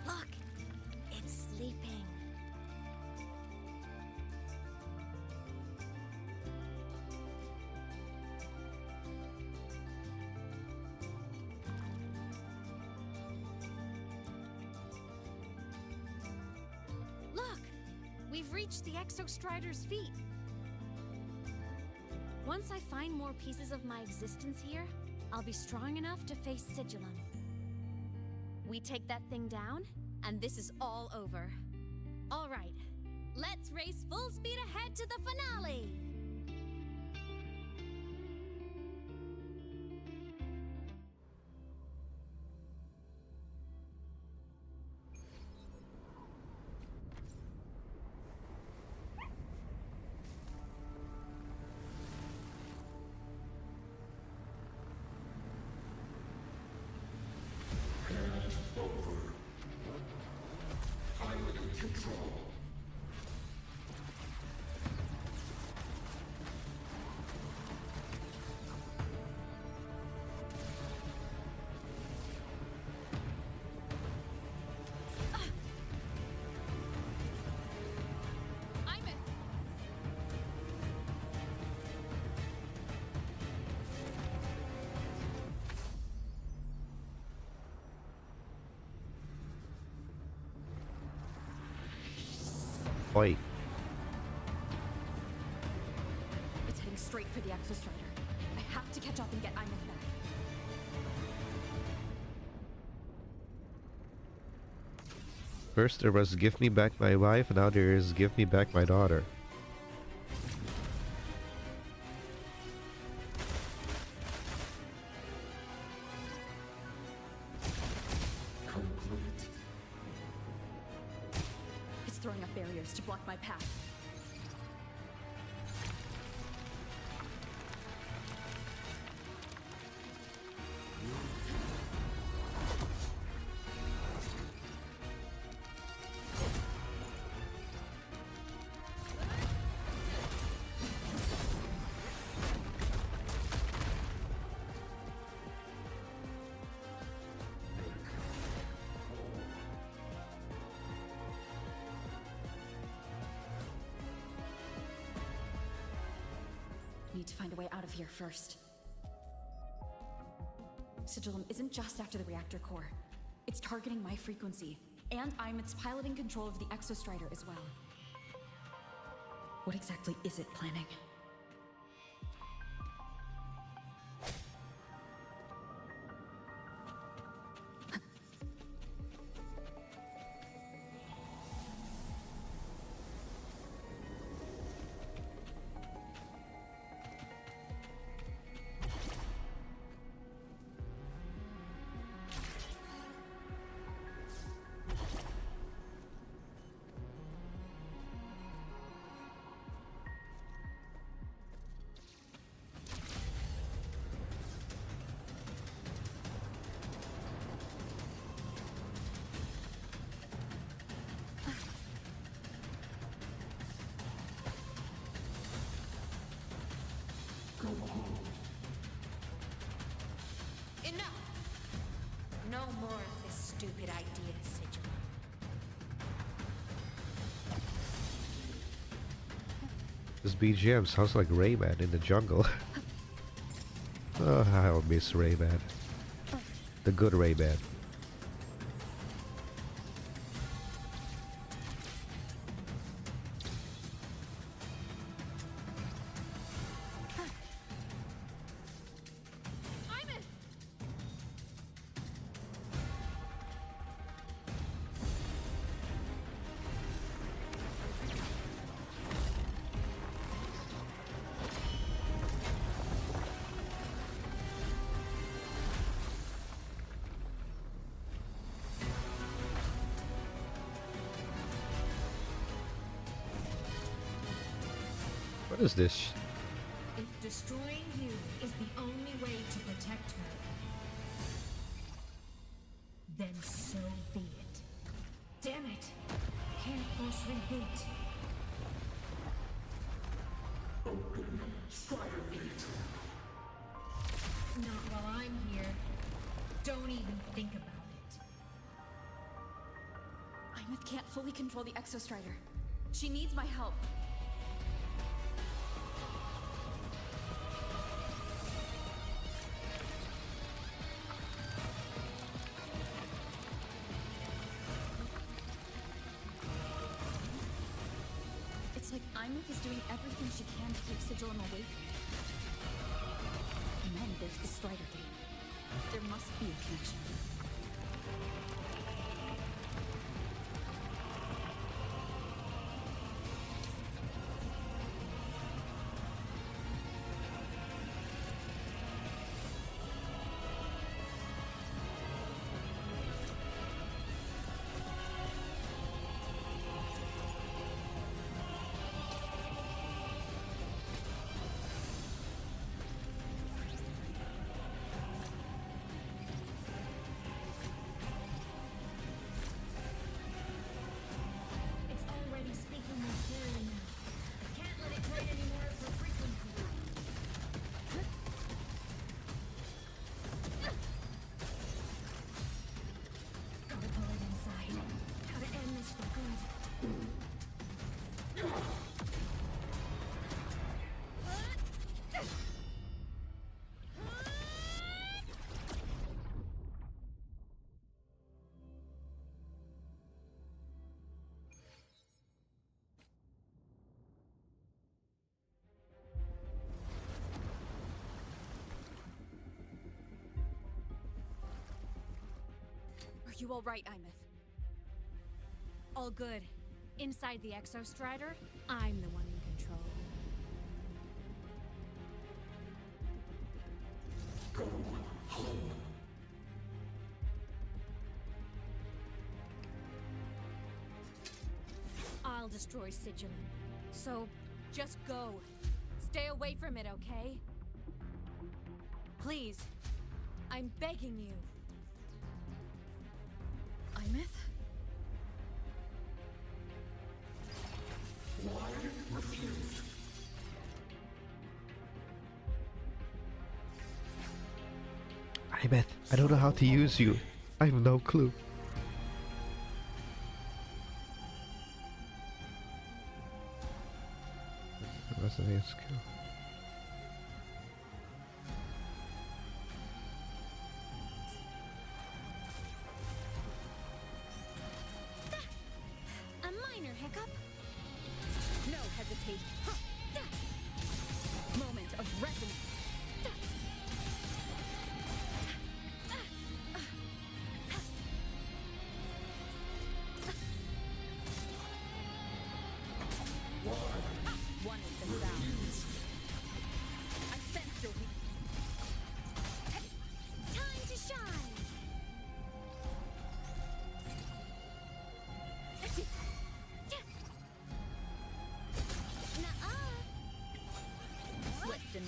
Look! It's sleeping. We've reached the Exostrider's feet. Once I find more pieces of my existence here, I'll be strong enough to face Sigillum. We take that thing down, and this is all over. All right, let's race full speed ahead to the finale! Oi. It's heading straight for the Exostrider. I have to catch up and get Imeth back. First there was give me back my wife, and now there is give me back my daughter. It's throwing up barriers to block my path. Need to find a way out of here first. Sigillum isn't just after the reactor core. It's targeting my frequency. And Imeth's piloting control of the Exostrider as well. What exactly is it planning? Enough! No more of this stupid idea, Sigil. This BGM sounds like Rayman in the jungle. Oh, I'll miss Rayman. The good Rayman. What is this? If destroying you is the only way to protect her, then so be it. Damn it! Can't force reboot. Open Strider Gate. Not while I'm here. Don't even think about it. Imeth can't fully control the Exostrider. She needs my help. It's like Imeth is doing everything she can to keep Sigilum away from me. And then there's the Strider Gate. There must be a connection. It's already speaking more clearly now. Can't let it trade anymore for frequency. Gotta pull it inside. Gotta end this for good. Are you all right, Imeth? All good. Inside the Exostrider, I'm the one in control. Go home. I'll destroy Sigilum. So, just go. Stay away from it, okay? Please. I'm begging you. Imeth? Why refused? Imeth, I don't know how to use you. I have no clue. Resonate skill.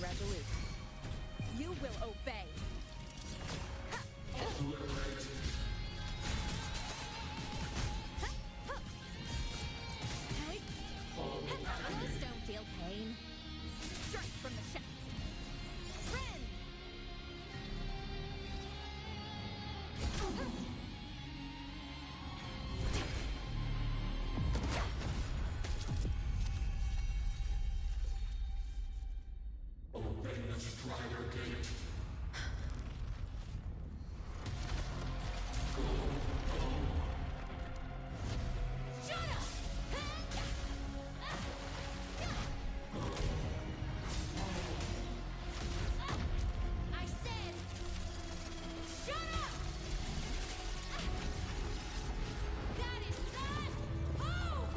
resolute. You will obey. Just don't feel pain. Strike from the shaft. Ren! Obey the Strider Gate. Shut up! I said, shut up! That is not home!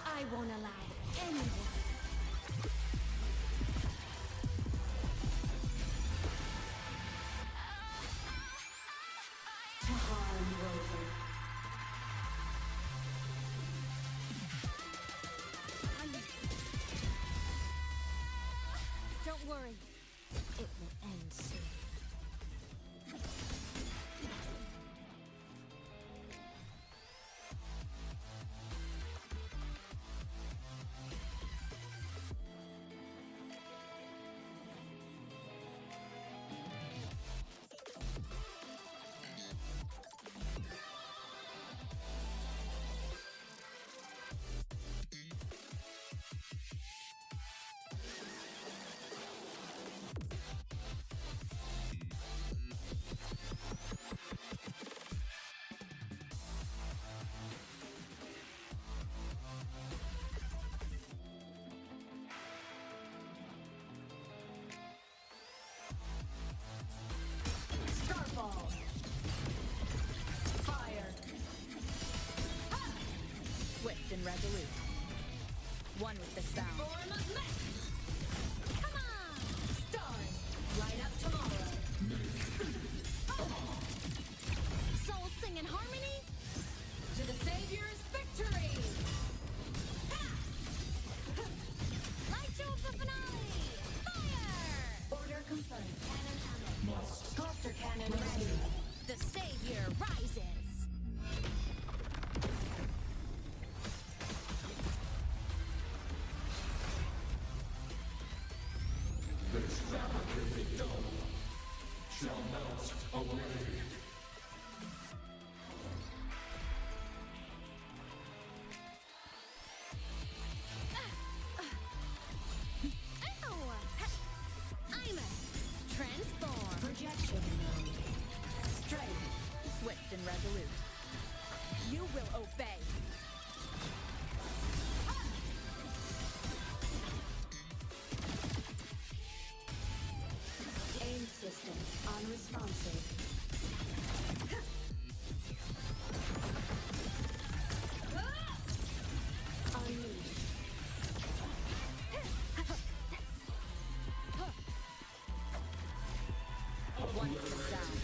I won't allow anyone. To harm Rover. Don't worry. It will end soon. Starfall. Fire. Swift and resolute. One with the sound. Form of mech. Come on! Stars. Light up tomorrow. Soul sing in harmony? To the Savior's victory! Light show of the finale! Fire! Order confirmed. Cannon ammo. Must. Cluster cannon ready. The Savior rises! This fabricated dome shall melt away. Ow! I'm a transform! Projection mode. Strength. Swift and resolute. You will obey! Aim system unresponsive. Unleash. One with the sound.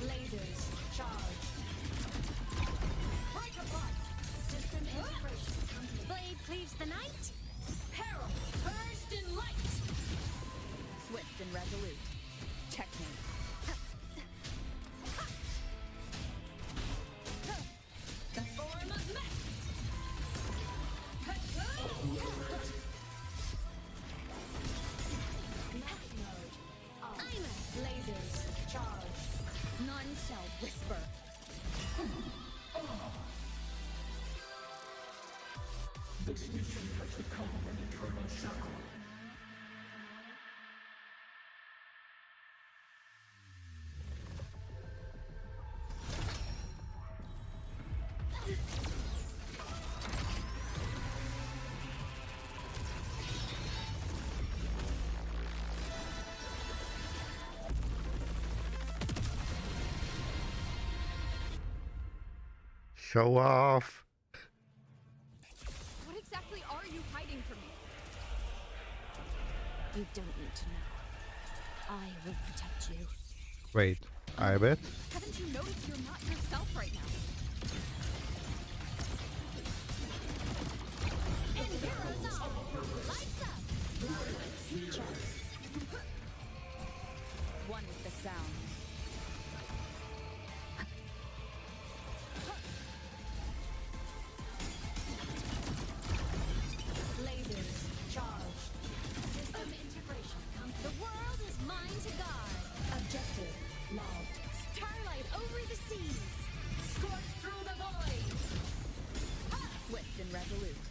Lasers. Charge. Break apart. System integration complete. Blade cleaves the night? Peril. Burst in light. Swift and resolute. Checkmate. The form of mech. Mech mode. On. I'm a Lasers. Charge. none shall whisper. This mission has become an eternal shackle. Show off. What exactly are you hiding from me? You don't need to know. I will protect you. Wait, I bet. Haven't you noticed you're not yourself right now? And heroes all! Lights up! Check. One with the sound. Lasers charged. System integration. The world is mine to guard. Objective logged. Starlight over the seas. Scorch through the void. Swift and resolute.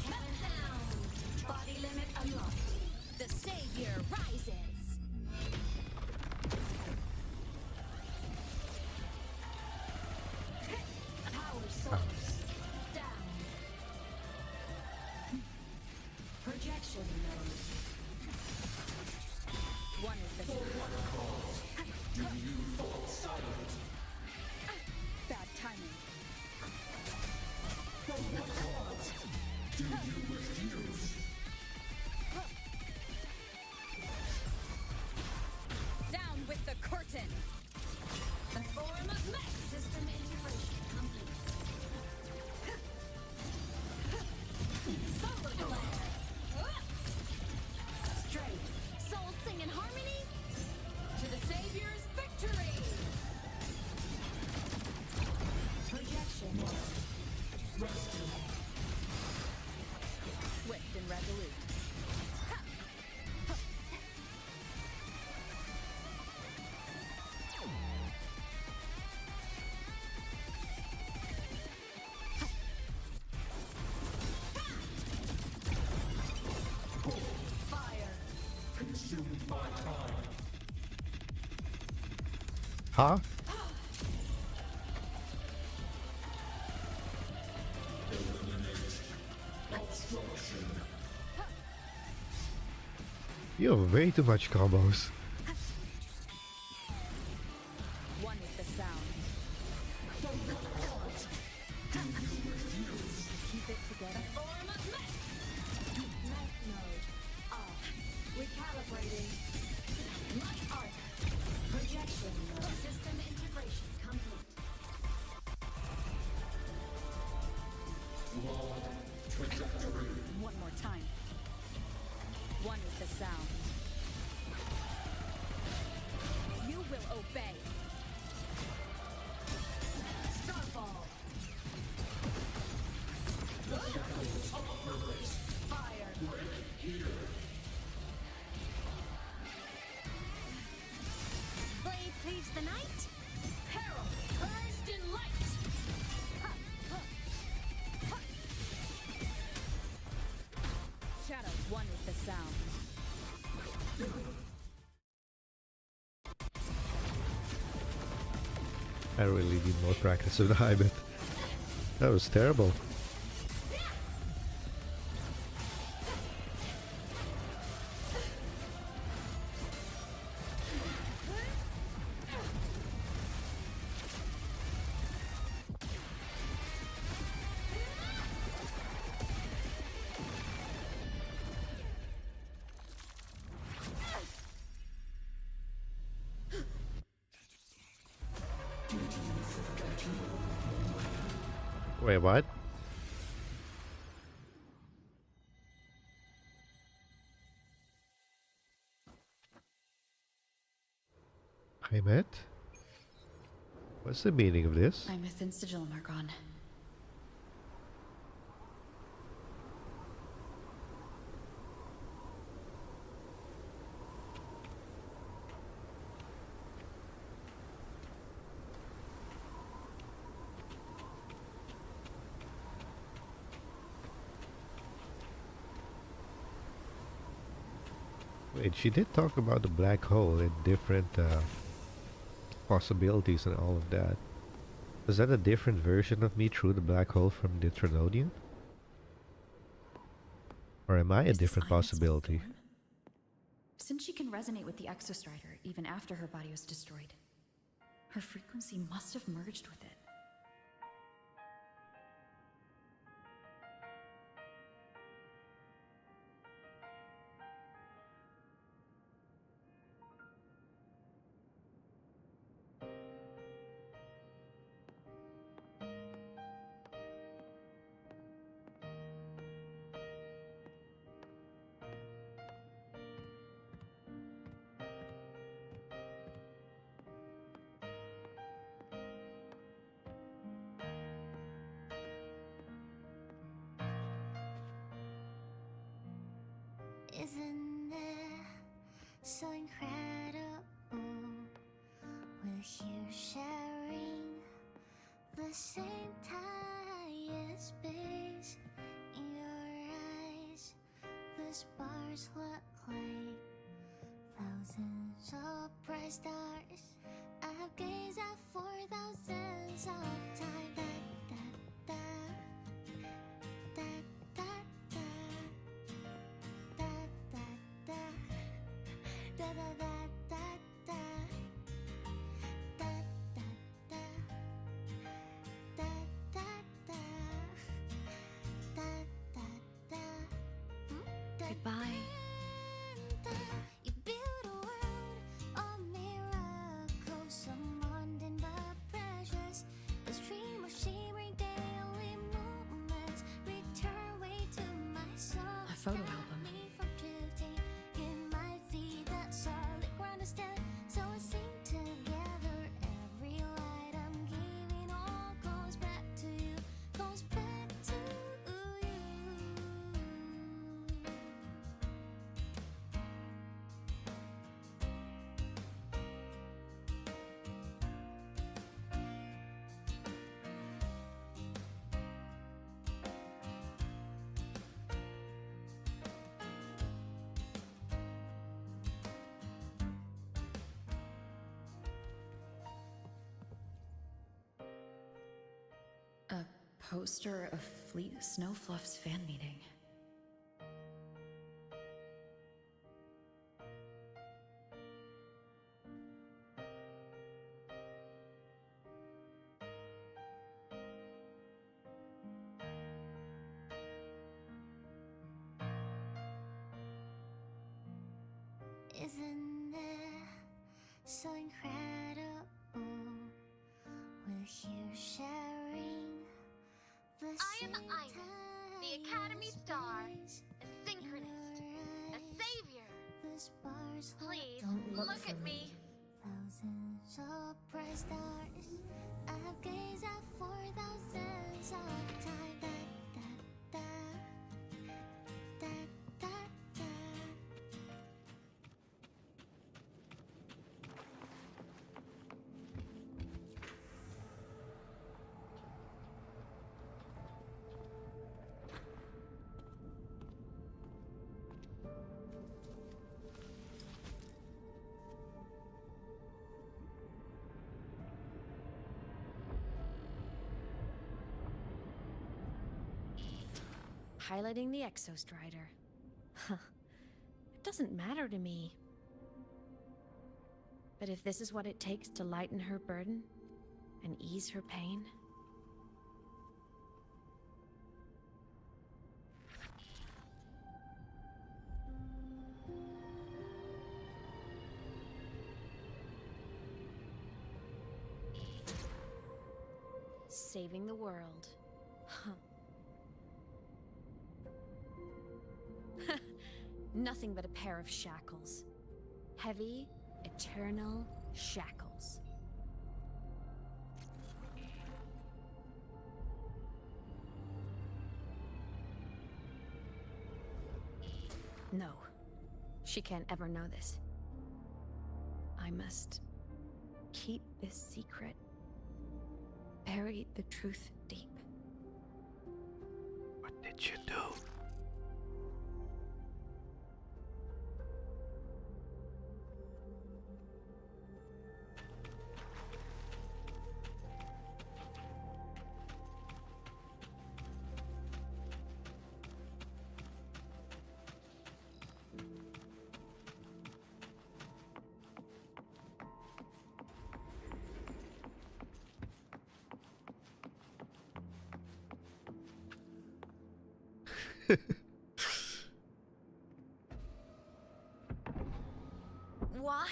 Countdown. Body limit unlocked. The savior rises. Power source down. Projection node. One with the sound. Bad timing. Down with the curtain. The form of mech system integration complete. Solar glare. Straight. Souls sing in harmony. To the savior's victory. Projection. Swift and resolute. Fire. Consumed by time. Huh? Obstruction. You have way too much combos. One with the sound. Keep it together. Form of mech. Mech mode off. Recalibrating. Light arc. Projection mode. System integration complete. Log trajectory. One more time. One with the sound. You will obey. Starfall. Fire. Blade cleaves the night. Herald burst in light. Shadow. One with the sound. I really need more practice with the Hybrid. That was terrible. Wait, what? I met? What's the meaning of this? I'm a thin sigil, Margon. Wait, she did talk about the black hole and different possibilities and all of that. Is that a different version of me through the black hole from the Trinodian? Or am I a different possibility? Since she can resonate with the Exostrider even after her body was destroyed, her frequency must have merged with it. so incredible. We're here sharing the same time and space. In your eyes, the stars look like thousands of bright stars. I've gazed at for thousands of time. Da, da, da, da, da, da, da, da, da, da, da, da, da, da, da, da, da, da, da. Goodbye. You build a world of miracles, some mundane but precious. The stream of shimmering daily moments return way to my soul. A photo album. Stop me from drifting in my feet, that solid ground to stand. So we sing together. Every light I'm giving all goes back to you, goes back to you. A poster of Fleet Snowfluff's fan meeting. Isn't it so incredible? We're here sharing the I am same Iris, the time Academy and Star, space. a synchronist, a savior. The stars Please, Don't look look for at me. me. thousands of bright stars. I've gazed at for thousands of time. Da, da, da, da, da. Piloting the Exostrider. Huh. It doesn't matter to me. But if this is what it takes to lighten her burden and ease her pain, saving the world. Huh. Nothing but a pair of shackles. Heavy, eternal shackles. No, she can't ever know this. I must keep this secret. Bury the truth deep. What did you do? Why?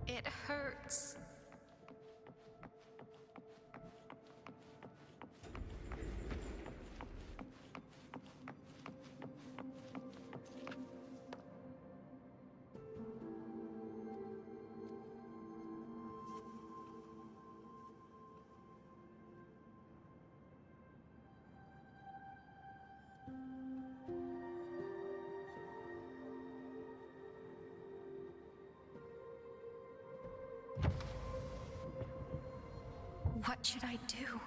It hurts. What should I do?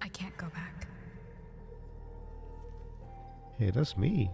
I can't go back. Hey, that's me.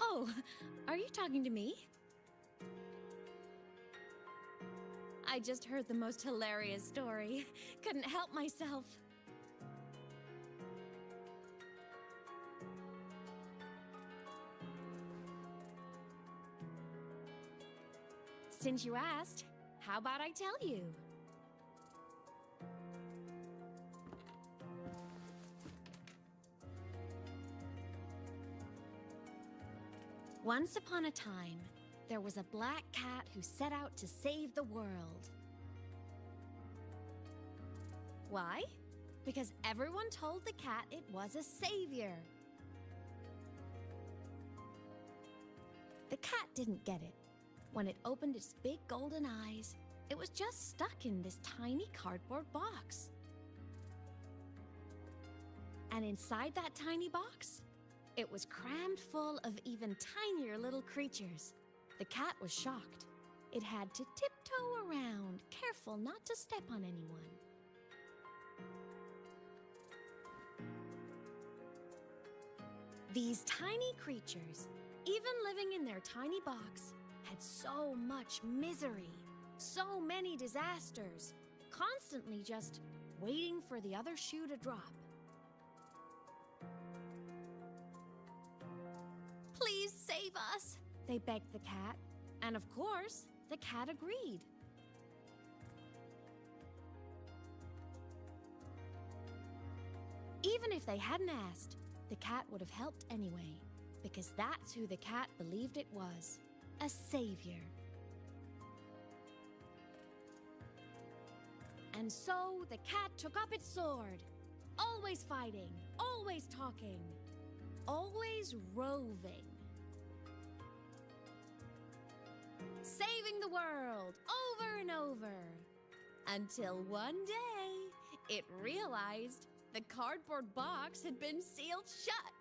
Oh, are you talking to me? I just heard the most hilarious story. Couldn't help myself. Since you asked, how about I tell you? Once upon a time, there was a black cat who set out to save the world. Why? Because everyone told the cat it was a savior. The cat didn't get it. When it opened its big golden eyes, it was just stuck in this tiny cardboard box. And inside that tiny box, it was crammed full of even tinier little creatures. The cat was shocked. It had to tiptoe around, careful not to step on anyone. These tiny creatures, even living in their tiny box, had so much misery, so many disasters, constantly just waiting for the other shoe to drop. Please save us, they begged the cat. And of course, the cat agreed. Even if they hadn't asked, the cat would have helped anyway, because that's who the cat believed it was, a savior. And so the cat took up its sword, always fighting, always talking, always roving. Saving the world over and over. Until one day, it realized the cardboard box had been sealed shut.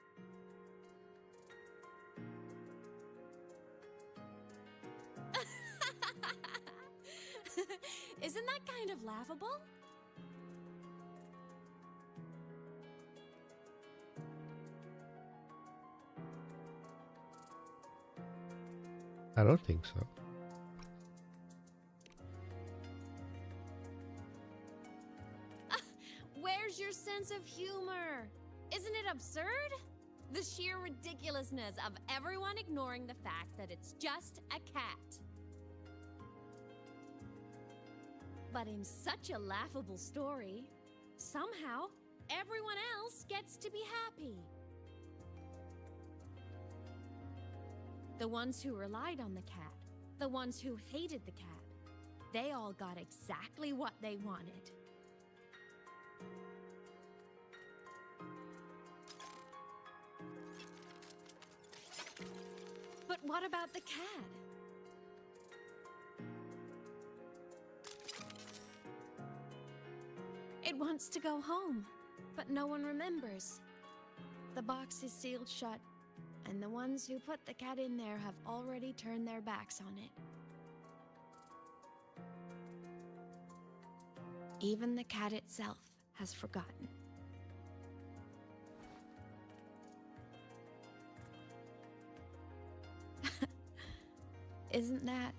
Isn't that kind of laughable? I don't think so. sense of humor. Isn't it absurd? The sheer ridiculousness of everyone ignoring the fact that it's just a cat. But in such a laughable story, somehow everyone else gets to be happy. The ones who relied on the cat, the ones who hated the cat, they all got exactly what they wanted. But what about the cat? It wants to go home, but no one remembers. The box is sealed shut, and the ones who put the cat in there have already turned their backs on it. Even the cat itself has forgotten. Isn't that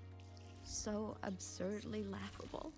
so absurdly laughable?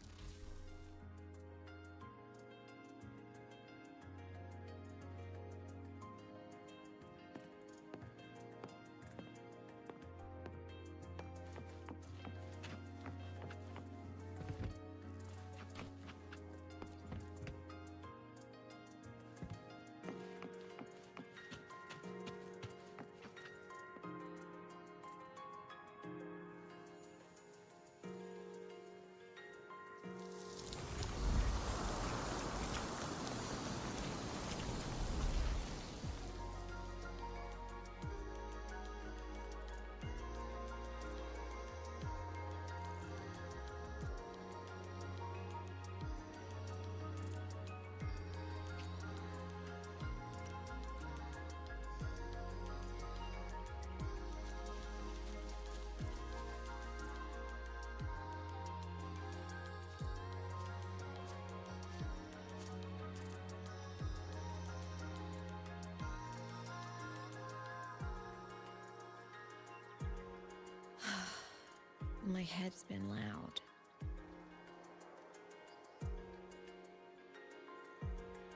My head's been loud.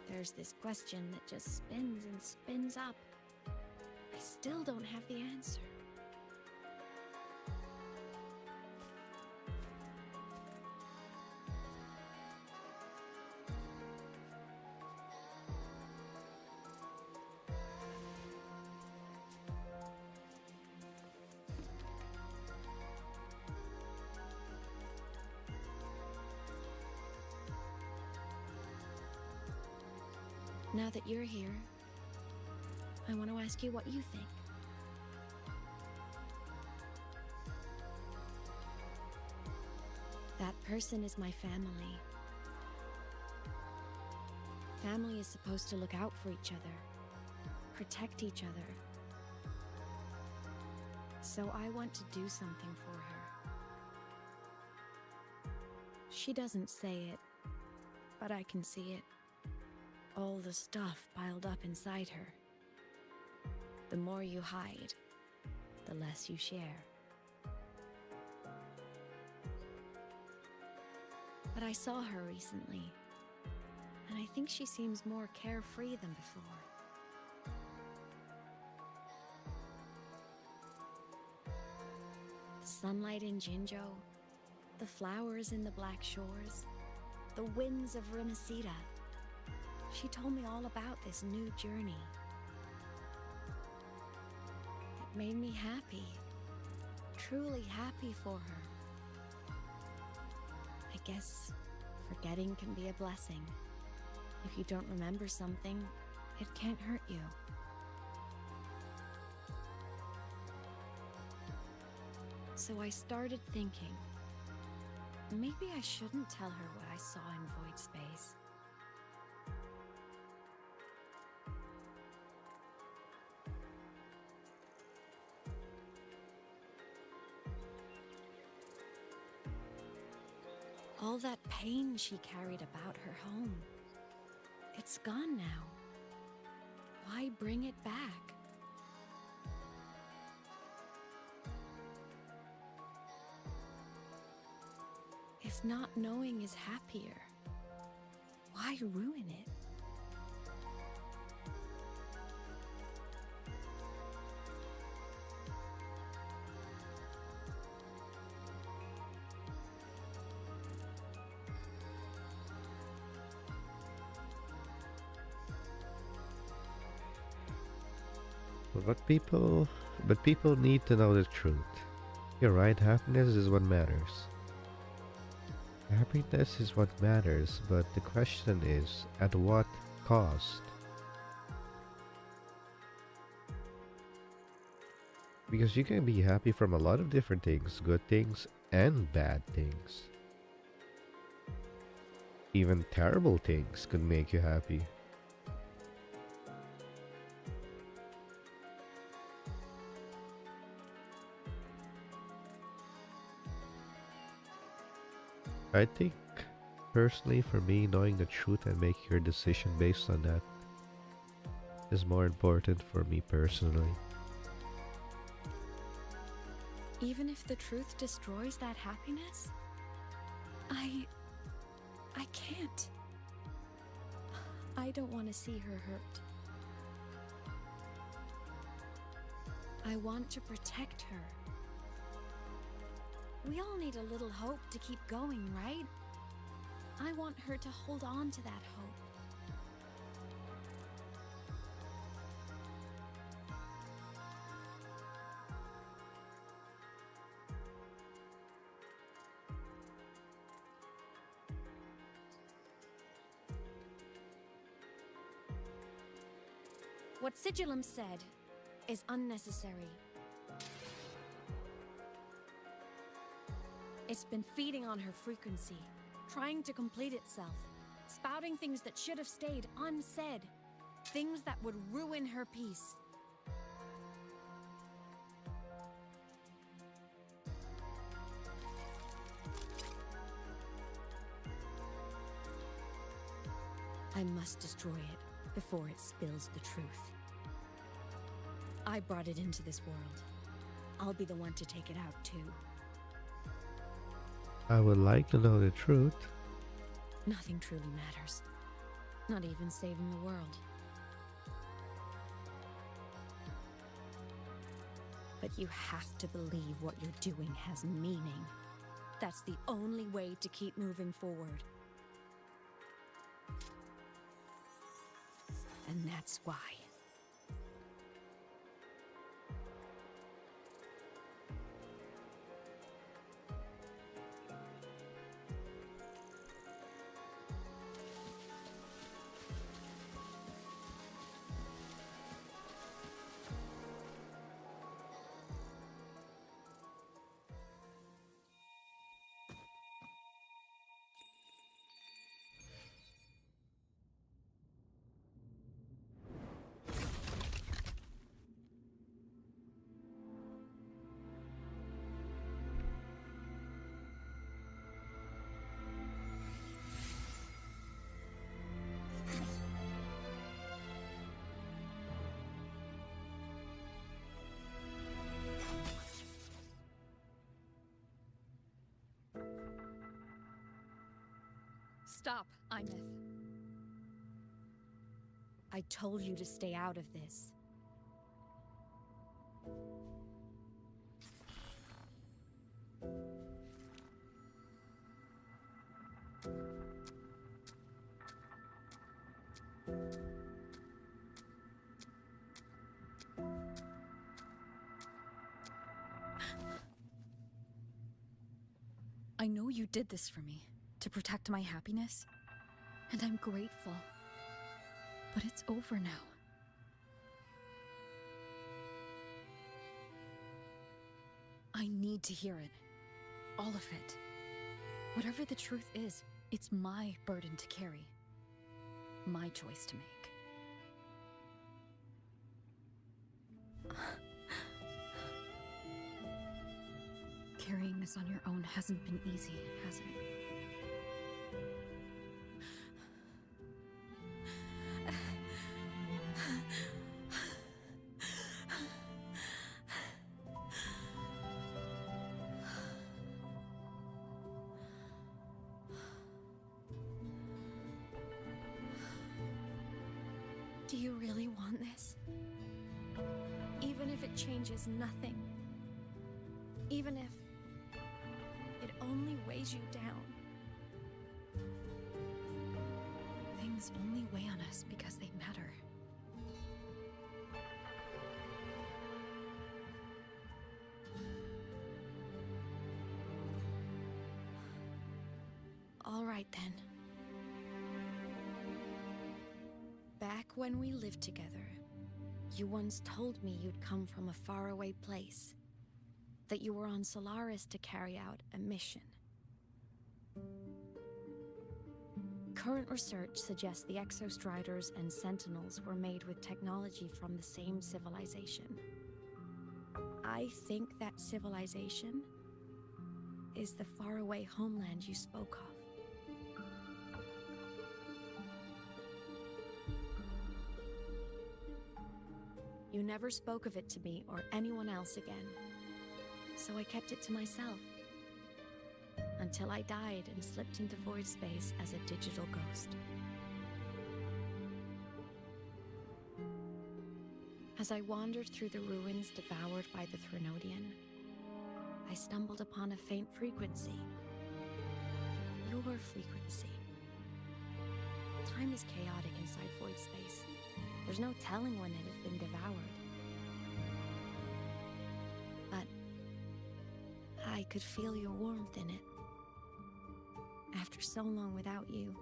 There's this question that just spins and spins up. I still don't have the answer. Now that you're here, I want to ask you what you think. That person is my family. Family is supposed to look out for each other, protect each other. So I want to do something for her. She doesn't say it, but I can see it. All the stuff piled up inside her. The more you hide, the less you share. But I saw her recently, and I think she seems more carefree than before. The sunlight in Jinzhou, the flowers in the Black Shores, the winds of Rimacida. She told me all about this new journey. It made me happy, truly happy for her. I guess forgetting can be a blessing. If you don't remember something, it can't hurt you. So I started thinking, maybe I shouldn't tell her what I saw in Void Space. All that pain she carried about her home, it's gone now. Why bring it back? If not knowing is happier, why ruin it? But people need to know the truth. You're right, happiness is what matters. Happiness is what matters, but the question is, at what cost? Because you can be happy from a lot of different things, good things and bad things. Even terrible things could make you happy. I think, personally, for me, knowing the truth and making your decision based on that is more important for me personally. Even if the truth destroys that happiness? I can't. I don't want to see her hurt. I want to protect her. We all need a little hope to keep going, right? I want her to hold on to that hope. What Sigillum said is unnecessary. It's been feeding on her frequency, trying to complete itself, spouting things that should have stayed unsaid, things that would ruin her peace. I must destroy it before it spills the truth. I brought it into this world. I'll be the one to take it out too. I would like to know the truth. Nothing truly matters. Not even saving the world. But you have to believe what you're doing has meaning. That's the only way to keep moving forward. And that's why. Stop, Imeth. I told you to stay out of this. I know you did this for me, to protect my happiness, and I'm grateful. But it's over now. I need to hear it. All of it. Whatever the truth is, it's my burden to carry. My choice to make. Carrying this on your own hasn't been easy, has it? Do you really want this? Even if it changes nothing? Even if it only weighs you down? Things only weigh on us because they matter. right then. Back when we lived together, you once told me you'd come from a faraway place, that you were on Solaris to carry out a mission. Current research suggests the Exostriders and Sentinels were made with technology from the same civilization. I think that civilization is the faraway homeland you spoke of. You never spoke of it to me or anyone else again, so I kept it to myself. Until I died and slipped into void space as a digital ghost. As I wandered through the ruins devoured by the Threnodian, I stumbled upon a faint frequency. Your frequency. Time is chaotic inside void space. There's no telling when it has been devoured. But I could feel your warmth in it. After so long without you,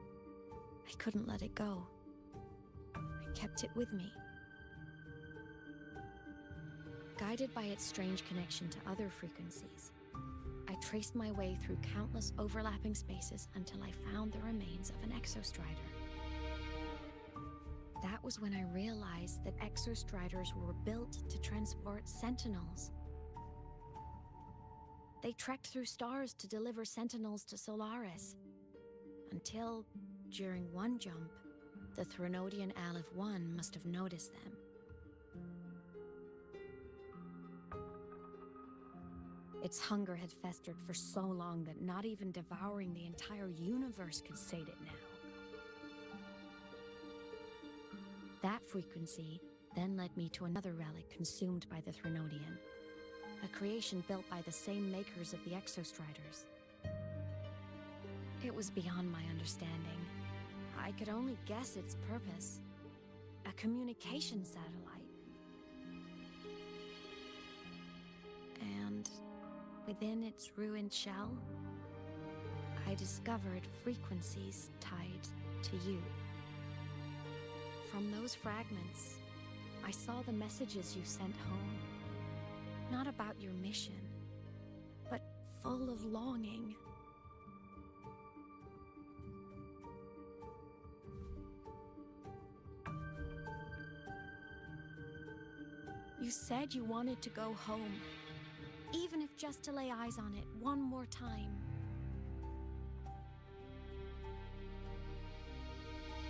I couldn't let it go. I kept it with me. Guided by its strange connection to other frequencies, I traced my way through countless overlapping spaces until I found the remains of an Exostrider. That was when I realized that Exostriders were built to transport Sentinels. They trekked through stars to deliver Sentinels to Solaris. Until, during one jump, the Threnodian Aleph-1 must have noticed them. Its hunger had festered for so long that not even devouring the entire universe could sate it now. That frequency then led me to another relic consumed by the Threnodian, a creation built by the same makers of the Exostriders. It was beyond my understanding. I could only guess its purpose. A communication satellite. And within its ruined shell, I discovered frequencies tied to you. From those fragments, I saw the messages you sent home. Not about your mission, but full of longing. You said you wanted to go home, even if just to lay eyes on it one more time.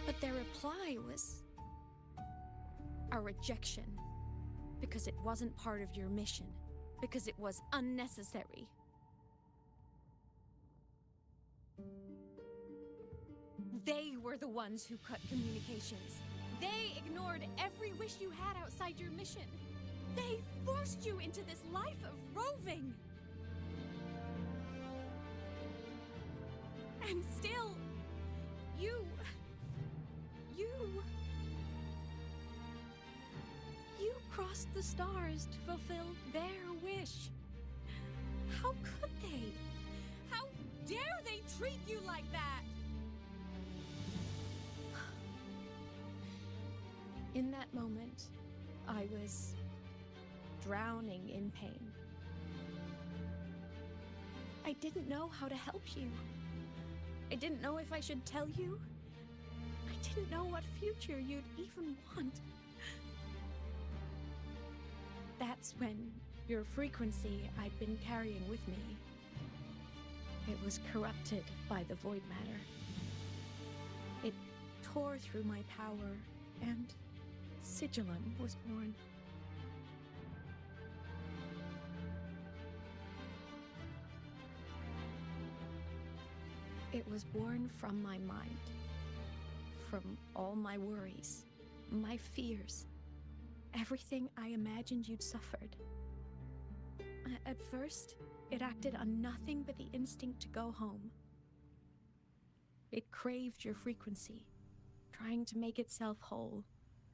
But their reply was a rejection, because it wasn't part of your mission, because it was unnecessary. They were the ones who cut communications. They ignored every wish you had outside your mission. They forced you into this life of roving. And still, you crossed the stars to fulfill their wish. How could they? How dare they treat you like that? In that moment, I was drowning in pain. I didn't know how to help you. I didn't know if I should tell you. I didn't know what future you'd even want. That's when your frequency I'd been carrying with me, it was corrupted by the void matter. It tore through my power, and Sigillum was born. It was born from my mind, from all my worries, my fears, everything I imagined you'd suffered. At first, it acted on nothing but the instinct to go home. It craved your frequency, trying to make itself whole,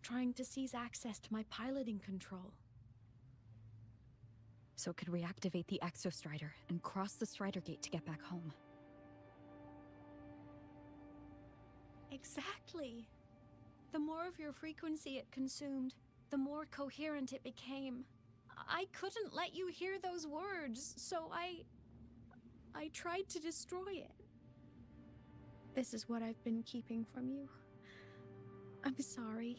trying to seize access to my piloting control. So it could reactivate the Exostrider and cross the Strider Gate to get back home. Exactly. The more of your frequency it consumed, the more coherent it became. I couldn't let you hear those words, so I tried to destroy it. This is what I've been keeping from you. I'm sorry.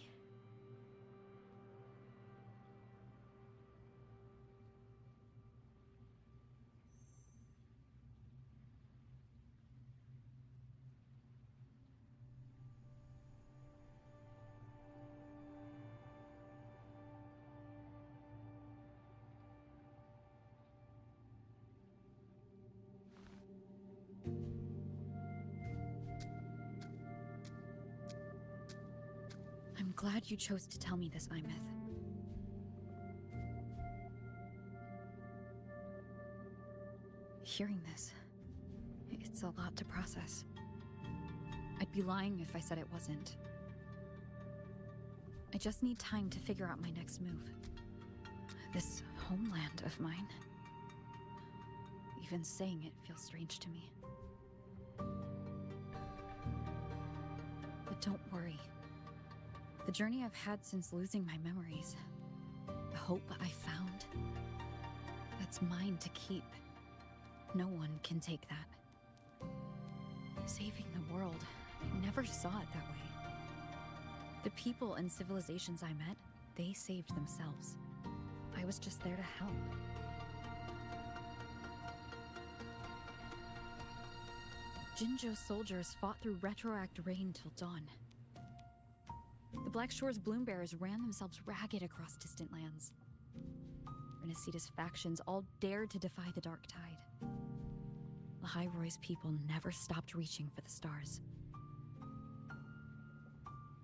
I'm glad you chose to tell me this, Imeth. Hearing this, it's a lot to process. I'd be lying if I said it wasn't. I just need time to figure out my next move. This homeland of mine. Even saying it feels strange to me. But don't worry. The journey I've had since losing my memories, the hope I found, that's mine to keep. No one can take that. Saving the world, I never saw it that way. The people and civilizations I met, they saved themselves. I was just there to help. Jinzhou's soldiers fought through retroact rain till dawn. The Black Shore's Bloombearers ran themselves ragged across distant lands. Renaceda's factions all dared to defy the Dark Tide. Lahai-Roi's people never stopped reaching for the stars.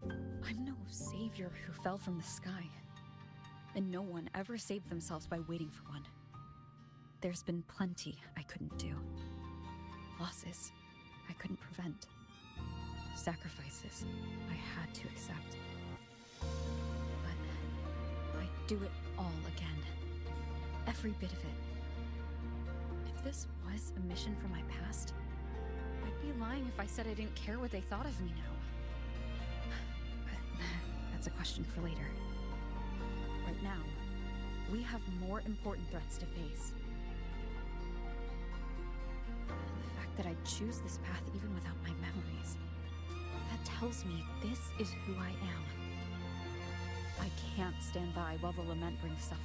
I'm no savior who fell from the sky, and no one ever saved themselves by waiting for one. There's been plenty I couldn't do. Losses I couldn't prevent. Sacrifices I had to accept. But I'd do it all again. Every bit of it. If this was a mission from my past, I'd be lying if I said I didn't care what they thought of me now. But that's a question for later. Right now, we have more important threats to face. The fact that I'd choose this path even without my memories, that tells me this is who I am. I can't stand by while the lament brings suffering.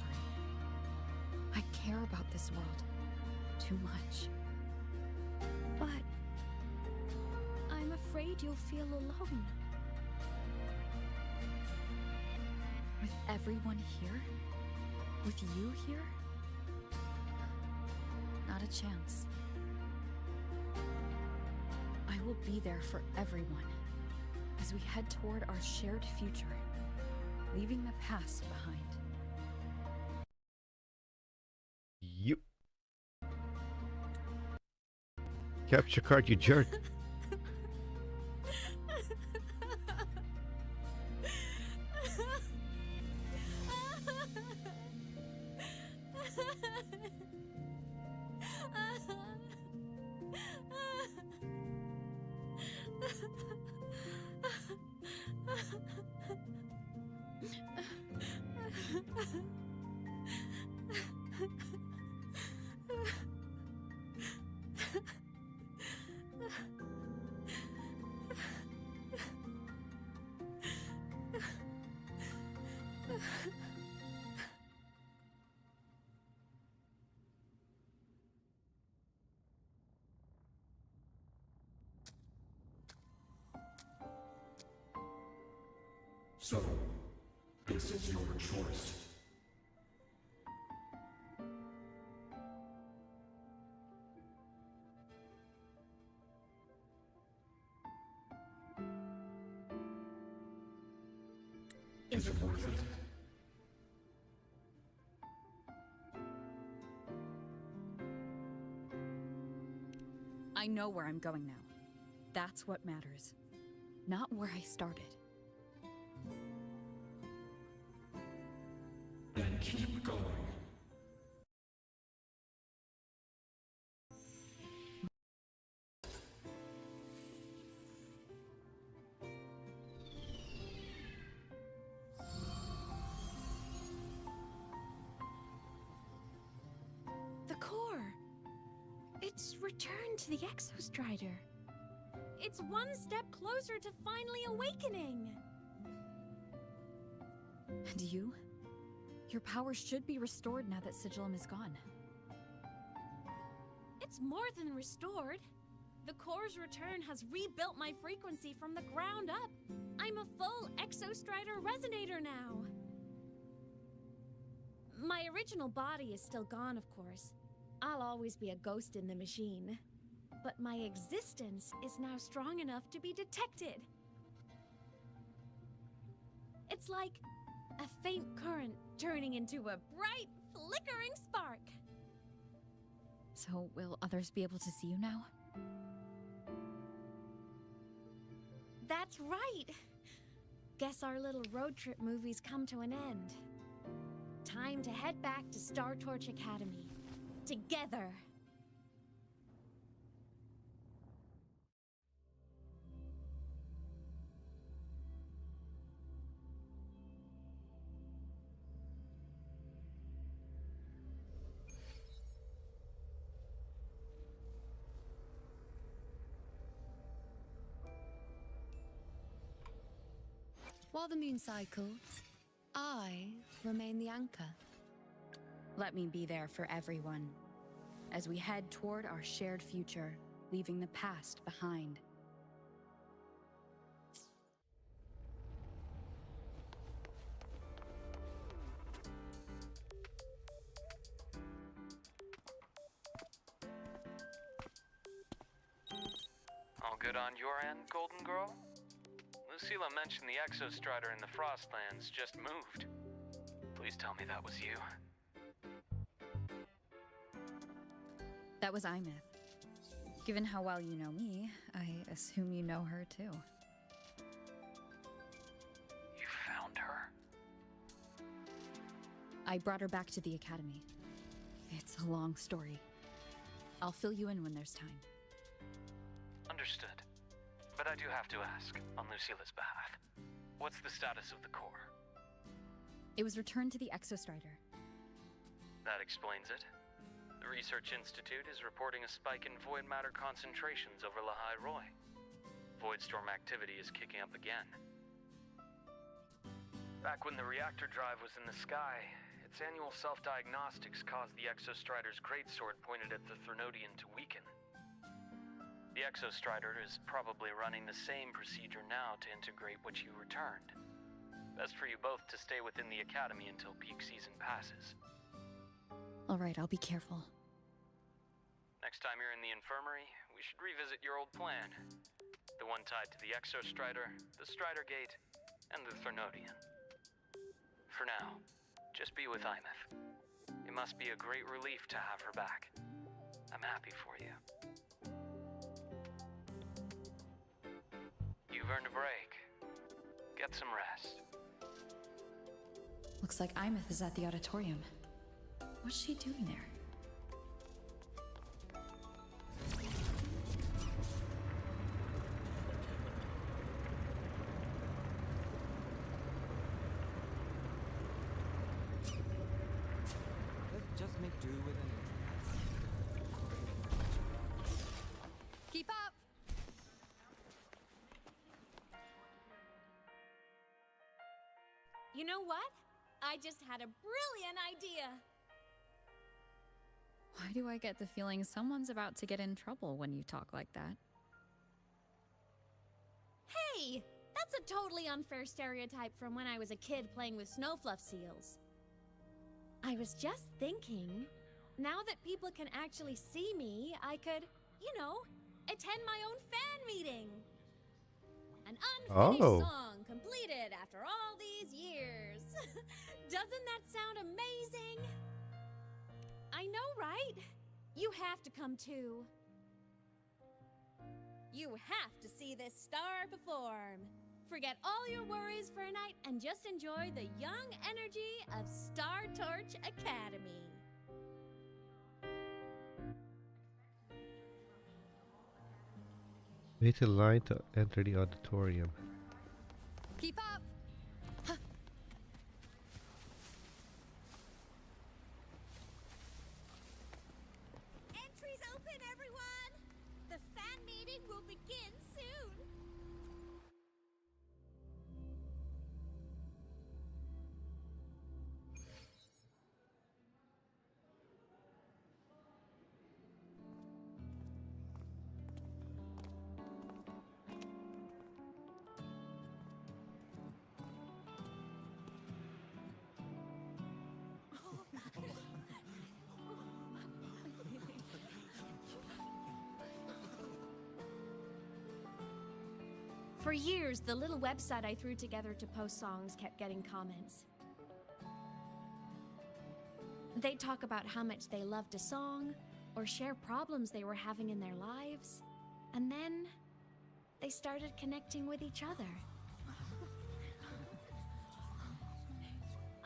I care about this world too much. But I'm afraid you'll feel alone. With everyone here? With you here? Not a chance. I will be there for everyone as we head toward our shared future, leaving the past behind. Yep. Capture card, you jerk. So, this is your choice. Is it worth it? I know where I'm going now. That's what matters. Not where I started. Then keep going. It's returned to the Exostrider. It's one step closer to finally awakening. And you? Your powers should be restored now that Sigillum is gone. It's more than restored. The core's return has rebuilt my frequency from the ground up. I'm a full Exostrider resonator now. My original body is still gone, of course. I'll always be a ghost in the machine. But my existence is now strong enough to be detected. It's like a faint current turning into a bright, flickering spark. So, will others be able to see you now? That's right! Guess our little road trip movie's come to an end. Time to head back to Star Torch Academy. Together! While the moon cycles, I remain the anchor. Let me be there for everyone, as we head toward our shared future, leaving the past behind. All good on your end, Golden Girl? Lucilla mentioned the Exostrider in the frostlands just moved. Please tell me that was you. That was Imith. Given how well you know me, I assume you know her too. You found her? I brought her back to the academy. It's a long story. I'll fill you in when there's time. Understood. But I do have to ask, on Lucilla's behalf, what's the status of the core? It was returned to the Exostrider. That explains it. The Research Institute is reporting a spike in void matter concentrations over Lahai-Roi. Voidstorm activity is kicking up again. Back when the reactor drive was in the sky, its annual self-diagnostics caused the Exostrider's greatsword pointed at the Threnodian to weaken. The Exostrider is probably running the same procedure now to integrate what you returned. Best for you both to stay within the Academy until peak season passes. Alright, I'll be careful. Next time you're in the infirmary, we should revisit your old plan. The one tied to the Exostrider, the Strider Gate, and the Threnodian. For now, just be with Imith. It must be a great relief to have her back. I'm happy for you. You've earned a break. Get some rest. Looks like Imith is at the auditorium. What's she doing there? Let's just make do with an Keep up! You know what? I just had a brilliant idea! Why do I get the feeling someone's about to get in trouble when you talk like that? Hey! That's a totally unfair stereotype from when I was a kid playing with snowfluff seals. I was just thinking, now that people can actually see me, I could, you know, attend my own fan meeting. An unfinished song completed after all these years. Doesn't that sound amazing? I know, right? You have to come too. You have to see this star perform. Forget all your worries for a night and just enjoy the young energy of Star Torch Academy. Wait in line to enter the auditorium. Keep up! Huh. Entries open, everyone! begin soon. For years, the little website I threw together to post songs kept getting comments. They'd talk about how much they loved a song, or share problems they were having in their lives, and then they started connecting with each other.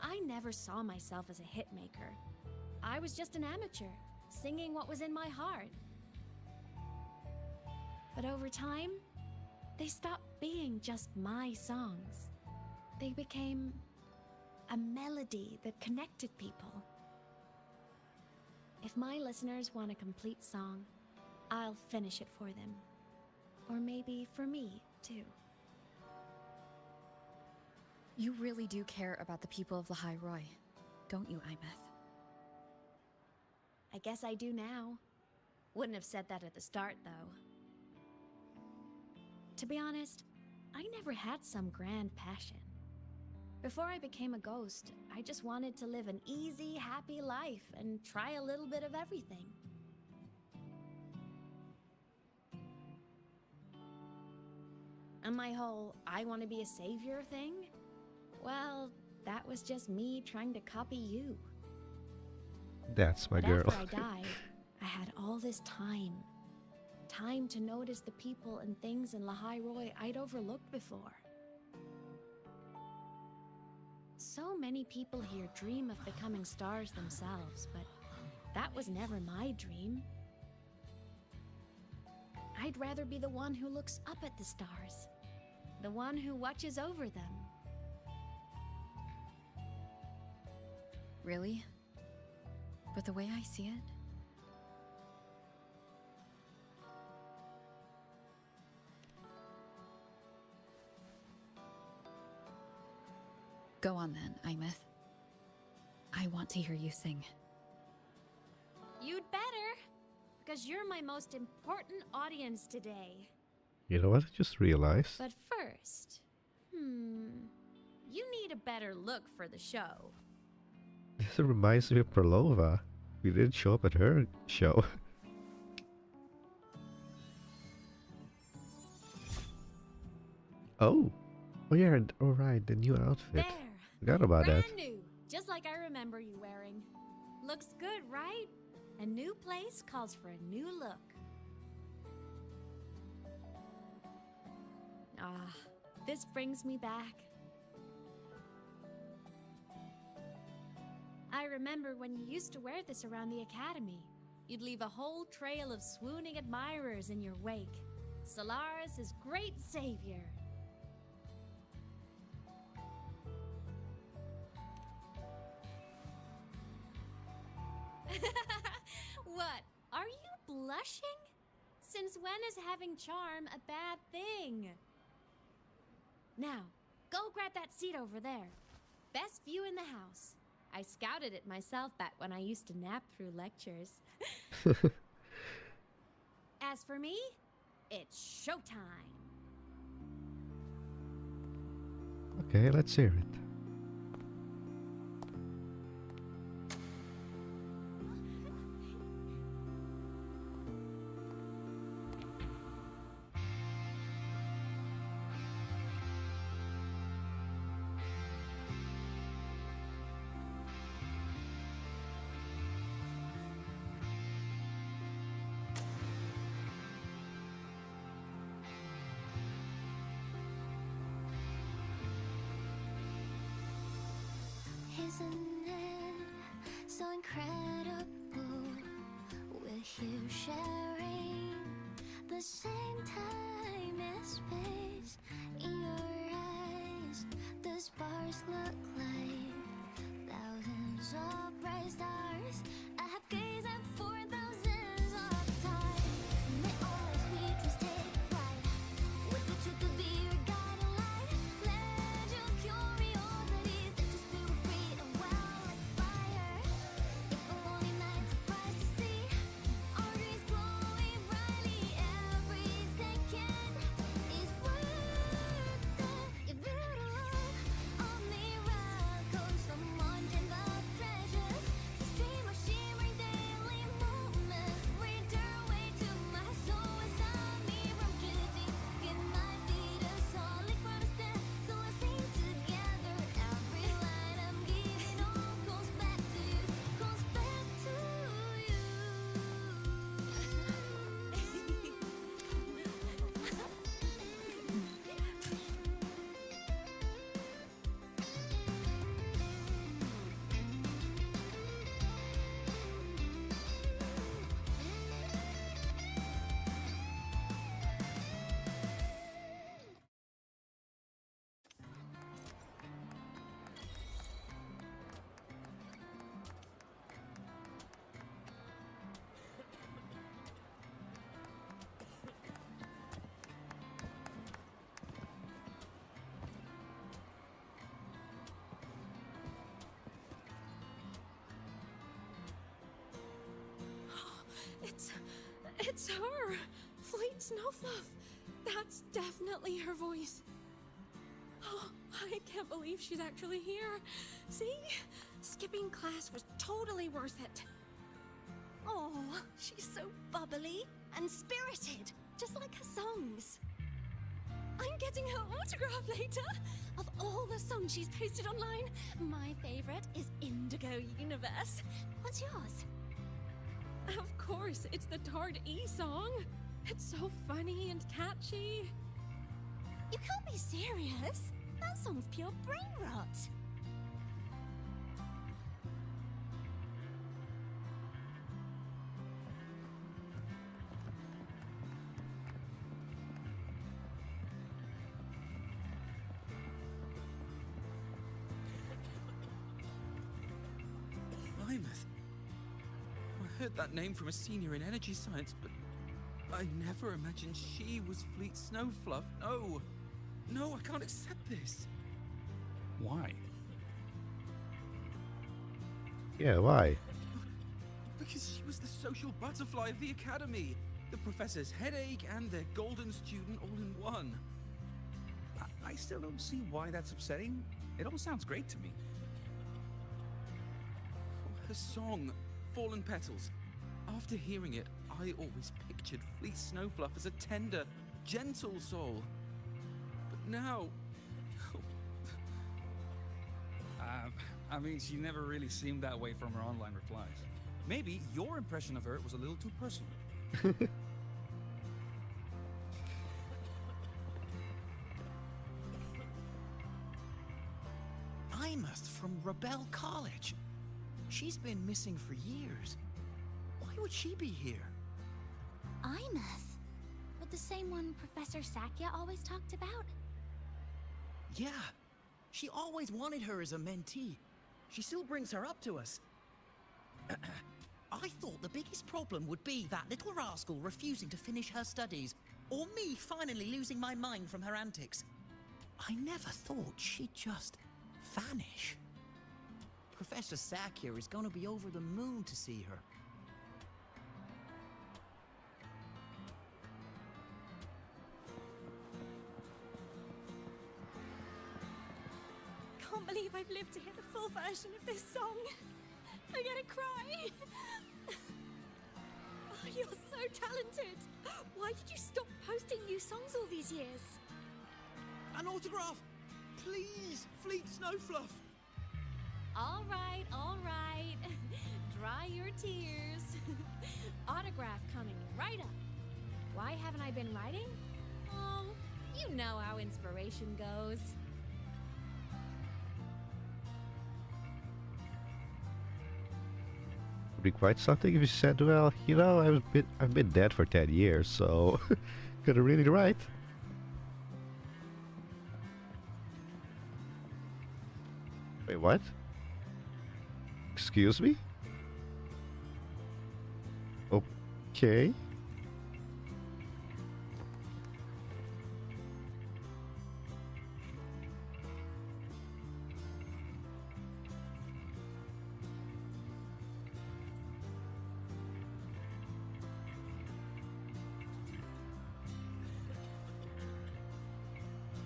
I never saw myself as a hit maker. I was just an amateur, singing what was in my heart. But over time, they stopped being just my songs. They became a melody that connected people. If my listeners want a complete song, I'll finish it for them. Or maybe for me, too. You really do care about the people of Lahai-Roi, don't you, Imeth? I guess I do now. Wouldn't have said that at the start, though. To be honest, I never had some grand passion. Before I became a ghost, I just wanted to live an easy, happy life and try a little bit of everything. And my whole I want to be a savior thing? Well, that was just me trying to copy you. That's my But girl. after I died, I had all this time. Time to notice the people and things in Lahai-Roi I'd overlooked before. So many people here dream of becoming stars themselves, but that was never my dream. I'd rather be the one who looks up at the stars, the one who watches over them. Really? But the way I see it, go on then, Imeth. I want to hear you sing. You'd better, because you're my most important audience today. You know what I just realized? But first, you need a better look for the show. This reminds me of Perlova. We didn't show up at her show. Oh yeah, alright, the new outfit. There. Forgot about Brand that. new, just like I remember you wearing. Looks good, right? A new place calls for a new look. Ah, this brings me back. I remember when you used to wear this around the academy. You'd leave a whole trail of swooning admirers in your wake. Solaris' great savior. What? Are you blushing? Since when is having charm a bad thing? Now, go grab that seat over there. Best view in the house. I scouted it myself back when I used to nap through lectures. As for me, it's showtime. Okay, let's hear it. Isn't it so incredible? We're here sharing the same time and space. In your eyes, the sparks look like thousands of bright stars. I have gazed at for thousands of times. May all sweet dreams take flight. It's her! Fleet Snowfluff! That's definitely her voice. Oh, I can't believe she's actually here. See? Skipping class was totally worth it. Oh, she's so bubbly and spirited, just like her songs. I'm getting her autograph later. Of all the songs she's posted online, my favorite is Indigo Universe. What's yours? Of course, it's the Tard E song. It's so funny and catchy. You can't be serious. That song's pure brain rot. Plymouth. I heard that name from a senior in energy science, but I never imagined she was Fleet Snowfluff. No. No, I can't accept this. Why? Yeah, why? Because she was the social butterfly of the academy, the professor's headache and their golden student all in one. I still don't see why that's upsetting. It all sounds great to me. Her song, Fallen Petals. After hearing it, I always pictured Fleet Snowfluff as a tender, gentle soul. But now... I mean, she never really seemed that way from her online replies. Maybe your impression of her was a little too personal. Imeth from Rebel College. She's been missing for years. Why would she be here? Imeth? But the same one Professor Sakya always talked about? Yeah. She always wanted her as a mentee. She still brings her up to us. I thought the biggest problem would be that little rascal refusing to finish her studies, or me finally losing my mind from her antics. I never thought she'd just vanish. Professor Sakya is gonna be over the moon to see her. Can't believe I've lived to hear the full version of this song. I'm gonna cry. Oh, you're so talented. Why did you stop posting new songs all these years? An autograph! Please, Fleet Snowfluff! All right, all right. Dry your tears. Autograph coming right up. Why haven't I been writing? Oh, you know how inspiration goes. Would be quite something if you said, well, you know, I've been dead for 10 years, so gotta really write. Wait, what? Excuse me? Okay.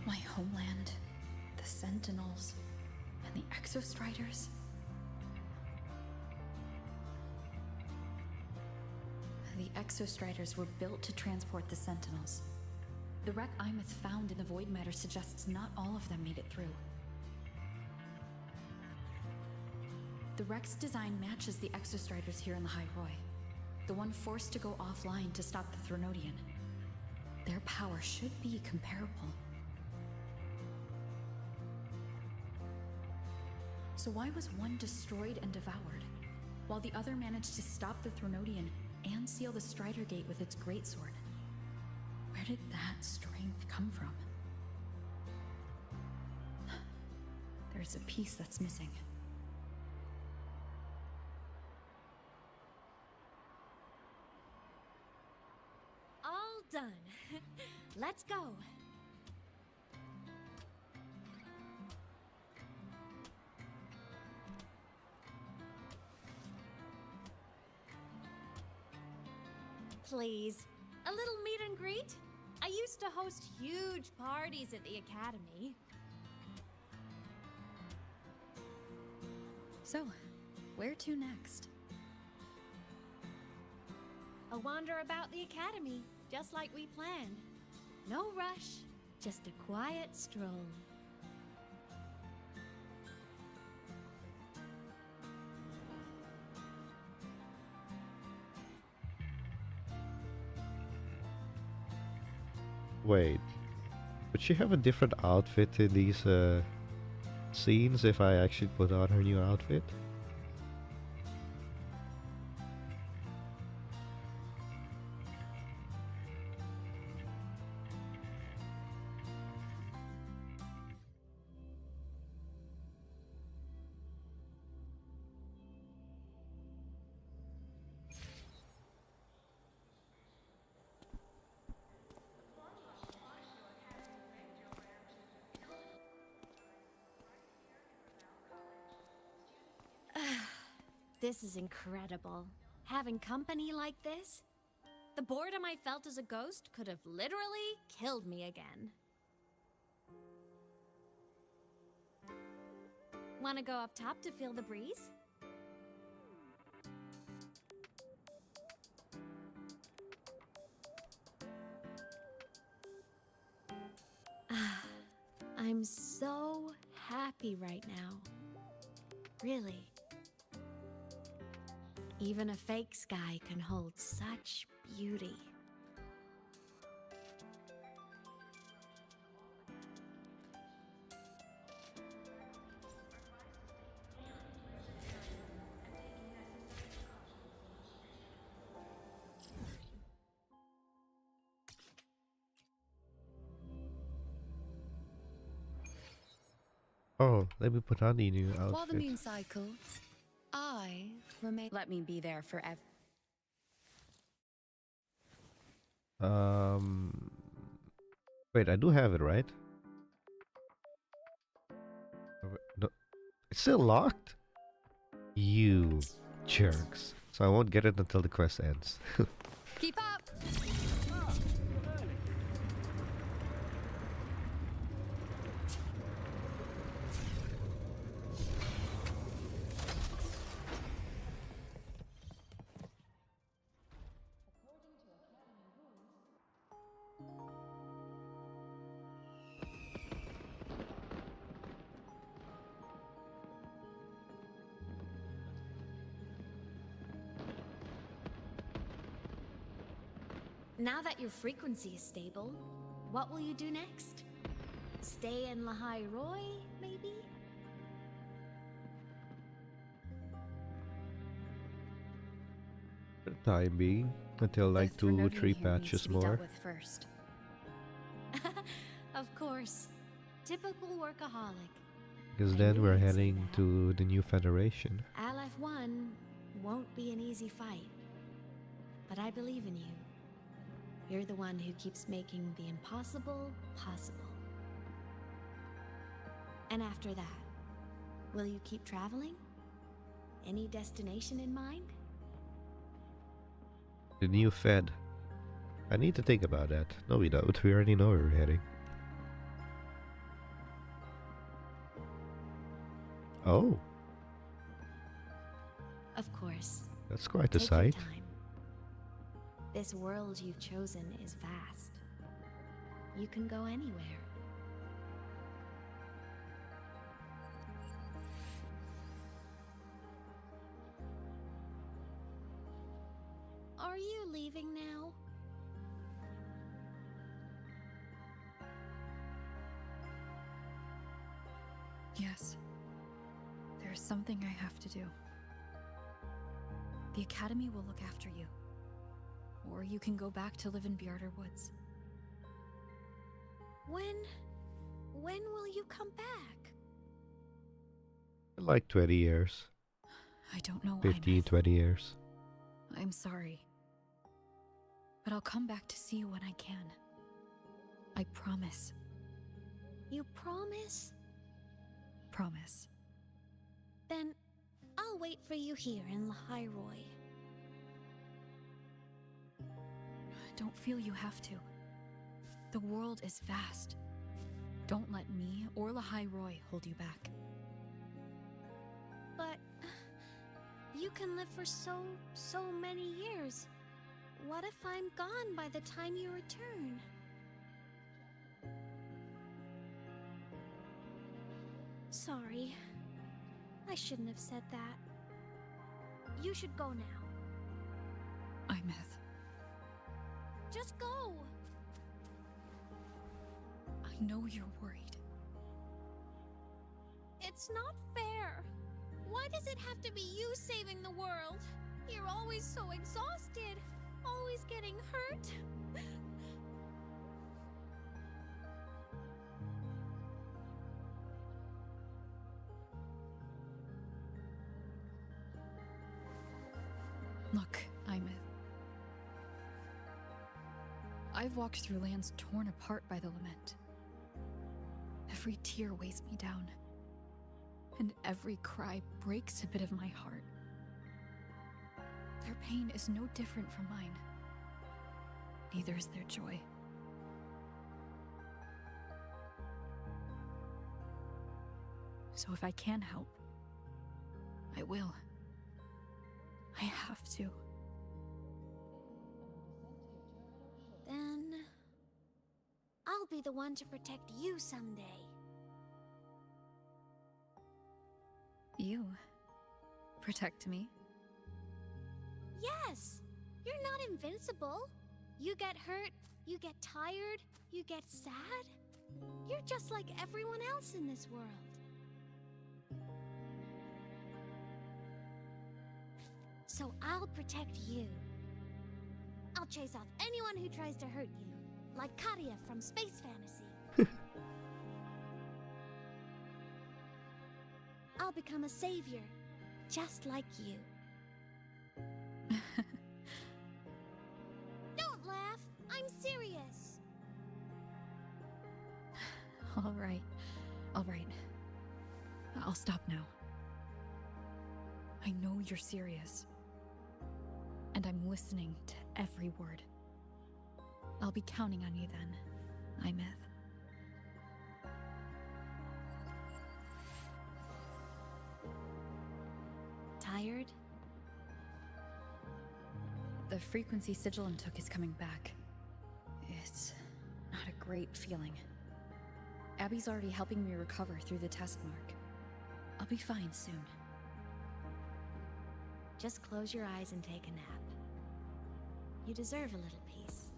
My homeland, the Sentinels, and the Exostriders. The Exostriders were built to transport the Sentinels. The wreck Imeth found in the void matter suggests not all of them made it through. The wreck's design matches the Exostriders here in Lahai-Roi, the one forced to go offline to stop the Threnodian. Their power should be comparable. So why was one destroyed and devoured, while the other managed to stop the Threnodian and seal the Strider Gate with its greatsword? Where did that strength come from? There's a piece that's missing. All done. Let's go. please. A little meet and greet? I used to host huge parties at the academy. So, where to next? A wander about the academy, just like we planned. No rush, just a quiet stroll. Wait, would she have a different outfit in these scenes if I actually put on her new outfit? This is incredible. Having company like this? The boredom I felt as a ghost could have literally killed me again. Wanna go up top to feel the breeze? I'm so happy right now. Really. Even a fake sky can hold such beauty. Oh, let me put on the new While the outfit. moon cycles, I remain. Let me be there forever. Wait, I do have it, right? No, it's still locked? You jerks. So I won't get it until the quest ends. Keep up! Now that your frequency is stable, what will you do next? Stay in Lahai-Roi, maybe? For the time being, until like The 2-3 Threnodian here needs patches to be dealt more. with first. Of course. Typical workaholic. Because I then knew we're you'd say heading to the new Federation. LF1 won't be an easy fight. But I believe in you. You're the one who keeps making the impossible possible. And after that, will you keep traveling? Any destination in mind? The new Fed. I need to think about that. No, we don't. We already know where we're heading. Oh, Of course. that's quite a Take sight. your time. This world you've chosen is vast. You can go anywhere. Are you leaving now? Yes. There's something I have to do. The Academy will look after you. Or you can go back to live in Bjarter Woods. When will you come back? In like 20 years. I don't know why. 15, 20 years. I'm sorry. But I'll come back to see you when I can. I promise. You promise? Promise. Then I'll wait for you here in Lahai-Roi. Don't feel you have to. The world is vast. Don't let me or Lahai-Roi hold you back. But you can live for so many years. What if I'm gone by the time you return? Sorry. I shouldn't have said that. You should go now. Imeth. Just go! I know you're worried. It's not fair. Why does it have to be you saving the world? You're always so exhausted. Always getting hurt. Look, Imeth. I've walked through lands torn apart by the lament. Every tear weighs me down, and every cry breaks a bit of my heart. Their pain is no different from mine. Neither is their joy. So if I can help, I will. I have to. Then I'll be the one to protect you someday. You protect me? Yes! You're not invincible. You get hurt, you get tired, you get sad. You're just like everyone else in this world. So I'll protect you. I'll chase off anyone who tries to hurt you, like Karia from Space Fantasy. I'll become a savior, just like you. Don't laugh! I'm serious! All right. All right. I'll stop now. I know you're serious. And I'm listening to every word. I'll be counting on you then, Imeth. Tired? The frequency Sigilum took is coming back. It's not a great feeling. Abby's already helping me recover through the test mark. I'll be fine soon. Just close your eyes and take a nap. You deserve a little peace.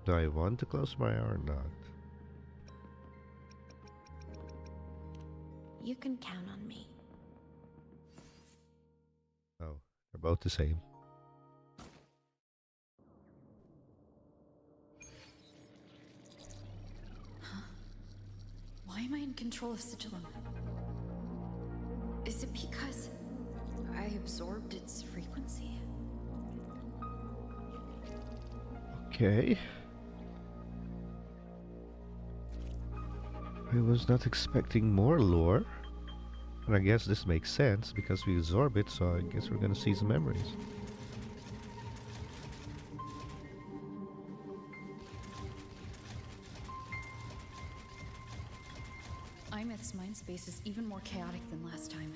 Do I want to close my eye or not? You can count on me. Oh, they're both the same. Why am I in control of Sigilum? Is it because I absorbed its frequency? Okay. I was not expecting more lore. And I guess this makes sense because we absorb it, so I guess we're gonna see some memories. Imeth's mind space is even more chaotic than last time.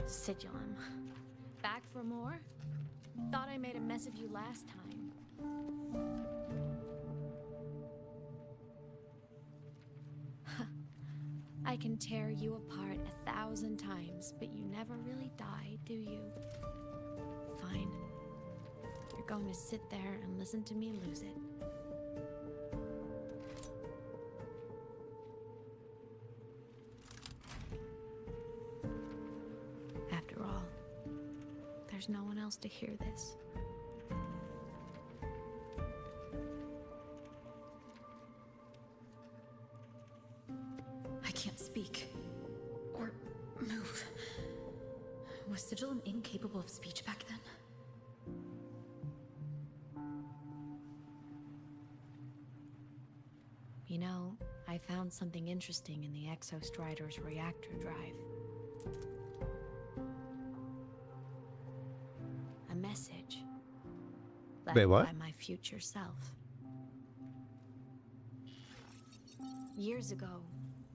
Sigilum. Back for more? Thought I made a mess of you last time. I can tear you apart 1,000 times, but you never really die, do you? Fine. You're going to sit there and listen to me lose it. there's no one else to hear this. I can't speak. Or move. Was Sigilum incapable of speech back then? You know, I found something interesting in the Exostrider's reactor drive. A message left Wait, what? by my future self. Years ago,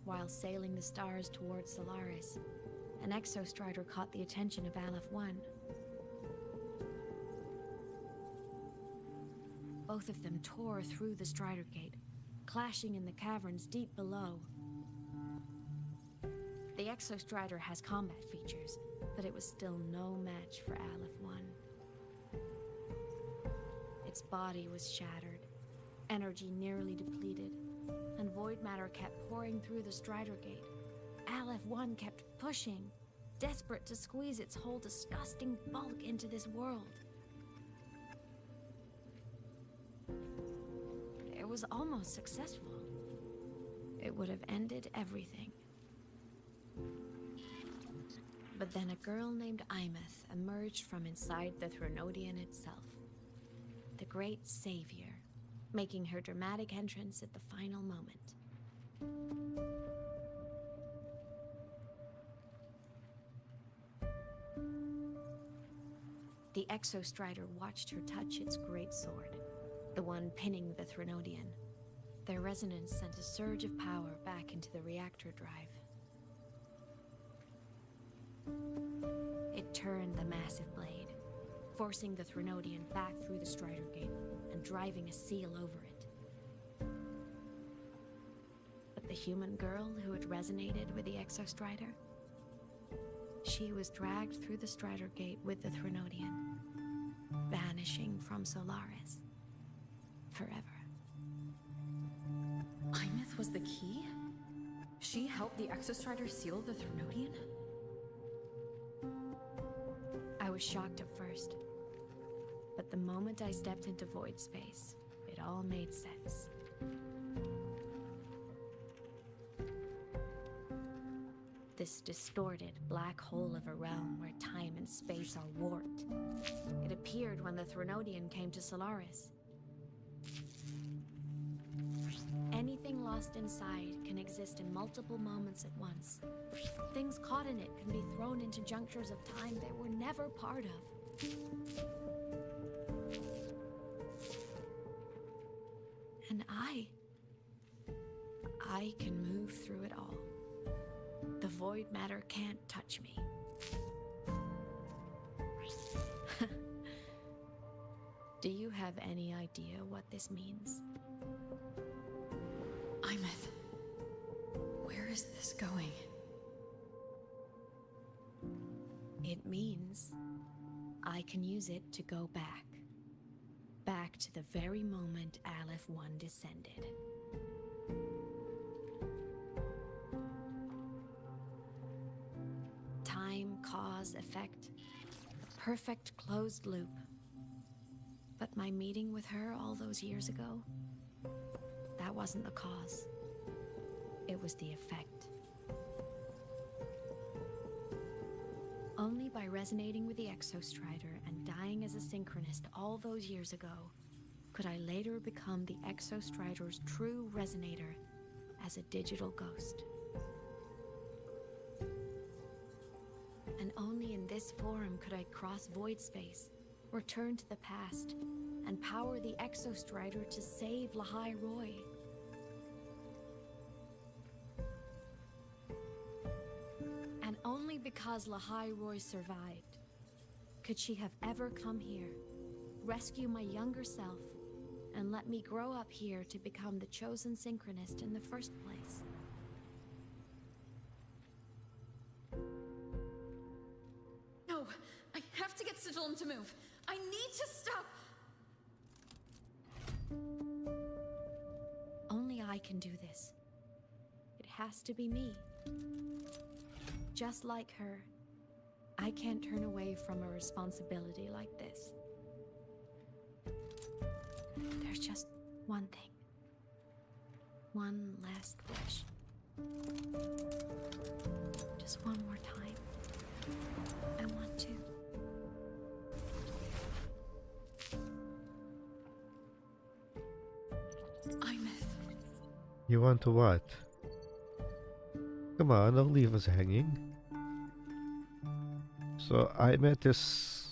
while sailing the stars towards Solaris, an Exostrider caught the attention of Aleph-1. Both of them tore through the Strider Gate, clashing in the caverns deep below. The Exostrider has combat features, but it was still no match for Aleph-1. Its body was shattered, energy nearly depleted, and void matter kept pouring through the Strider Gate. Aleph-1 kept pushing, desperate to squeeze its whole disgusting bulk into this world. It was almost successful. It would have ended everything. But then a girl named Imeth emerged from inside the Threnodian itself. The great savior, making her dramatic entrance at the final moment. The Exostrider watched her touch its great sword, the one pinning the Threnodian. Their resonance sent a surge of power back into the reactor drive. It turned the massive blade, forcing the Threnodian back through the Strider Gate and driving a seal over it. But the human girl who had resonated with the Exostrider, she was dragged through the Strider Gate with the Threnodian, vanishing from Solaris forever. Imeth was the key? She helped the Exostrider seal the Threnodian? I was shocked at first, but the moment I stepped into void space, it all made sense. This distorted black hole of a realm where time and space are warped. It appeared when the Threnodian came to Solaris. Anything lost inside can exist in multiple moments at once. Things caught in it can be thrown into junctures of time they were never part of. And I can move through it all. The void matter can't touch me. Do you have any idea what this means? Imeth, where is this going? It means I can use it to go back. Back to the very moment Aleph-1 descended. Time, cause, effect. A perfect closed loop. But my meeting with her all those years ago, that wasn't the cause. It was the effect. Only by resonating with the Exostrider and dying as a synchronist all those years ago could I later become the Exostrider's true resonator as a digital ghost. And only in this forum could I cross void space, return to the past, and power the Exostrider to save Lahai-Roi. And only because Lahai-Roi survived could she have ever come here, rescue my younger self, and let me grow up here to become the chosen synchronist in the first place. No, I have to get Sigilum to move. I need to stop. Only I can do this. It has to be me. Just like her, I can't turn away from a responsibility like this. There's just one thing. One last wish. Just one more time. I want to. You want to what? Come on, don't leave us hanging. So I met this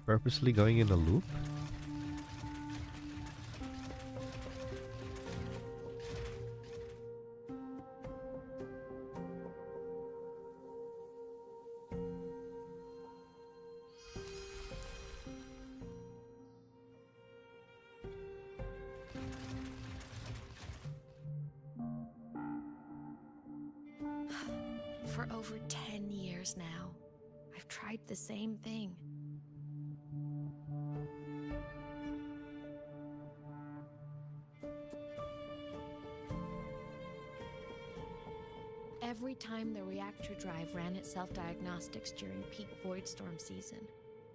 purposely going in a loop? For over 10 years now, I've tried the same thing. Every time the reactor drive ran its self-diagnostics during peak void storm season,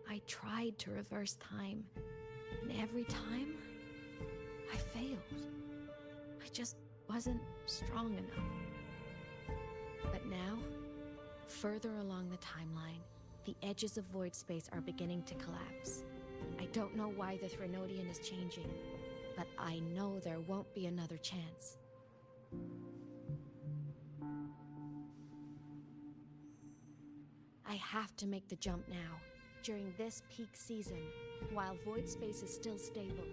I tried to reverse time, and every time, I failed. I just wasn't strong enough. But now, further along the timeline, the edges of void space are beginning to collapse. I don't know why the Threnodian is changing, but I know there won't be another chance. I have to make the jump now, during this peak season, while void space is still stable.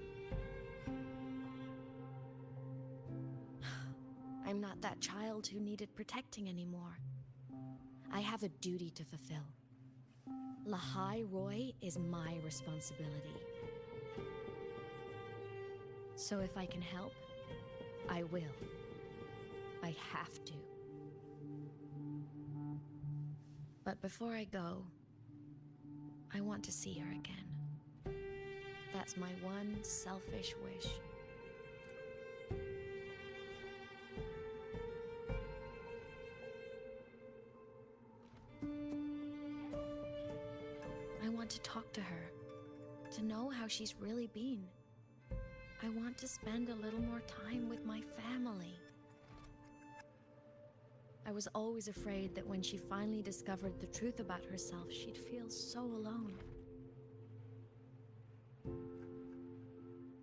I'm not that child who needed protecting anymore. I have a duty to fulfill. Lahai-Roi is my responsibility. So if I can help, I will. I have to. But before I go, I want to see her again. That's my one selfish wish. I want to talk to her, to know how she's really been. I want to spend a little more time with my family. I was always afraid that when she finally discovered the truth about herself, she'd feel so alone.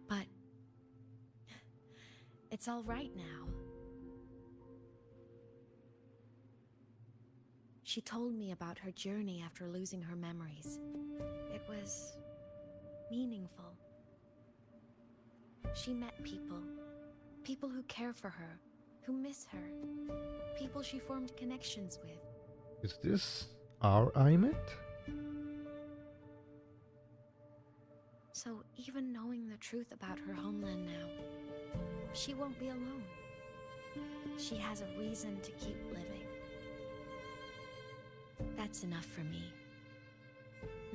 But it's all right now. She told me about her journey after losing her memories. It was meaningful. She met people who care for her, who miss her, people she formed connections with. Is this our Imet? So even knowing the truth about her homeland now, she won't be alone. She has a reason to keep living. That's enough for me.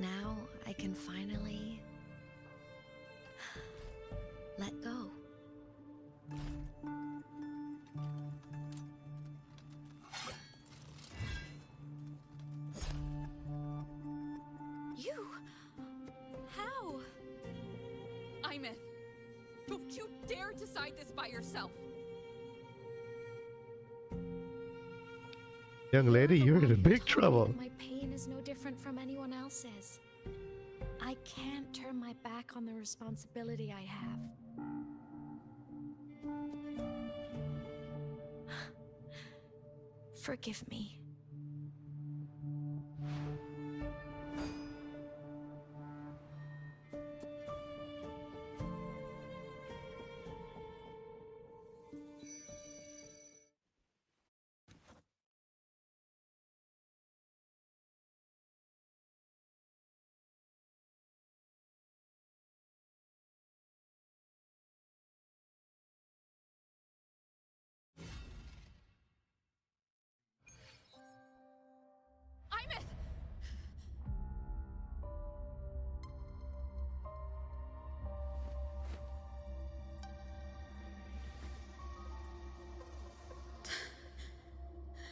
Now I can finally let go. You? How? Imeth, don't you dare decide this by yourself. Young lady, you're in big trouble. My pain is no different from anyone else's. I can't turn my back on the responsibility I have. Forgive me.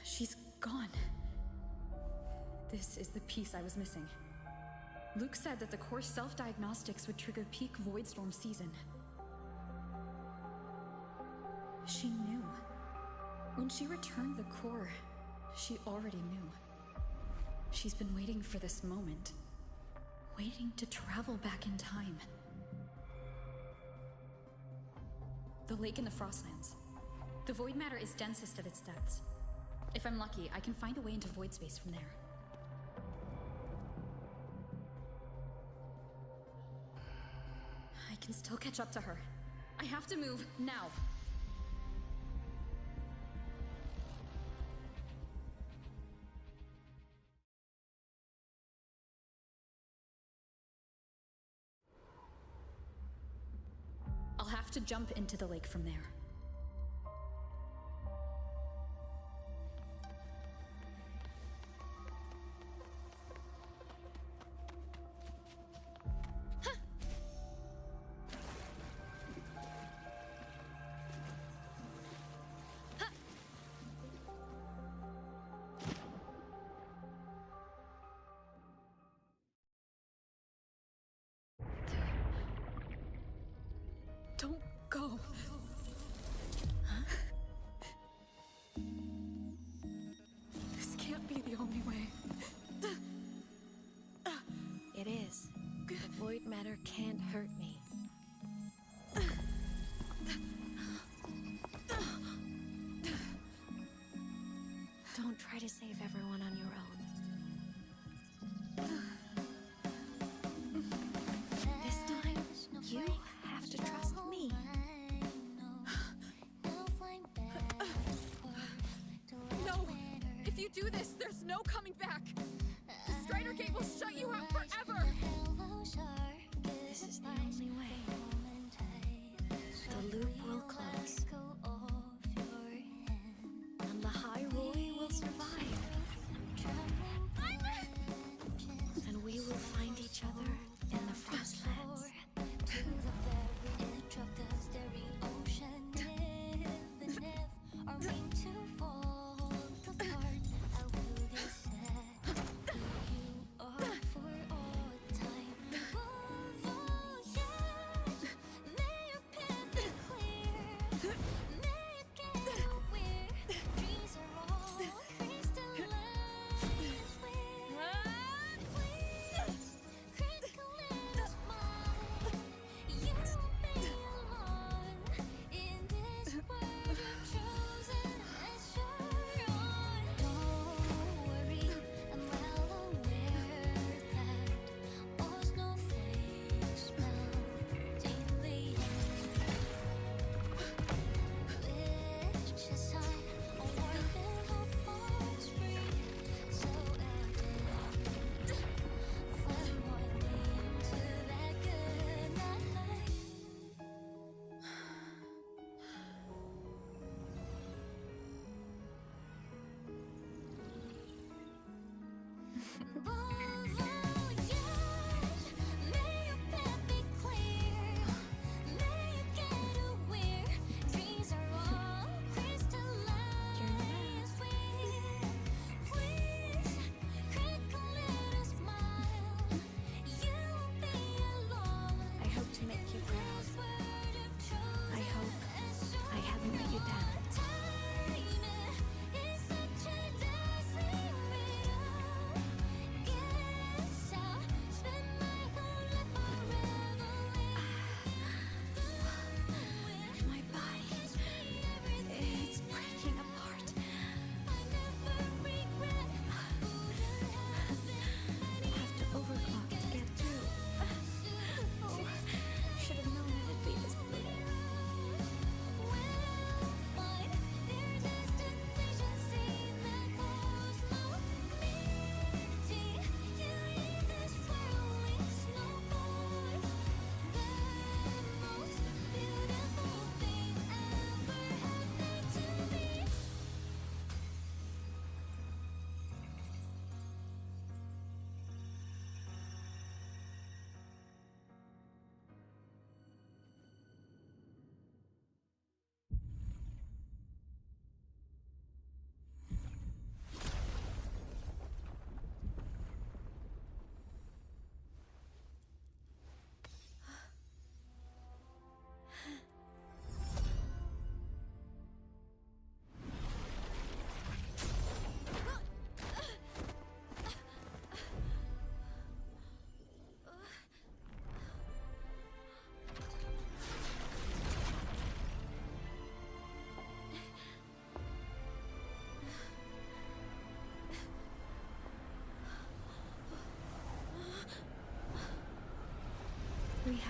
She's gone. This is the piece I was missing. Luke said that the core self-diagnostics would trigger peak Voidstorm season. She knew. When she returned the core, she already knew. She's been waiting for this moment. Waiting to travel back in time. The lake in the Frostlands. The void matter is densest at its depths. If I'm lucky, I can find a way into void space from there. I can still catch up to her. I have to move now. I'll have to jump into the lake from there. Don't go. This can't be the only way. It is. The void matter can't hurt me. Don't try to save everyone on your own. This time, you have to trust me. No! If you do this, there's no coming back! The Strider Gate will shut you out forever! This is the only way. The loop will close. And Lahai-Roi will survive.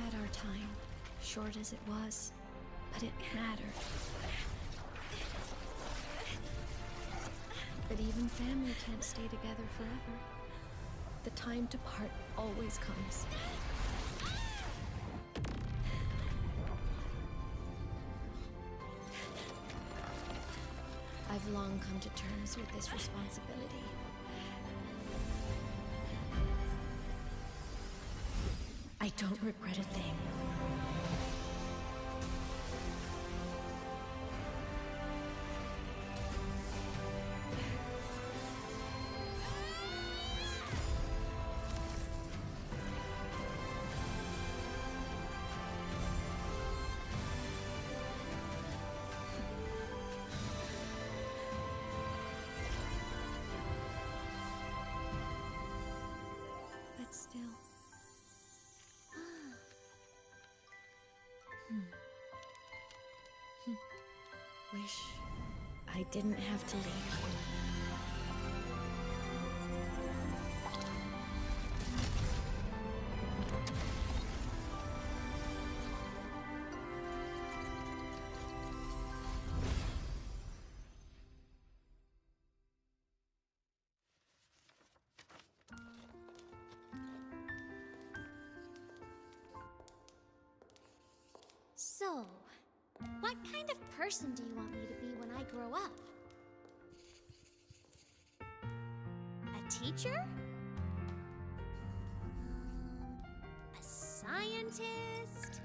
had our time, short as it was, but it mattered. But even family can't stay together forever. The time to part always comes. I've long come to terms with this responsibility. I don't regret a thing. But still. Wish I didn't have to leave. So, what kind of person do you want me to be when I grow up? A teacher? A scientist?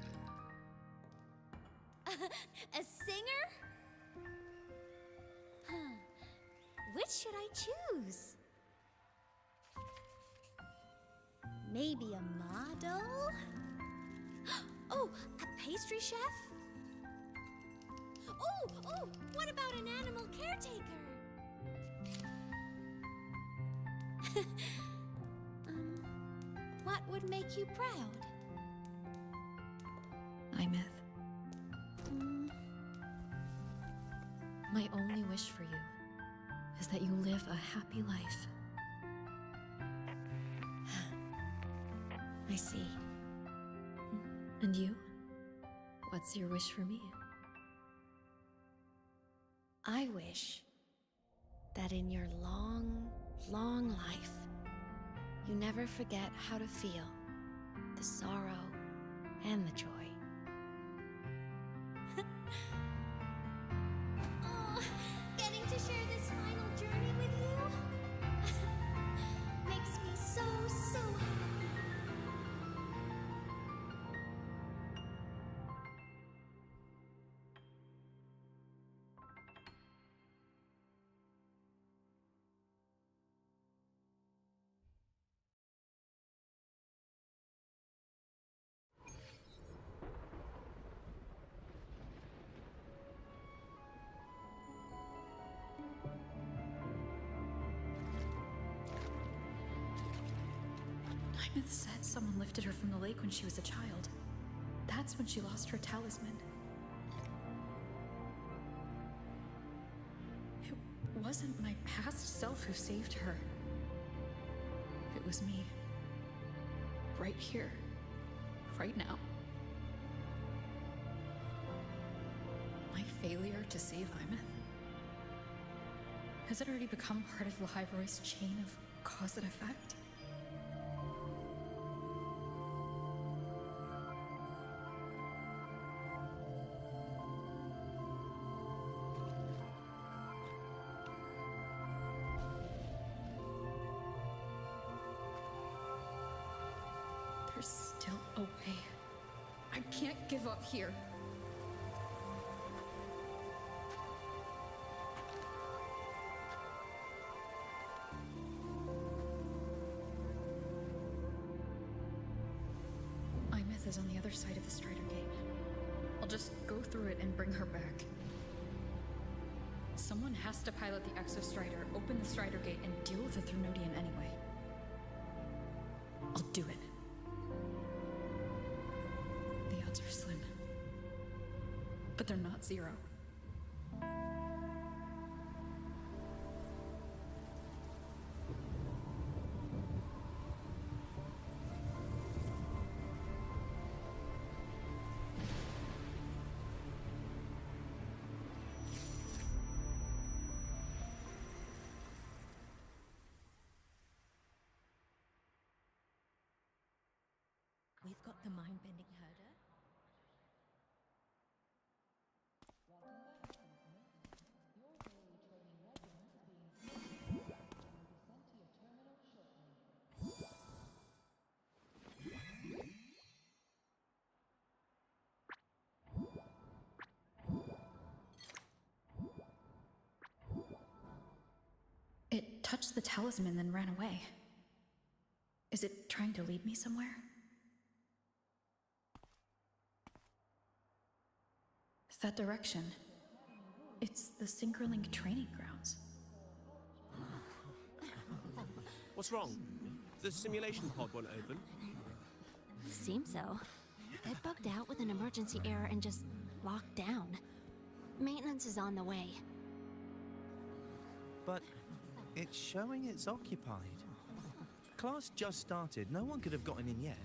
A singer? Huh. Which should I choose? Maybe a model? Oh, a pastry chef? Oh, what about an animal caretaker? What would make you proud? Imeth. My only wish for you is that you live a happy life. I see. And you? What's your wish for me? I wish that in your long, long life, you never forget how to feel the sorrow and the joy. Oh, getting to share this final journey with you makes me so happy. Imeth said someone lifted her from the lake when she was a child. That's when she lost her talisman. It wasn't my past self who saved her. It was me. Right here. Right now. My failure to save Imeth? Has it already become part of Lahai-Roi's chain of cause and effect? There's still a way. I can't give up here. Imeth is on the other side of the Strider Gate. I'll just go through it and bring her back. Someone has to pilot the Exostrider, open the Strider Gate, and deal with the Threnodian anyway. I'll do it. The odds are slim. But they're not zero. The mind-bending herder? It touched the talisman and then ran away. Is it trying to lead me somewhere? That direction. It's the Synchronlink training grounds. What's wrong? The simulation pod won't open? Seems so. It bugged out with an emergency error and just locked down. Maintenance is on the way. But it's showing it's occupied. Class just started. No one could have gotten in yet.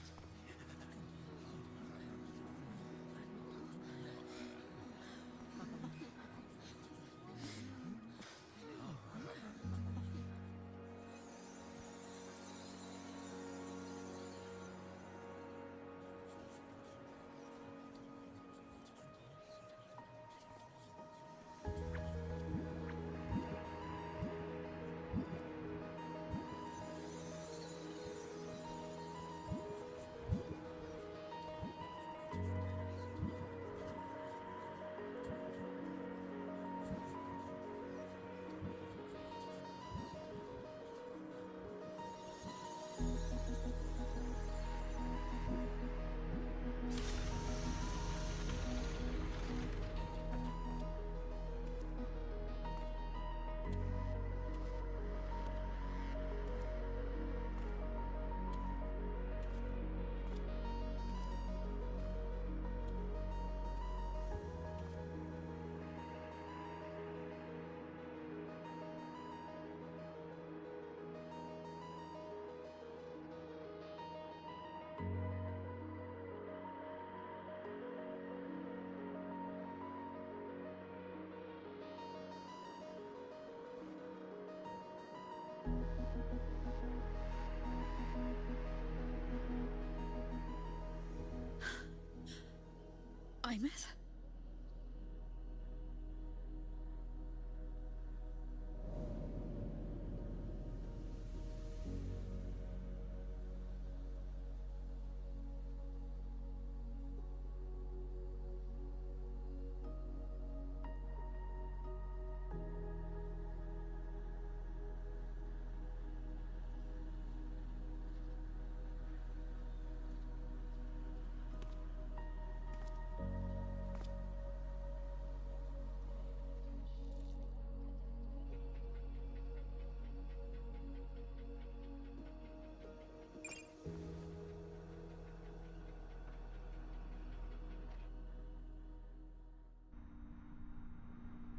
Imeth?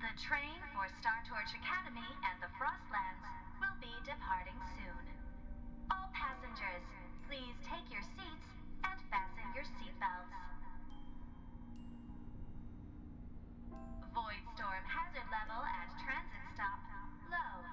The train for Star Torch Academy and the Frostlands will be departing soon. All passengers, please take your seats and fasten your seatbelts. Void storm hazard level at transit stop low.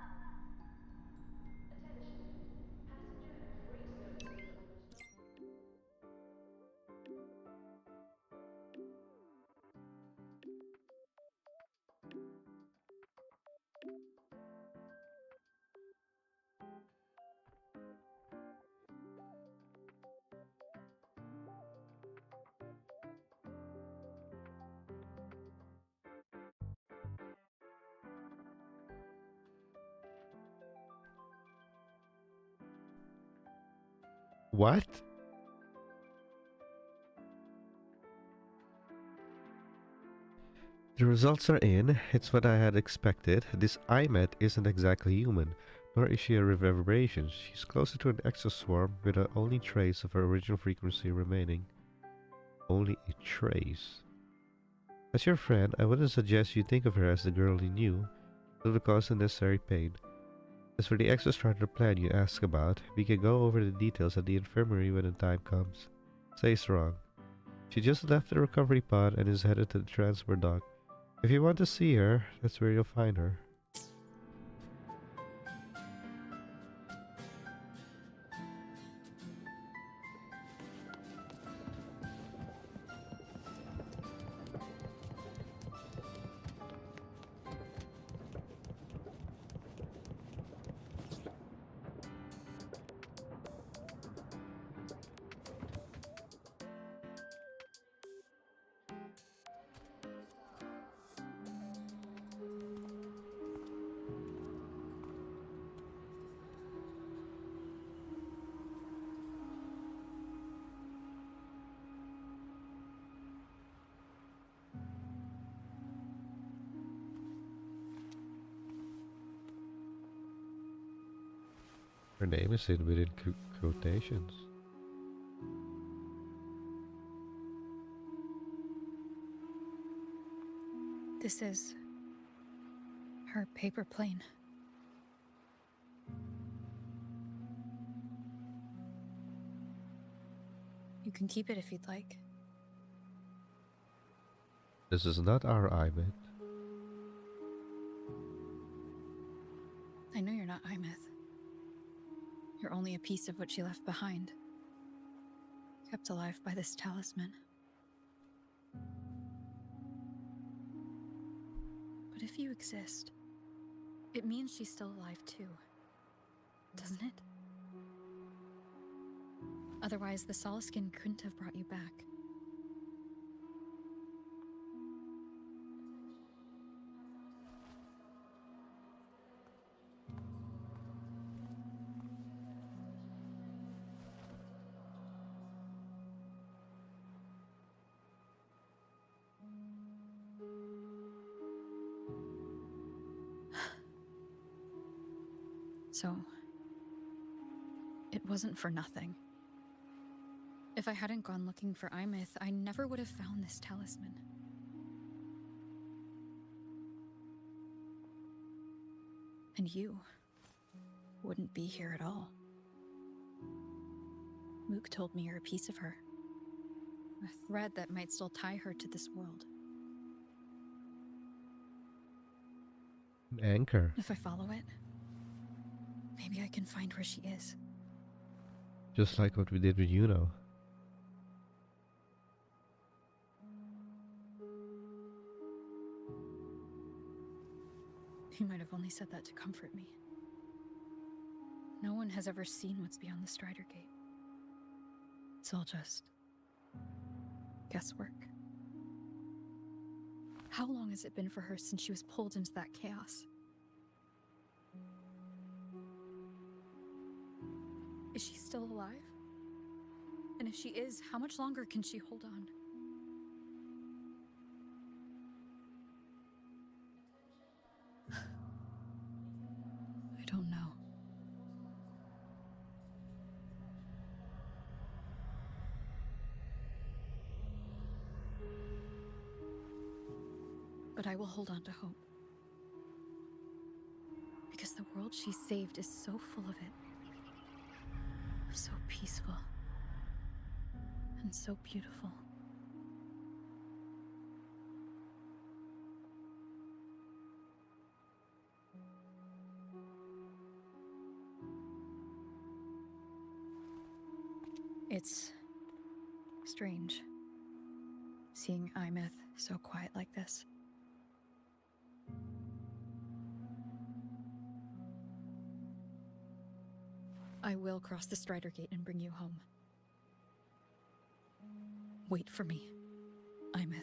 What? The results are in. It's what I had expected. This Imeth isn't exactly human, nor is she a reverberation. She's closer to an exoswarm with the only trace of her original frequency remaining. Only a trace. As your friend, I wouldn't suggest you think of her as the girl you knew. It would cause unnecessary pain. As for the Exostrider plan you asked about, we can go over the details at the infirmary when the time comes. Say's wrong. She just left the recovery pod and is headed to the transport dock. If you want to see her, that's where you'll find her. Her name is in within quotations. This is her paper plane. You can keep it if you'd like. This is not our Imeth. I know you're not Imeth. You're only a piece of what she left behind, kept alive by this talisman. But if you exist, it means she's still alive too, doesn't it? Otherwise, the Solaskin couldn't have brought you back. So, it wasn't for nothing. If I hadn't gone looking for Imeth, I never would have found this talisman. And you wouldn't be here at all. Mook told me you're a piece of her. A thread that might still tie her to this world. An anchor. If I follow it, maybe I can find where she is. Just like what we did with Yuno. He might have only said that to comfort me. No one has ever seen what's beyond the Strider Gate. It's all just guesswork. How long has it been for her since she was pulled into that chaos? Is she still alive? And if she is, how much longer can she hold on? I don't know. But I will hold on to hope. Because the world she saved is so full of it. So peaceful. And so beautiful. It's strange seeing Imeth so quiet like this. I will cross the Strider Gate and bring you home. Wait for me, Imeth.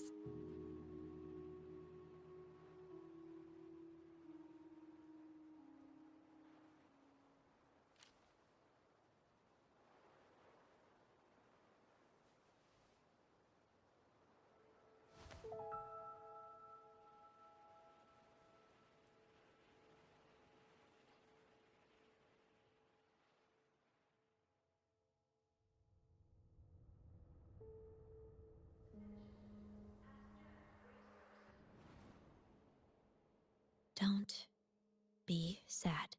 Don't be sad.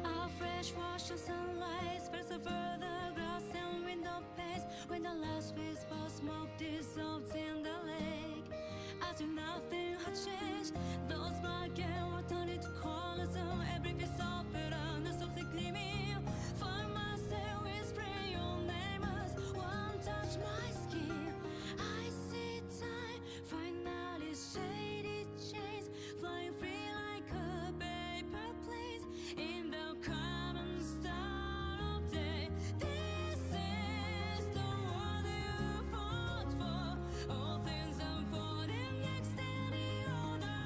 Our fresh wash of sunlight spreads over the grass and window panes when the last whisper smoke dissolves in the lake. As if nothing had changed, those black and white turn into colors, and every piece of it on the softly gleaming. Find myself whispering your name as one touch my skin. I see time finally shaded chains, flying free like a paper plane in the common start of day. This is the world you fought for. All things unfolding next in the order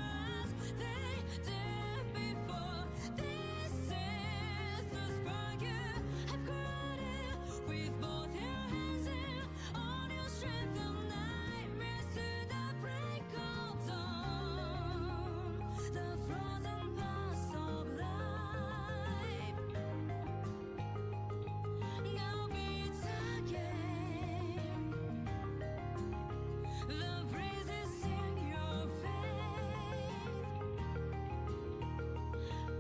as they did before. This is the spark you have created with both your hands and all your strength of nightmares to the break of dawn. The frozen paths of life now beats again. The breezes in your face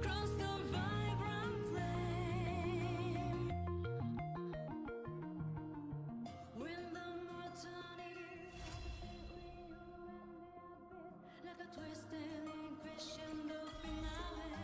cross the vibrant flame. When the mortality like a twisted crescendo finale.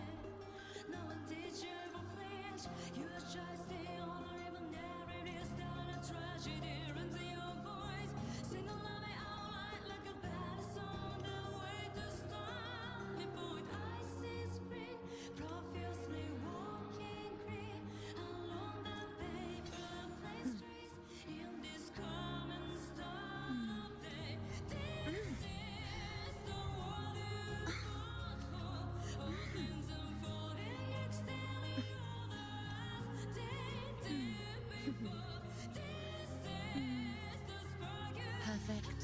No one did you ever flinch. You try stay on or even narrative style a tragedy runs in your voice. Sing a love out light like a bad song. The way to start me point. I see spring profusely walking green along the paper plane streets in this common start of day. This is the world you fought for. All things unfolding next in the order as they did before. This is the spark you Perfect.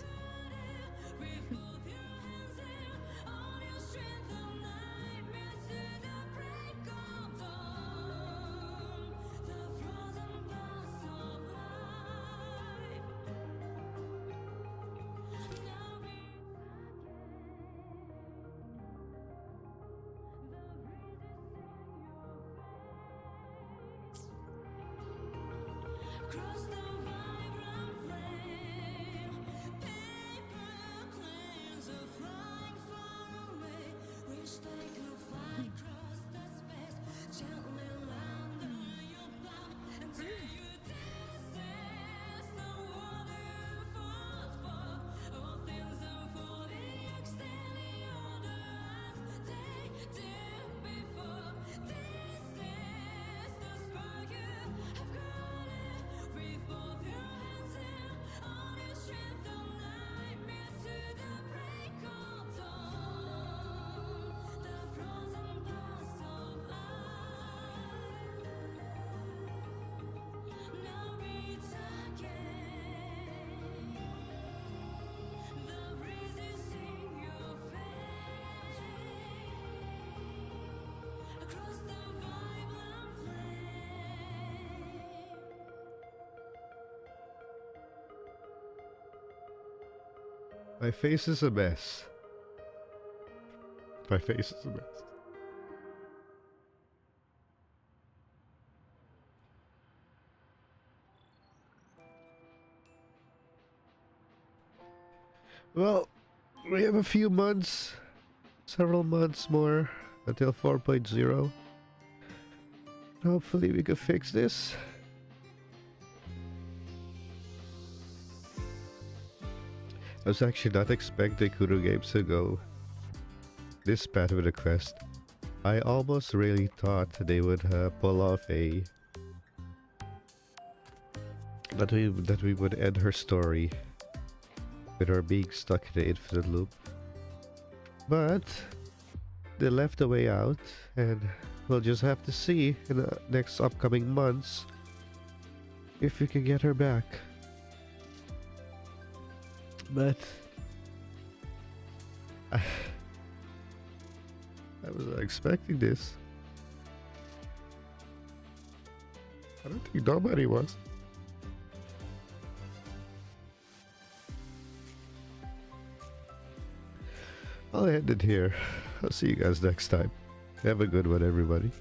with both your hands and all your strength of nightmares to the break of dawn. The frozen paths of life now beats cross the vibrant flame. Paper planes are flying far away. Wish they could fly across the space, gently land on your back and tell you this is the world you fought for. All things unfolding extending order as they did before. This is the spark you have created with both your hands and all your strength of nightmares to the break of dawn. The frozen paths of life now beats again. The breezes in your face across the vibrant flame. My face is a mess. My face is a mess. Well, we have a few months, several months more until 4.0. Hopefully we can fix this. I was actually not expecting Kudo Games to go this bad with a quest. I almost really thought they would pull off a that we would end her story with her being stuck in the infinite loop. But they left a way out, and we'll just have to see in the next upcoming months if we can get her back. But I was not expecting this. I don't think nobody was. I'll end it here. I'll see you guys next time. Have a good one, everybody.